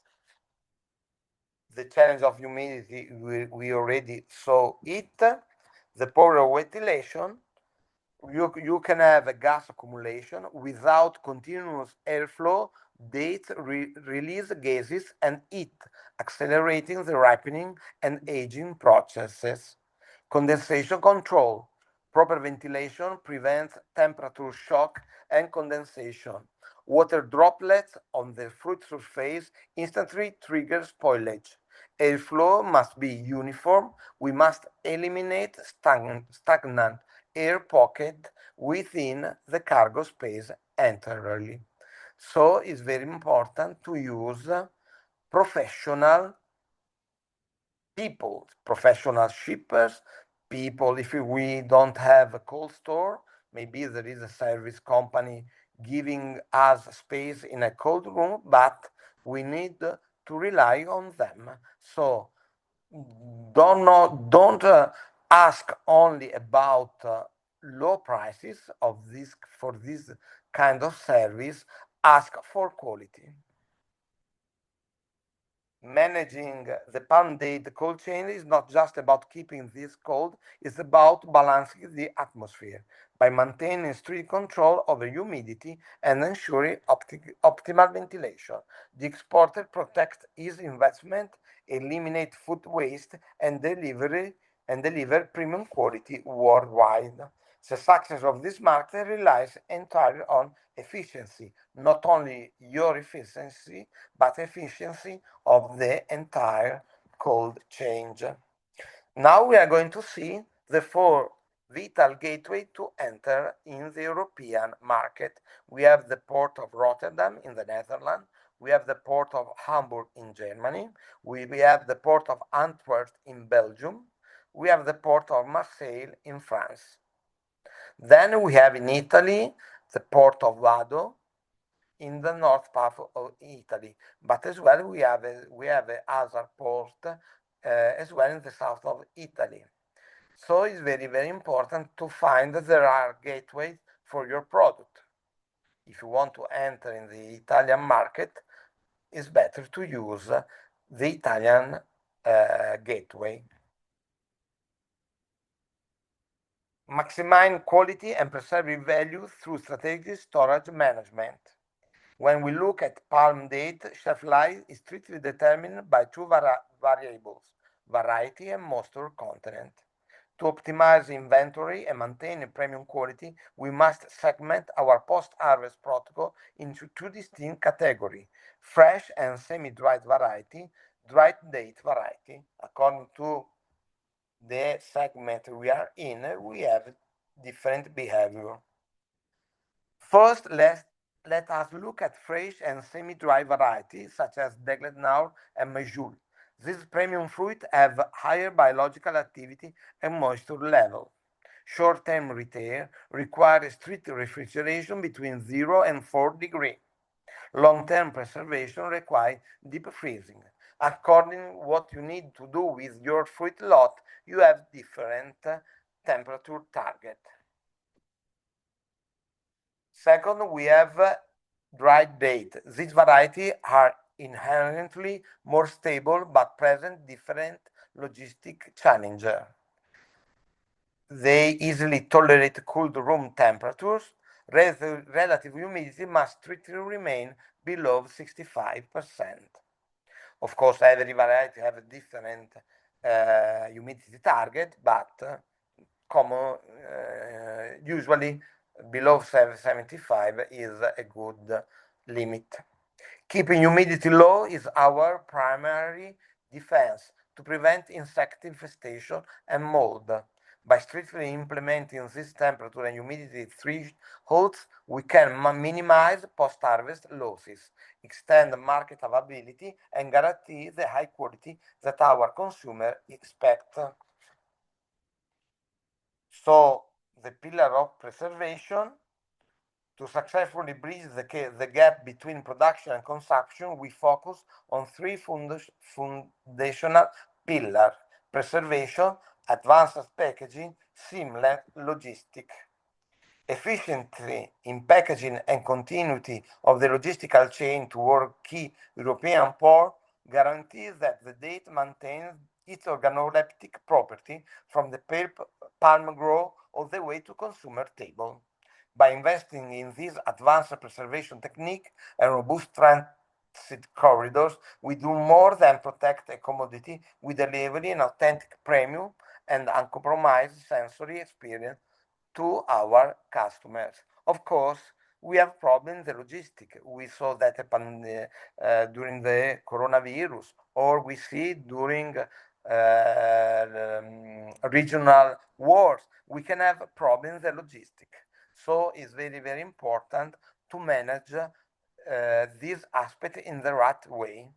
The challenge of humidity, we already saw it. The power of ventilation, you can have a gas accumulation without continuous airflow. Dates release gases and heat, accelerating the ripening and aging processes. Condensation control. Proper ventilation prevents temperature shock and condensation. Water droplets on the fruit surface instantly trigger spoilage. Airflow must be uniform. We must eliminate stagnant air pocket within the cargo space entirely. So it's very important to use professional people, professional shippers, people. If we don't have a cold store, maybe there is a service company giving us space in a cold room, but we need to rely on them. So don't ask only about low prices for this kind of service. Ask for quality. Managing the palm date cold chain is not just about keeping this cold, it's about balancing the atmosphere by maintaining strict control over humidity and ensuring optimal ventilation. The exporter protects his investment, eliminate food waste, and deliver premium quality worldwide. The success of this market relies entirely on efficiency, not only your efficiency, but efficiency of the entire cold chain. Now we are going to see the four vital gateways to enter in the European market. We have the port of Rotterdam in the Netherlands. We have the port of Hamburg in Germany. We have the port of Antwerp in Belgium. We have the port of Marseille in France. Then we have in Italy the port of Vado in the north part of Italy, but as well we have other port as well in the south of Italy. So it's very, very important to find that there are gateways for your product. If you want to enter in the Italian market, it's better to use the Italian gateway. Maximizing quality and preserving value through strategic storage management. When we look at palm date, shelf life is strictly determined by two variables, variety and moisture content. To optimize inventory and maintain a premium quality, we must segment our post-harvest protocol into two distinct categories, fresh and semi-dried variety, dried date variety. According to the segment we are in, we have different behavior. First, let us look at fresh and semi-dry varieties such as Degletnaur and Majul. These premium fruit have higher biological activity and moisture level. Short-term retail requires strict refrigeration between 0 and 4 degrees. Long-term preservation requires deep freezing. According what you need to do with your fruit lot, you have different temperature target. Second, we have dried date. These varieties are inherently more stable but present different logistic challenges. They easily tolerate cold room temperatures. Relative humidity must strictly remain below 65%. Of course, every variety has a different humidity target, but common, usually below 75 is a good limit. Keeping humidity low is our primary defense to prevent insect infestation and mold. By strictly implementing this temperature and humidity thresholds, we can minimize post-harvest losses, extend market availability, and guarantee the high quality that our consumers expect. So, the pillar of preservation, to successfully bridge the gap between production and consumption, we focus on three foundational pillars: preservation, advanced packaging, seamless logistics. Efficiency in packaging and continuity of the logistical chain toward key European ports guarantees that the date maintains its organoleptic property from the palm grow all the way to consumer table. By investing in this advanced preservation technique and robust transit corridors, we do more than protect a commodity, we deliver an authentic premium and uncompromised sensory experience to our customers. Of course, we have problems in the logistics. We saw that during the coronavirus, or we see during regional wars. We can have problems in the logistics. So it's very, very important to manage this aspect in the right way.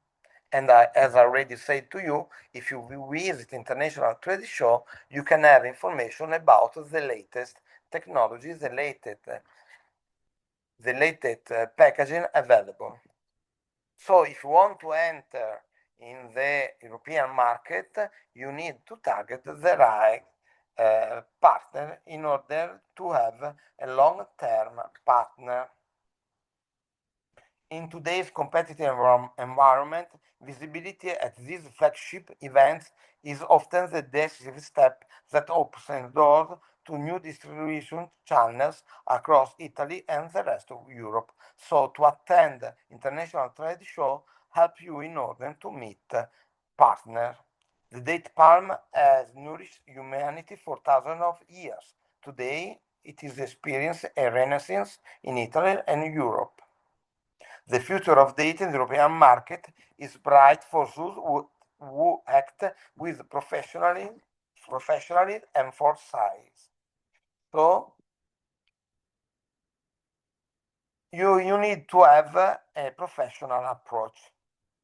And as I already said to you, if you visit international trade show, you can have information about the latest technologies, the latest packaging available. So if you want to enter in the European market, you need to target the right partner in order to have a long-term partner. In today's competitive environment, visibility at these flagship events is often the decisive step that opens doors to new distribution channels across Italy and the rest of Europe. So to attend international trade show help you in order to meet partners. The date palm has nourished humanity for thousands of years. Today, it is experiencing a renaissance in Italy and Europe. The future of data in the European market is bright for those who act with professionalism and foresight. So you need to have a professional approach.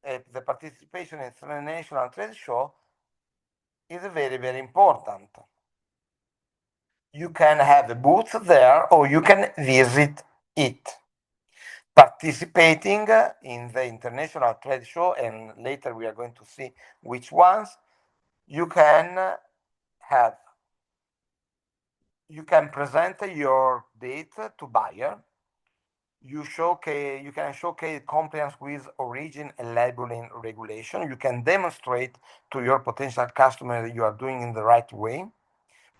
The participation in international trade show is very, very important. You can have a booth there or you can visit it. Participating in the international trade show, and later we are going to see which ones, you can present your date to buyer. You can showcase compliance with origin and labeling regulation. You can demonstrate to your potential customer that you are doing in the right way.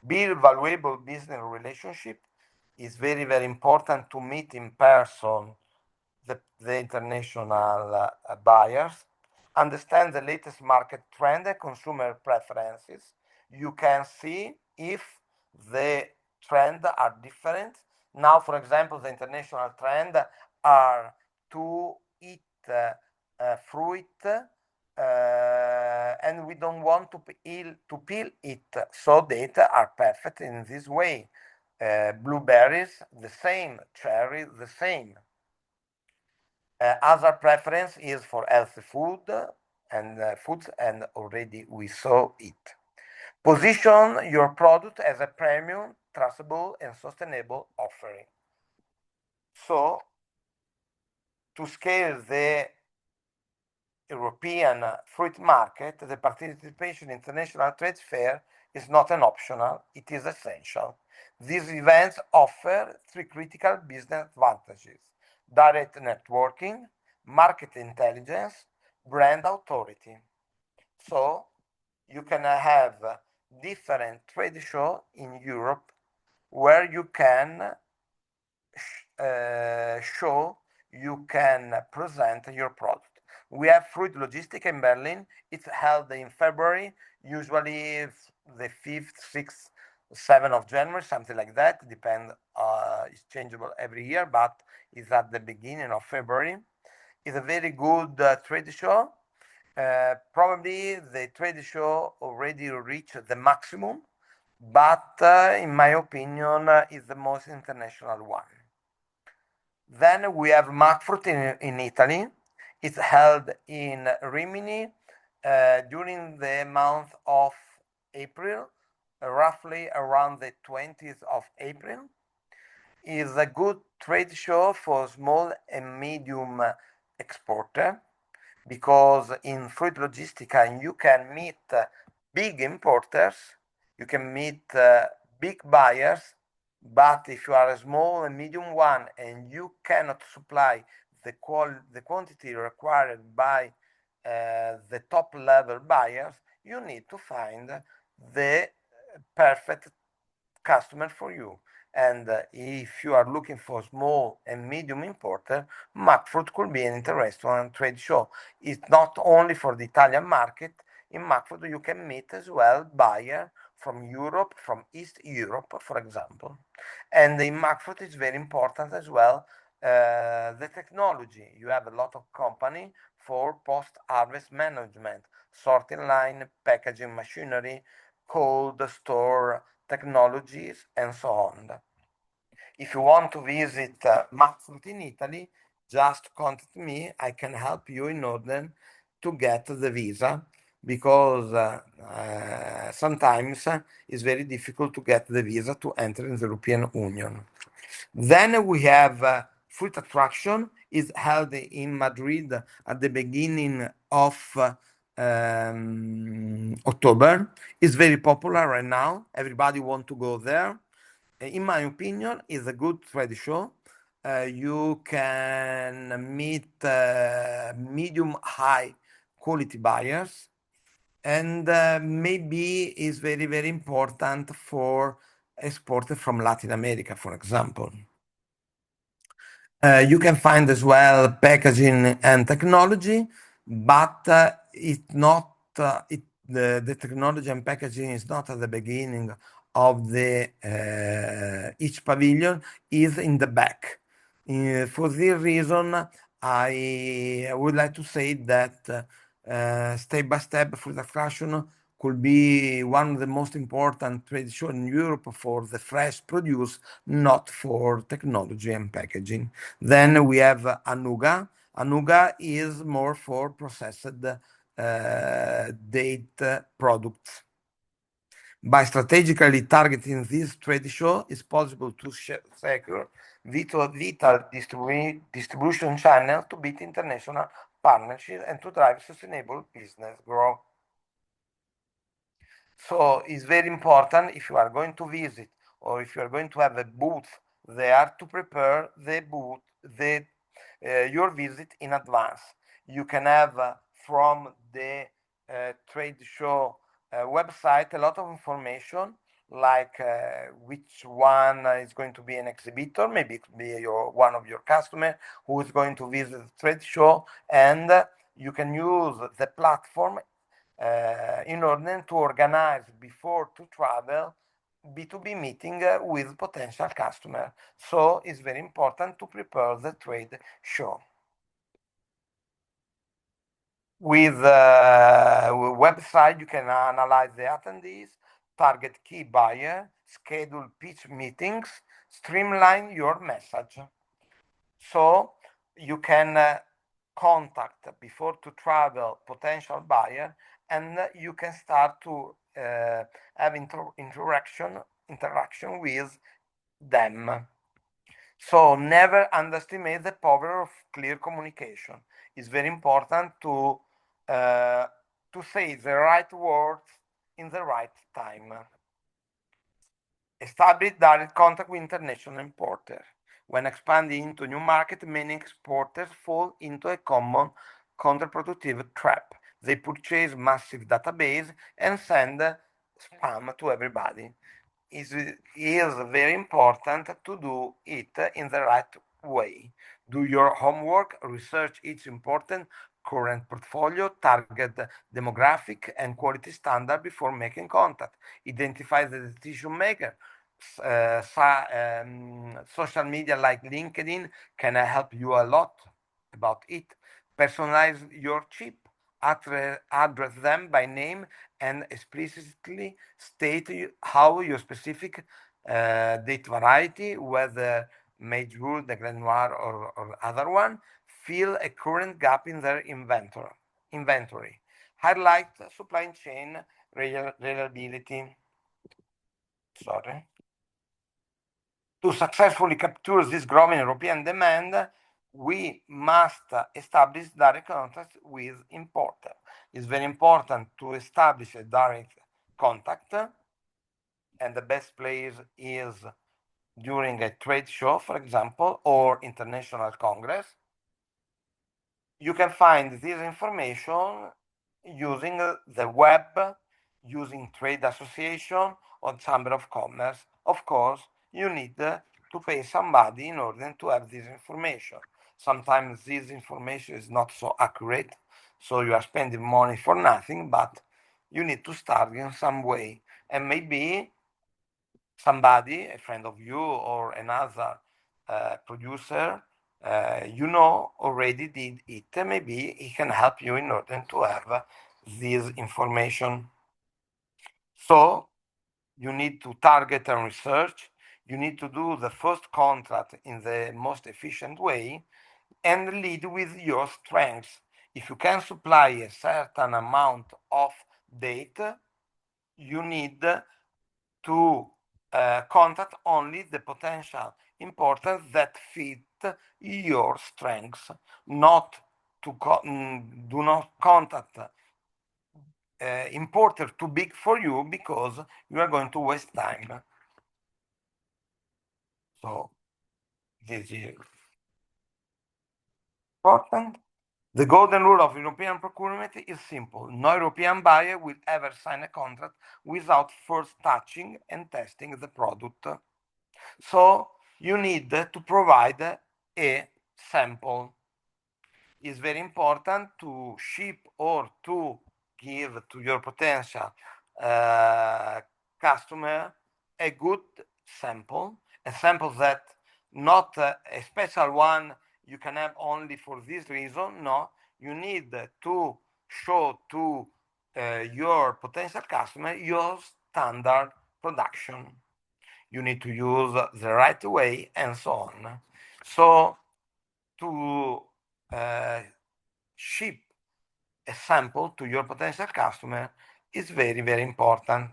Build valuable business relationship. Is very, very important to meet in person the international buyers. Understand the latest market trend and consumer preferences. You can see if the trends are different. Now, for example, the international trend are to eat fruit, and we don't want to peel it, so data are perfect in this way. Blueberries, the same. Cherries, the same. Other preference is for healthy food and foods, and already we saw it. Position your product as a premium, trustable, and sustainable offering. So, to scale the European fruit market, the participation in international trade fair is not an optional, it is essential. These events offer three critical business advantages: direct networking, market intelligence, brand authority. So you can have different trade shows in Europe where you can show, you can present your product. We have Fruit Logistic in Berlin. It's held in February, usually the 5th, 6th, 7th of January, something like that. Depends, it's changeable every year, but it's at the beginning of February. It's a very good trade show. Probably the trade show already reached the maximum, but in my opinion, is the most international one. Then we have MACFruit in Italy. It's held in Rimini during the month of April, roughly around the 20th of April. Is a good trade show for small and medium exporter, because in Fruit Logistica you can meet big importers, you can meet big buyers, but if you are a small and medium one and you cannot supply the quantity required by the top level buyers, you need to find the perfect customer for you. And if you are looking for small and medium importer, MACFruit could be an interesting trade show. It's not only for the Italian market. In MACFruit you can meet as well buyer from Europe, from East Europe, for example. And in MACFruit it's very important as well the technology. You have a lot of company for post-harvest management, sorting line, packaging machinery, cold store technologies, and so on. If you want to visit MACFruit in Italy, just contact me. I can help you in order to get the visa, because sometimes it's very difficult to get the visa to enter in the European Union. Then we have Fruit Attraction, is held in Madrid at the beginning of October. It's very popular right now. Everybody wants to go there. In my opinion, it's a good trade show. You can meet medium high quality buyers, and maybe is very, very important for exporters from Latin America, for example. You can find as well packaging and technology, but it's not the technology and packaging is not at the beginning of the each pavilion, is in the back. For this reason, I would like to say that step by step Fruit Attraction could be one of the most important trade shows in Europe for the fresh produce, not for technology and packaging. Then we have Anuga. Anuga is more for processed date products. By strategically targeting this trade show, it's possible to secure vital distribution channel to beat international partnerships and to drive sustainable business growth. So it's very important, if you are going to visit or if you are going to have a booth there, to prepare the booth, your visit in advance. You can have from the trade show website a lot of information, like which one is going to be an exhibitor, maybe it could be one of your customers who is going to visit the trade show, and you can use the platform in order to organize before to travel B2B meeting with potential customer. So it's very important to prepare the trade show. With website, you can analyze the attendees, target key buyer, schedule pitch meetings, streamline your message. So you can contact before to travel potential buyer, and you can start to have interaction with them. So never underestimate the power of clear communication. It's very important to say the right words in the right time. Establish direct contact with international importers. When expanding into new market, many exporters fall into a common counterproductive trap. They purchase massive database and send spam to everybody. It is very important to do it in the right way. Do your homework, research each important current portfolio, target demographic and quality standard before making contact. Identify the decision maker. Social media like LinkedIn can help you a lot about it. Personalize your chip, address them by name, and explicitly state how your specific date variety, whether major, the Grand Noir, or other one, fill a current gap in their inventory. Highlight supply chain reliability. Sorry. To successfully capture this growing European demand, we must establish direct contact with importers. It's very important to establish a direct contact, and the best place is during a trade show, for example, or international congress. You can find this information using the web, using trade association or chamber of commerce. Of course, you need to pay somebody in order to have this information. Sometimes this information is not so accurate, so you are spending money for nothing, but you need to start in some way. And maybe somebody, a friend of you or another producer, already did it. Maybe he can help you in order to have this information. So you need to target and research. You need to do the first contract in the most efficient way and lead with your strengths. If you can supply a certain amount of data, you need to contact only the potential importers that fit your strengths, not to do not contact importer too big for you, because you are going to waste time. So this is important. The golden rule of European procurement is simple. No European buyer will ever sign a contract without first touching and testing the product. So you need to provide a sample. It's very important to ship or to give to your potential customer a good sample, a sample that not a special one you can have only for this reason. No, you need to show to your potential customer your standard production. You need to use the right way, and so on. So to ship a sample to your potential customer is very, very important.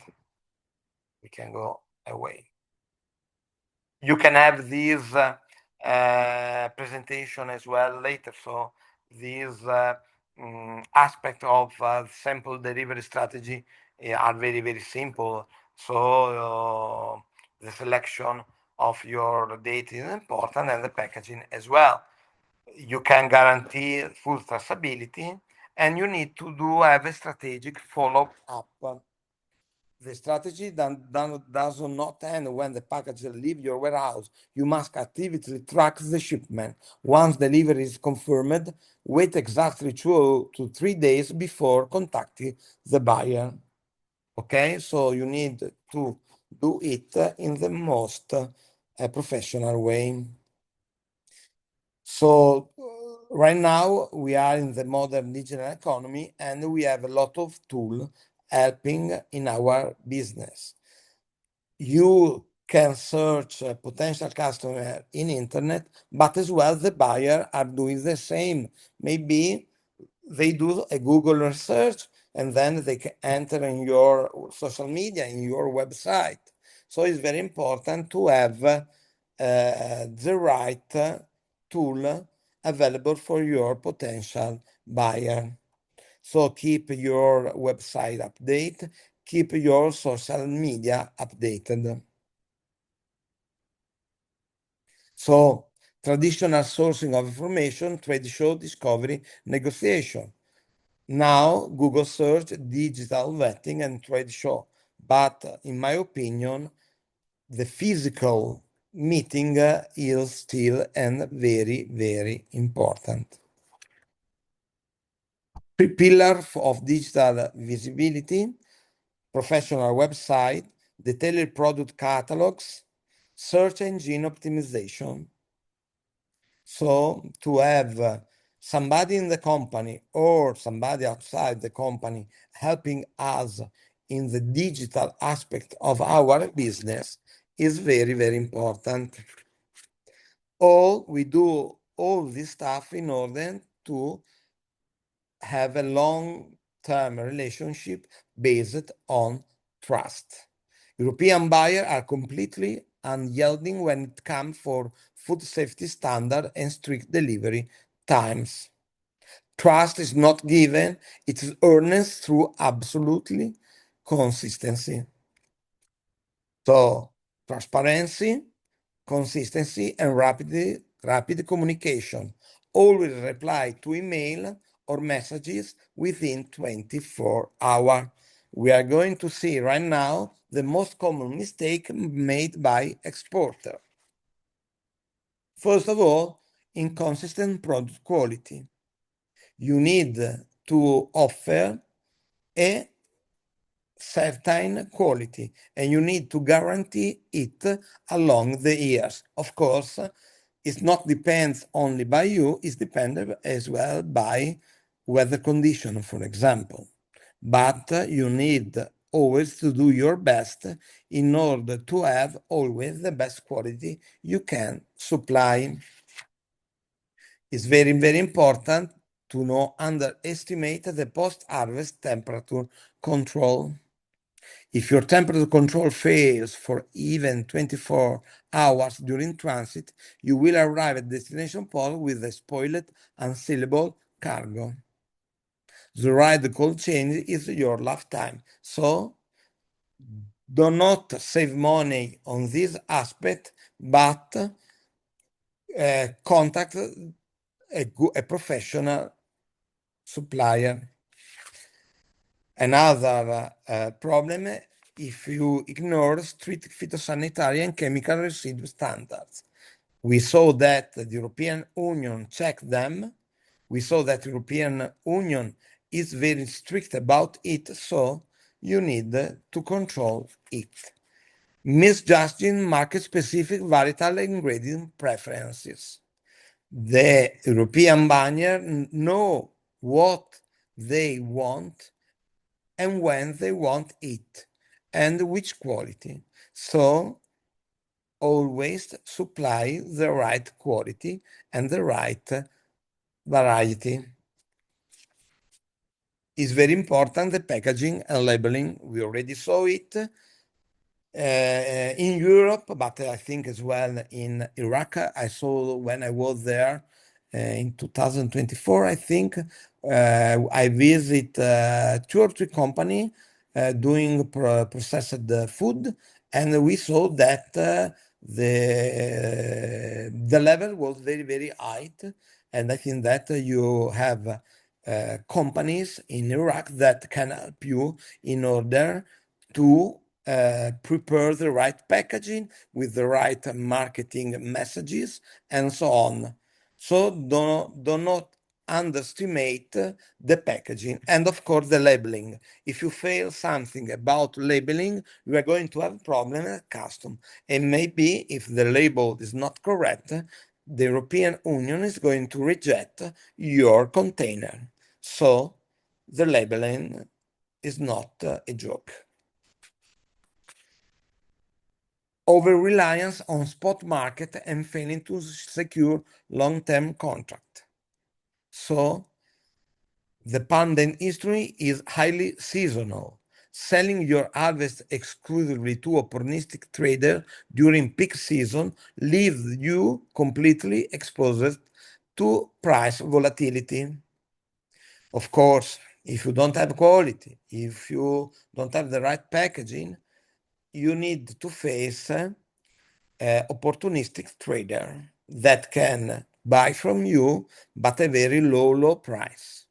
We can go away. You can have this presentation as well later. So these aspect of sample delivery strategy are very, very simple. So the selection of your date is important, and the packaging as well. You can guarantee full traceability, and you need to have a strategic follow-up. The strategy does not end when the package leaves your warehouse. You must actively track the shipment. Once delivery is confirmed, wait exactly 2 to 3 days before contacting the buyer. Okay, so you need to do it in the most professional way. So right now we are in the modern digital economy, and we have a lot of tools helping in our business. You can search a potential customer in internet, but as well the buyer are doing the same. Maybe they do a Google research, and then they can enter in your social media, in your website. So it's very important to have the right tool available for your potential buyer. So keep your website updated, keep your social media updated. So traditional sourcing of information, trade show, discovery, negotiation. Now Google search, digital vetting, and trade show. But in my opinion, the physical meeting is still and very, very important. Three pillars of digital visibility: professional website, detailed product catalogs, search engine optimization. So to have somebody in the company or somebody outside the company helping us in the digital aspect of our business is very, very important. We do all this stuff in order to have a long-term relationship based on trust. European buyers are completely unyielding when it comes for food safety standard and strict delivery times. Trust is not given, it is earned through absolutely consistency. So transparency, consistency, and rapid communication. Always reply to email or messages within 24 hours. We are going to see right now the most common mistake made by exporter. First of all, inconsistent product quality. You need to offer a certain quality, and you need to guarantee it along the years. Of course, it not depends only by you, it's dependent as well by weather condition, for example. But you need always to do your best in order to have always the best quality you can supply. It's very, very important to not underestimate the post-harvest temperature control. If your temperature control fails for even 24 hours during transit, you will arrive at destination port with a spoiled, unsellable cargo. The right cold chain is your lifetime. So do not save money on this aspect, but contact a professional supplier. Another problem if you ignore strict phytosanitary and chemical residue standards. We saw that the European Union checked them. We saw that the European Union is very strict about it, so you need to control it. Misjudging market-specific volatile ingredient preferences. The European buyer know what they want and when they want it and which quality. So always supply the right quality and the right variety. It's very important, the packaging and labeling. We already saw it in Europe, but I think as well in Iraq. I saw when I was there in 2024, I think. I visit 2 or 3 companies doing processed food, and we saw that the level was very, very high, and I think that you have companies in Iraq that can help you in order to prepare the right packaging with the right marketing messages and so on. So do not underestimate the packaging and of course the labeling. If you fail something about labeling, you are going to have a problem at custom. And maybe if the label is not correct, the European Union is going to reject your container. So the labeling is not a joke. Over-reliance on spot market and failing to secure long-term contract. So the palm industry is highly seasonal. Selling your harvest exclusively to opportunistic trader during peak season leaves you completely exposed to price volatility. Of course, if you don't have quality, if you don't have the right packaging, you need to face opportunistic trader that can buy from you but a very low price.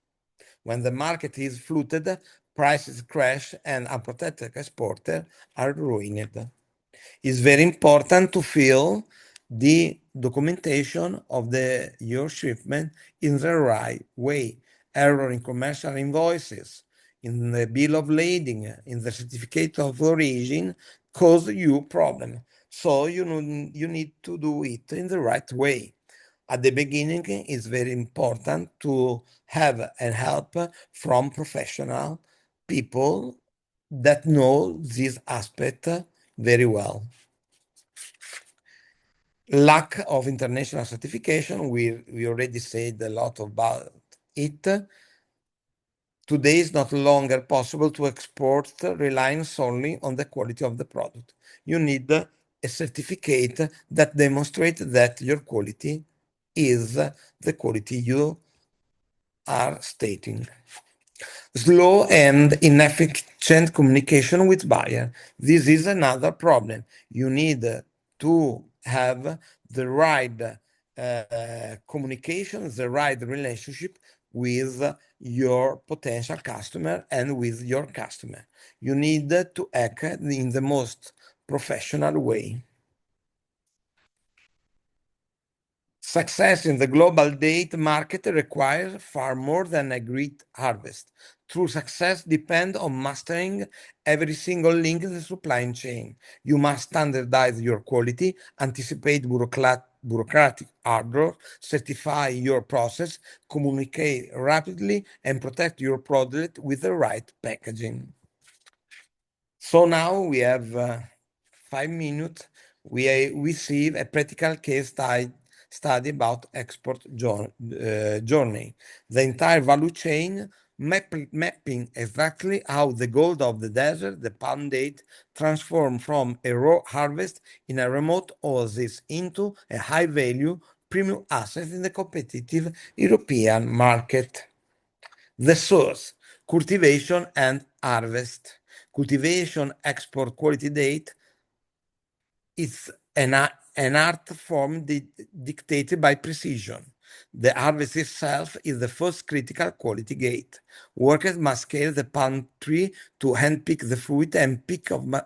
When the market is flooded, prices crash and unprotected exporters are ruined. It's very important to fill the documentation of your shipment in the right way. Error in commercial invoices, in the bill of lading, in the certificate of origin cause you problem. So you need to do it in the right way. At the beginning, it's very important to have and help from professional people that know this aspect very well. Lack of international certification, we already said a lot about it. Today is not longer possible to export relying solely on the quality of the product. You need a certificate that demonstrates that your quality is the quality you are stating. Slow and inefficient communication with buyer. This is another problem. You need to have the right communication, the right relationship with your potential customer and with your customer. You need to act in the most professional way. Success in the global date market requires far more than a great harvest. True success depends on mastering every single link in the supply chain. You must standardize your quality, anticipate bureaucratic hurdles, certify your process, communicate rapidly, and protect your product with the right packaging. So now we have 5 minutes. We see a practical case study about export journey. The entire value chain mapping exactly how the gold of the desert, the palm date, transformed from a raw harvest in a remote oasis into a high-value premium asset in the competitive European market. The source, cultivation and harvest. Cultivation export quality date is an art form dictated by precision. The harvest itself is the first critical quality gate. Workers must scale the palm tree to handpick the fruit and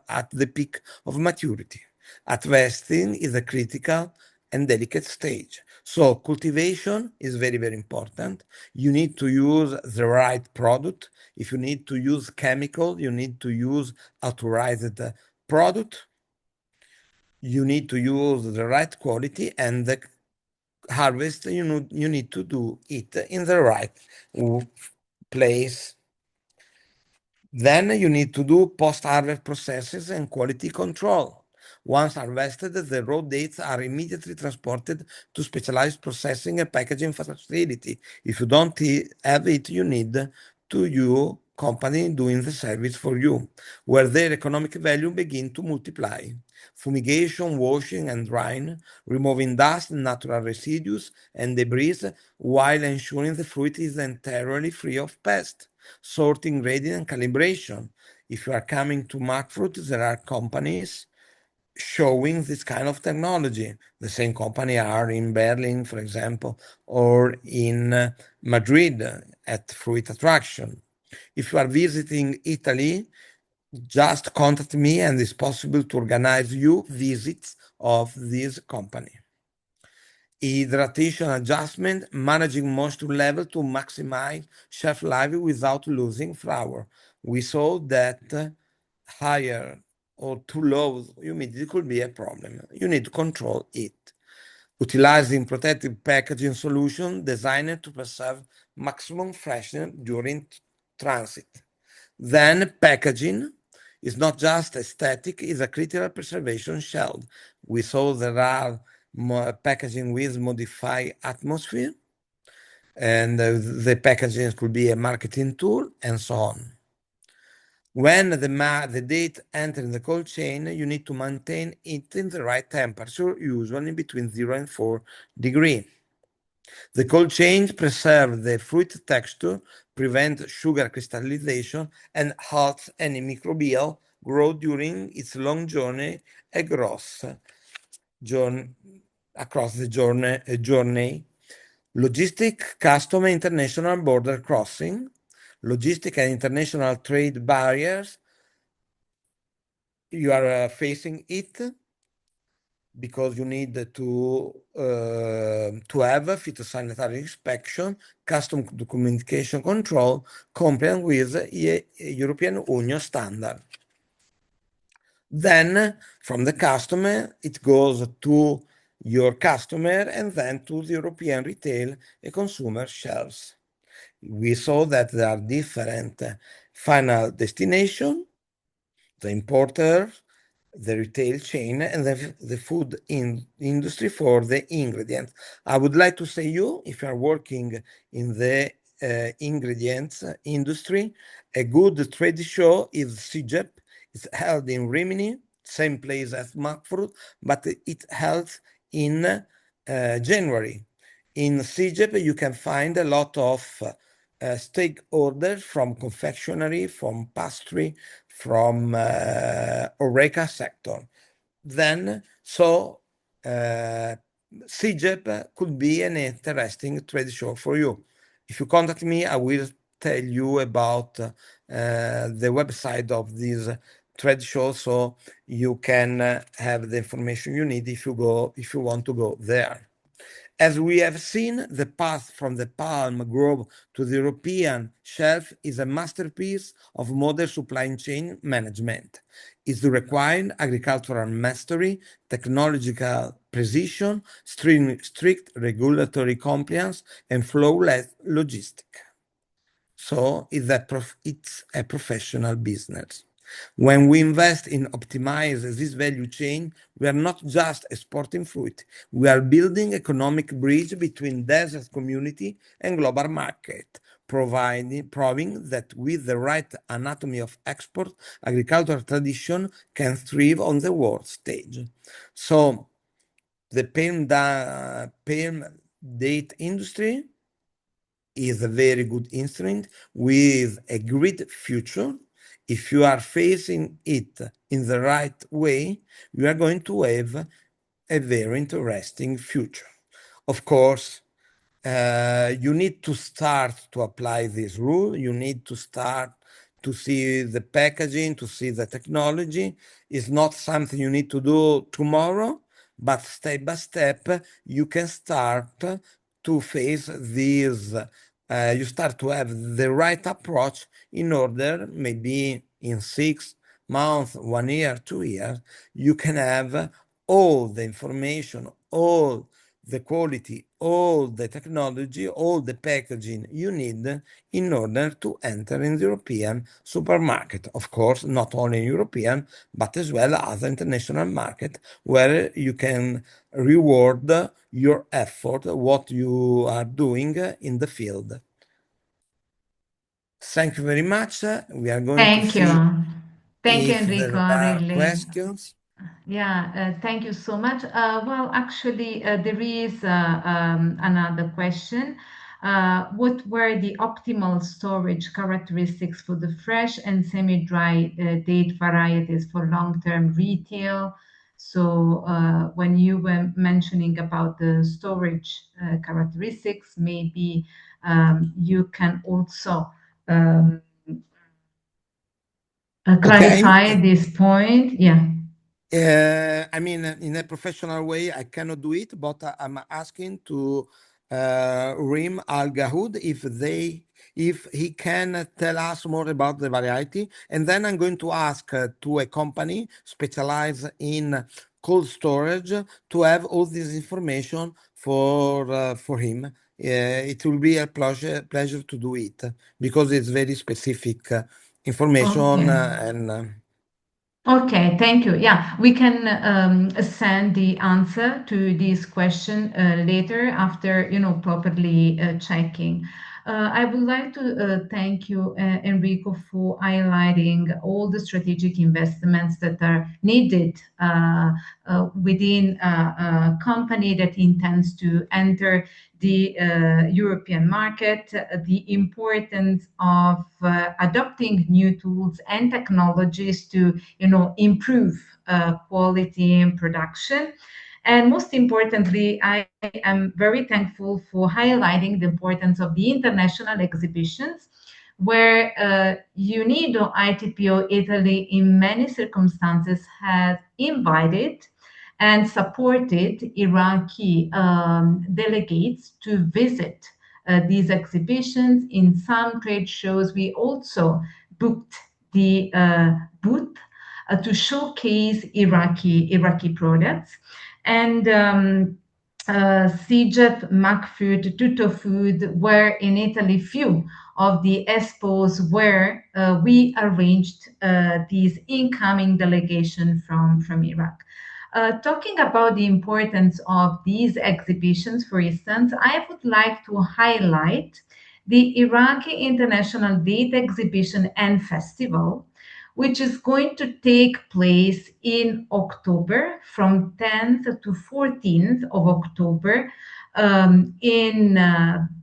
at the peak of maturity. Harvesting is a critical and delicate stage. So cultivation is very, very important. You need to use the right product. If you need to use chemical, you need to use authorized product. You need to use the right quality, and the harvest, you need to do it in the right place. Then you need to do post-harvest processes and quality control. Once harvested, the raw dates are immediately transported to specialized processing and packaging facility. If you don't have it, you need to use company doing the service for you, where their economic value begin to multiply. Fumigation, washing, and drying, removing dust, natural residues, and debris, while ensuring the fruit is entirely free of pests. Sorting, grading, and calibration. If you are coming to Mark Fruit, there are companies showing this kind of technology. The same company are in Berlin, for example, or in Madrid at Fruit Attraction. If you are visiting Italy, just contact me and it's possible to organize you visits of this company. Hydration adjustment, managing moisture level to maximize shelf life without losing flour. We saw that higher or too low humidity could be a problem. You need to control it. Utilizing protective packaging solution designed to preserve maximum freshness during transit. Then packaging is not just aesthetic, it's a critical preservation shield. We saw there are packaging with modified atmosphere, and the packaging could be a marketing tool, and so on. When the date enters the cold chain, you need to maintain it in the right temperature, usually between 0 and 4 degrees. The cold chain preserves the fruit texture, prevents sugar crystallization, and halts any microbial growth during its long journey across the journey. Logistic, custom, international border crossing, logistic and international trade barriers. You are facing it because you need to have a phytosanitary inspection, custom communication control, compliant with European Union standard. Then from the customer, it goes to your customer and then to the European retail and consumer shelves. We saw that there are different final destination, the importer, the retail chain, and the food industry for the ingredients. I would like to say you, if you are working in the ingredients industry, a good trade show is CIGEP. It's held in Rimini, same place as Markfruit, but it held in January. In CIGEP, you can find a lot of stakeholders from confectionery, from pastry, from Horeca sector. Then, CIGEP could be an interesting trade show for you. If you contact me, I will tell you about the website of this trade show, so you can have the information you need if you want to go there. As we have seen, the path from the palm grove to the European shelf is a masterpiece of modern supply chain management. It requires agricultural mastery, technological precision, strict regulatory compliance, and flawless logistics. So it's a professional business. When we invest in optimize this value chain, we are not just exporting fruit. We are building economic bridge between desert community and global market, proving that with the right anatomy of export, agricultural tradition can thrive on the world stage. So the palm date industry is a very good instrument with a great future. If you are facing it in the right way, you are going to have a very interesting future. Of course, you need to start to apply this rule. You need to start to see the packaging, to see the technology. It's not something you need to do tomorrow, but step by step, you can start to face these. You start to have the right approach in order, maybe in 6 months, 1 year, 2 years, you can have all the information, all the quality, all the technology, all the packaging you need in order to enter in the European supermarket. Of course, not only European, but as well as international market, where you can reward your effort, what you are doing in the field. Thank you very much. We are going to see Thank you, if Enrico, there are really. questions. Yeah, thank you so much. Well, actually, there is another question. What were the optimal storage characteristics for the fresh and semi-dry date varieties for long-term retail So when you were mentioning about the storage characteristics, maybe you can also clarify this point. Yeah. I mean, in a professional way, I cannot do it, but I'm asking to Rim Al Gahoud if he can tell us more about the variety, and then I'm going to ask to a company specialized in cold storage to have all this information for him. It will be a pleasure to do it because it's very specific information and. Okay, thank you. Yeah, we can send the answer to this question later after, properly checking. I would like to thank you, Enrico, for highlighting all the strategic investments that are needed within a company that intends to enter the European market, the importance of adopting new tools and technologies to, improve quality and production. And most importantly, I am very thankful for highlighting the importance of the international exhibitions where UNIDO ITPO Italy in many circumstances has invited and supported Iraqi delegates to visit these exhibitions. In some trade shows, we also booked the booth to showcase Iraqi products. And Sijet, Macfood, Tutto Food were in Italy few of the expos where we arranged these incoming delegation from Iraq. Talking about the importance of these exhibitions, for instance, I would like to highlight the Iraqi International Date Exhibition and Festival, which is going to take place in October from 10th to 14th of October in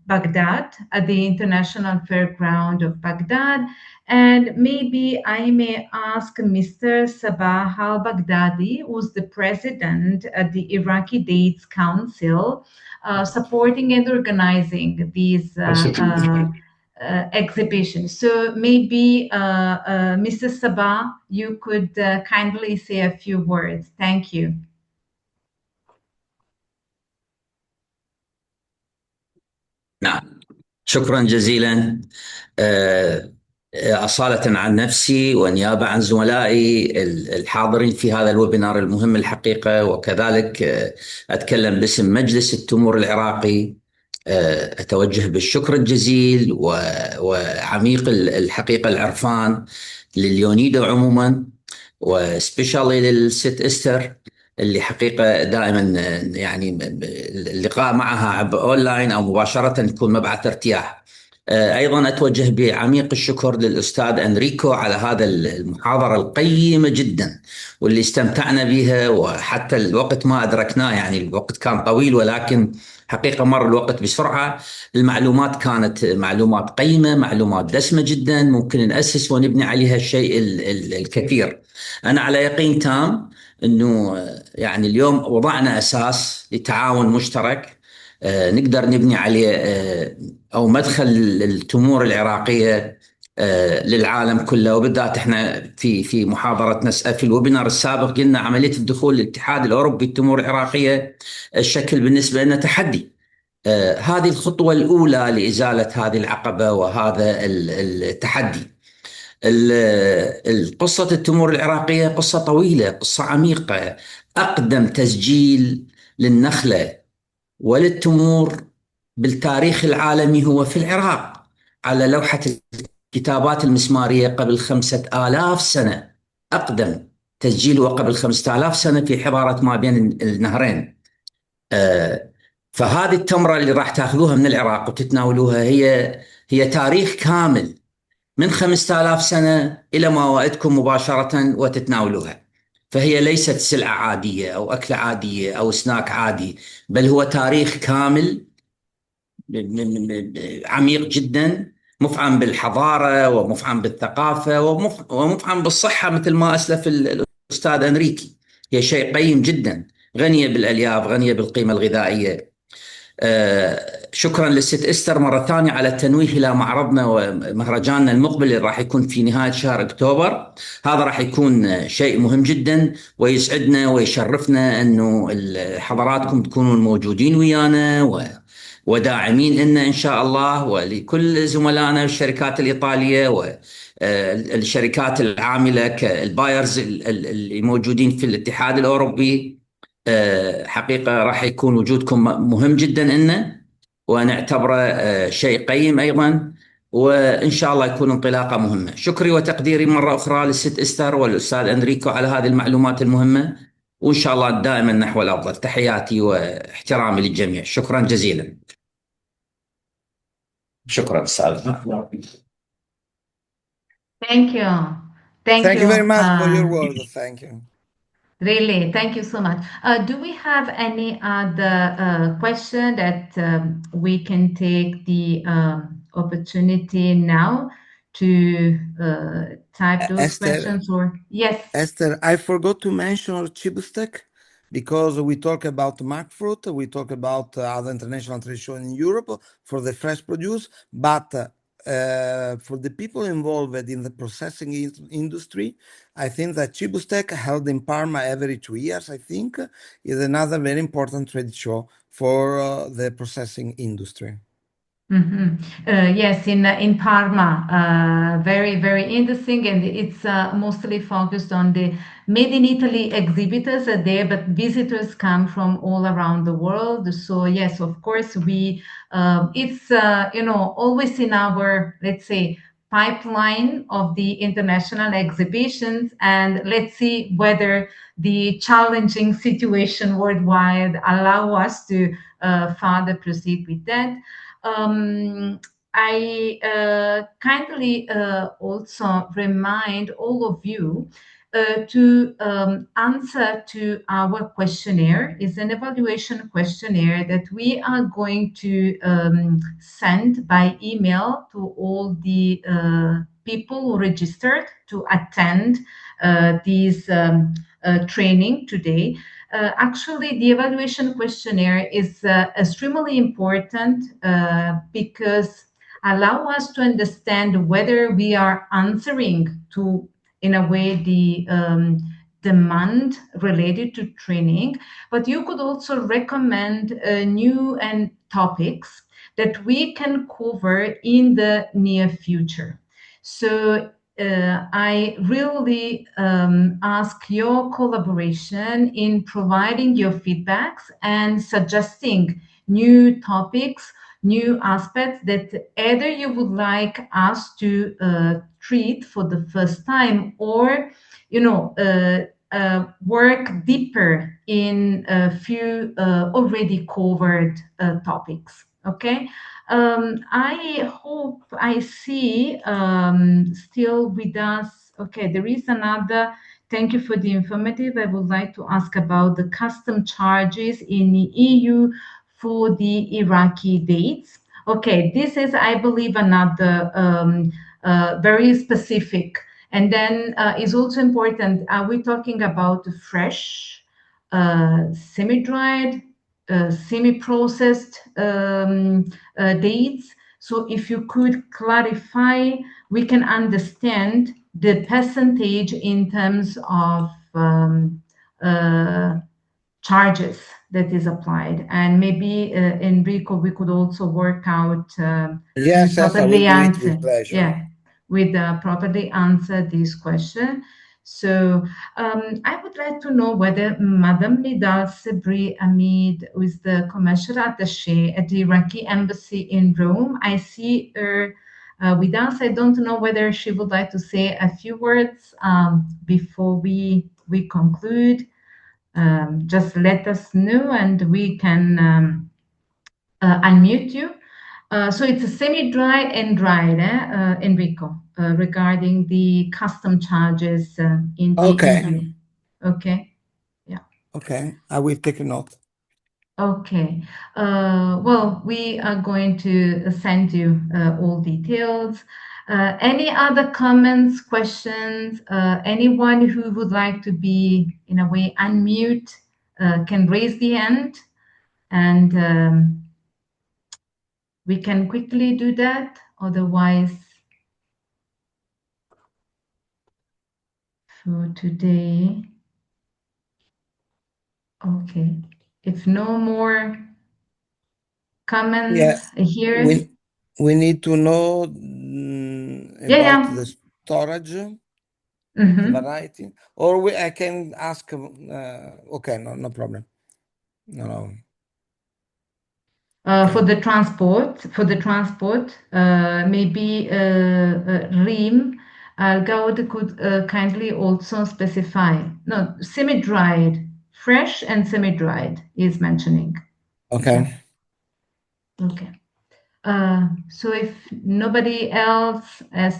Baghdad at the International Fairground of Baghdad. And maybe I may ask Mr. Sabah al-Baghdadi, who's the president at the Iraqi Dates Council, supporting and organizing these exhibitions. So maybe Mr. Sabah, you could kindly say a few words. Thank you. نعم، شكرا جزيلا. أصالة عن نفسي ونيابة عن زملائي الحاضرين في هذا الويبينار المهم الحقيقة، وكذلك أتكلم باسم مجلس التمور العراقي. أتوجه بالشكر الجزيل وعميق الحقيقة العرفان لليونيدو عموما، وسبيشالي للست إستر اللي حقيقة دائما يعني اللقاء معها أونلاين أو مباشرة يكون مبعث ارتياح. أيضا أتوجه بعميق الشكر للأستاذ أنريكو على هذا المحاضرة القيمة جدا واللي استمتعنا بها، وحتى الوقت ما أدركناه، يعني الوقت كان طويل ولكن حقيقة مر الوقت بسرعة. المعلومات كانت معلومات قيمة، معلومات دسمة جدا، ممكن نأسس ونبني عليها الشيء الكثير. أنا على يقين تام أنه يعني اليوم وضعنا أساس لتعاون مشترك نقدر نبني عليه أو مدخل التمور العراقية للعالم كله، وبالذات احنا في محاضرتنا في الويبينار السابق قلنا عملية الدخول للاتحاد الأوروبي التمور العراقية الشكل بالنسبة لنا تحدي. هذه الخطوة الأولى لإزالة هذه العقبة وهذا التحدي. قصة التمور العراقية قصة طويلة، قصة عميقة. أقدم تسجيل للنخلة وللتمور بالتاريخ العالمي هو في العراق على لوحة الكتابات المسمارية قبل 5000 سنة. أقدم تسجيل هو قبل 5000 سنة في حضارة ما بين النهرين. فهذه التمرة اللي راح تاخذوها من العراق وتتناولوها هي تاريخ كامل من 5000 سنة إلى موائدكم مباشرة وتتناولوها. فهي ليست سلعة عادية أو أكلة عادية أو سناك عادي، بل هو تاريخ كامل عميق جدا، مفعم بالحضارة ومفعم بالثقافة ومفعم بالصحة مثل ما أسلف الأستاذ أنريكي. هي شيء قيم جدا، غنية بالألياف، غنية بالقيمة الغذائية. شكرا للست إستر مرة ثانية على التنويه إلى معرضنا ومهرجاننا المقبل اللي راح يكون في نهاية شهر أكتوبر. هذا راح يكون شيء مهم جدا ويسعدنا ويشرفنا أنه حضراتكم تكونون موجودين ويانا وداعمين لنا إن شاء الله، ولكل زملائنا الشركات الإيطالية والشركات العاملة كالبايرز اللي موجودين في الاتحاد الأوروبي. حقيقة راح يكون وجودكم مهم جدا لنا، ونعتبره شيء قيم أيضا، وإن شاء الله يكون انطلاقة مهمة. شكري وتقديري مرة أخرى للست إستر والأستاذ أنريكو على هذه المعلومات المهمة، وإن شاء الله دائما نحو الأفضل. تحياتي واحترامي للجميع. شكرا جزيلا. شكرا أستاذ. Thank you. Thank you very much for your word. Thank you. Really, thank you so much. Do we have any other question that we can take the opportunity now to type those Esther, questions? Or yes, Esther, I forgot to mention Chibustek, because we talk about Mac fruit, we talk about other international trade show in Europe for the fresh produce, but for the people involved in the processing industry, I think that Chibustek, held in Parma every 2 years, I think, is another very important trade show for the processing industry. Yes, in Parma, very, very interesting, and it's mostly focused on the Made in Italy exhibitors are there, but visitors come from all around the world. So yes, of course, it's always in our, let's say, pipeline of the international exhibitions, and let's see whether the challenging situation worldwide allow us to further proceed with that. I kindly also remind all of you to answer to our questionnaire. It's an evaluation questionnaire that we are going to send by email to all the people who registered to attend this training today. Actually, the evaluation questionnaire is extremely important because allow us to understand whether we are answering to, in a way, the demand related to training, but you could also recommend new and topics that we can cover in the near future. So I really ask your collaboration in providing your feedbacks and suggesting new topics, new aspects that either you would like us to treat for the first time, or work deeper in a few already covered topics. Okay. I hope I see still with us. Okay, there is another. Thank you for the informative. I would like to ask about the custom charges in the EU for the Iraqi dates. Okay, this is, I believe, another very specific. And then is also important. Are we talking about fresh, semi-dried, semi-processed dates? So if you could clarify, we can understand the percentage in terms of charges that is applied. And maybe Enrico, we could also work out Yes, I will do it with pleasure. Yeah, with properly answer this question. So I would like to know whether Madame Nidal Sebri Hamid, who is the commercial attaché at the Iraqi embassy in Rome, I see her with us. I don't know whether she would like to say a few words before we conclude. Just let us know and we can unmute you. So it's a semi-dried and dried, Enrico, regarding the custom charges in the EU. Okay. Yeah. Okay, I will take a note. Okay. Well, we are going to send you all details. Any other comments, questions? Anyone who would like to be, in a way, unmute can raise the hand, and we can quickly do that. Otherwise, for today, okay. If no more comments here. We need to know about the storage, the variety, or I can ask. Okay, no problem. No. For the transport, maybe Reem Al-Gaud could kindly also specify. No, semi-dried, fresh and semi-dried is mentioning. Okay. Okay. So if nobody else has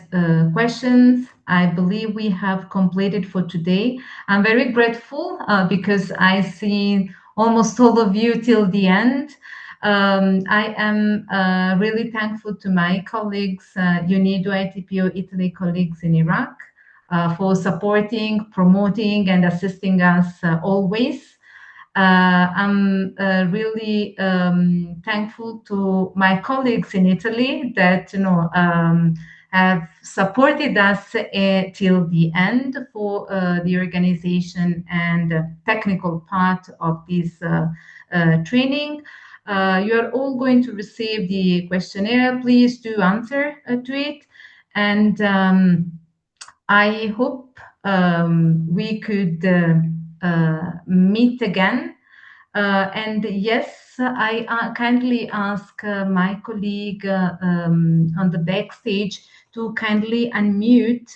questions, I believe we have completed for today. I'm very grateful because I see almost all of you till the end. I am really thankful to my colleagues, UNIDO ITPO Italy colleagues in Iraq, for supporting, promoting, and assisting us always. I'm really thankful to my colleagues in Italy that have supported us till the end for the organization and technical part of this training. You are all going to receive the questionnaire. Please do answer to it, and I hope we could meet again. And yes, I kindly ask my colleague on the backstage to kindly unmute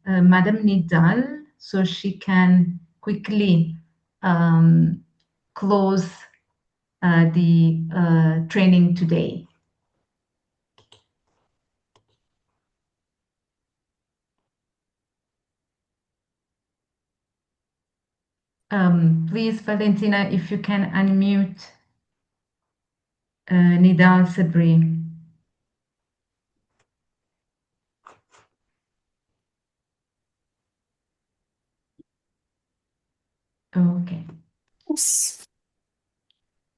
Madam Nidal so she can quickly close the training today. Please, Valentina, if you can unmute Nidal Sabri. Okay. Oops.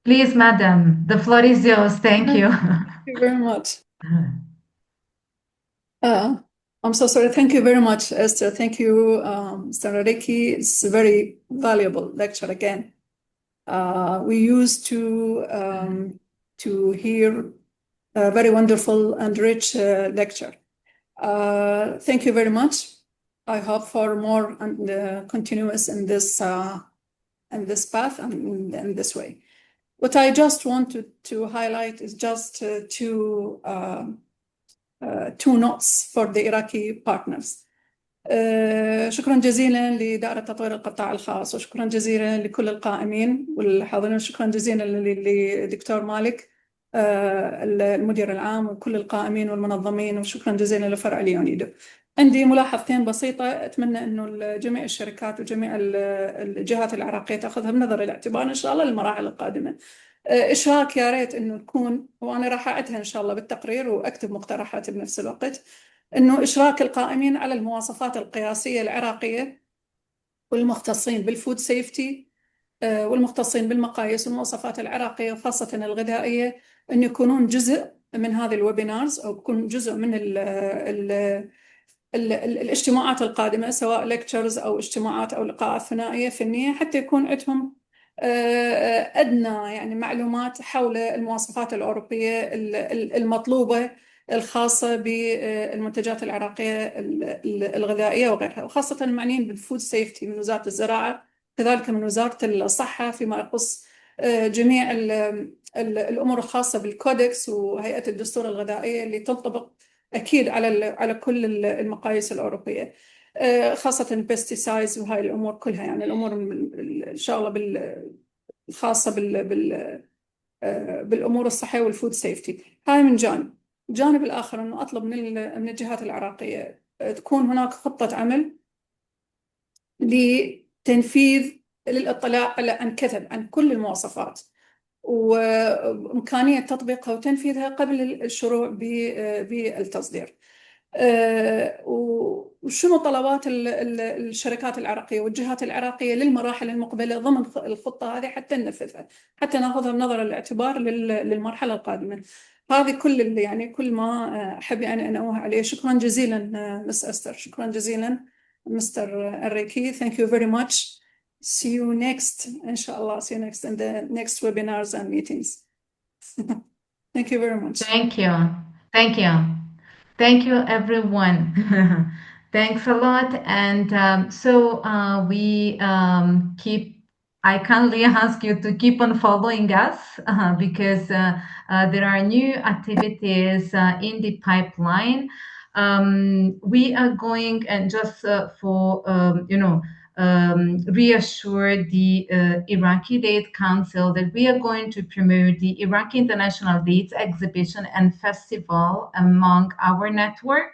Please, madam, the floor is yours. Thank you. Thank you very much. I'm so sorry. Thank you very much, Esther. Thank you, Mr. Enrico. It's a very valuable lecture again. We used to hear a very wonderful and rich lecture. Thank you very much. I hope for more and continuous in this path and in this way. What I just wanted to highlight is just two notes for the Iraqi partners. شكرا جزيلا لدائرة تطوير القطاع الخاص، وشكرا جزيلا لكل القائمين والحاضرين، شكرا جزيلا للدكتور مالك المدير العام وكل القائمين والمنظمين، وشكرا جزيلا لفرع اليونيدو. عندي ملاحظتين بسيطة أتمنى أنه جميع الشركات وجميع الجهات العراقية تأخذها بنظر الاعتبار إن شاء الله للمراحل القادمة. إشراك يا ريت أنه يكون، وأنا راح أعدها إن شاء الله بالتقرير وأكتب مقترحاتي بنفس الوقت، أنه إشراك القائمين على المواصفات القياسية العراقية والمختصين بالفود سيفتي والمختصين بالمقاييس والمواصفات العراقية وخاصة الغذائية أن يكونون جزء من هذه الويبينارز أو يكون جزء من الاجتماعات القادمة، سواء ليكتشرز أو اجتماعات أو لقاءات ثنائية فنية، حتى يكون عندهم أدنى يعني معلومات حول المواصفات الأوروبية المطلوبة الخاصة بالمنتجات العراقية الغذائية وغيرها، وخاصة المعنيين بالفود سيفتي من وزارة الزراعة، كذلك من وزارة الصحة فيما يخص جميع الأمور الخاصة بالكودكس وهيئة الدستور الغذائية اللي تنطبق أكيد على كل المقاييس الأوروبية، خاصة البستيسايدز وهاي الأمور كلها، يعني الأمور إن شاء الله الخاصة بالأمور الصحية والفود سيفتي. هاي من جانب. الجانب الآخر أنه أطلب من الجهات العراقية تكون هناك خطة عمل لتنفيذ للاطلاع عن كل المواصفات وإمكانية تطبيقها وتنفيذها قبل الشروع بالتصدير. وشنو طلبات الشركات العراقية والجهات العراقية للمراحل المقبلة ضمن الخطة هذه حتى ننفذها، حتى ناخذها بنظر الاعتبار للمرحلة القادمة. هذه كل يعني كل ما أحب يعني أن أنوه عليه. شكرا جزيلا مس أستر، شكرا جزيلا مستر أنريكي. Thank you very much. See you next إن شاء الله. See you next in the next webinars and meetings. Thank you very much. Thank you. Thank you. Thank you, everyone. Thanks a lot. And I kindly ask you to keep on following us because there are new activities in the pipeline. We are going, and just reassure the Iraqi Date Council that we are going to promote the Iraqi International Dates Exhibition and Festival among our network.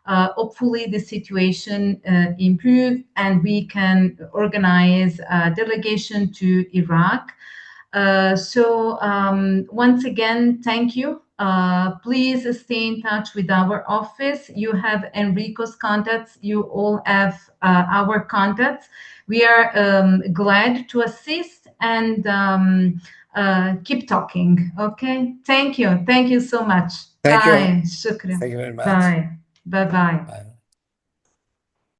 Hopefully the situation improves and we can organize a delegation to Iraq. Once again, thank you. Please stay in touch with our office. You have Enrico's contacts. You all have our contacts. We are glad to assist and keep talking. Okay. Thank you. Thank you so much. Thank Bye. you. Shukran. Thank you very much. Bye. Bye-bye. Bye.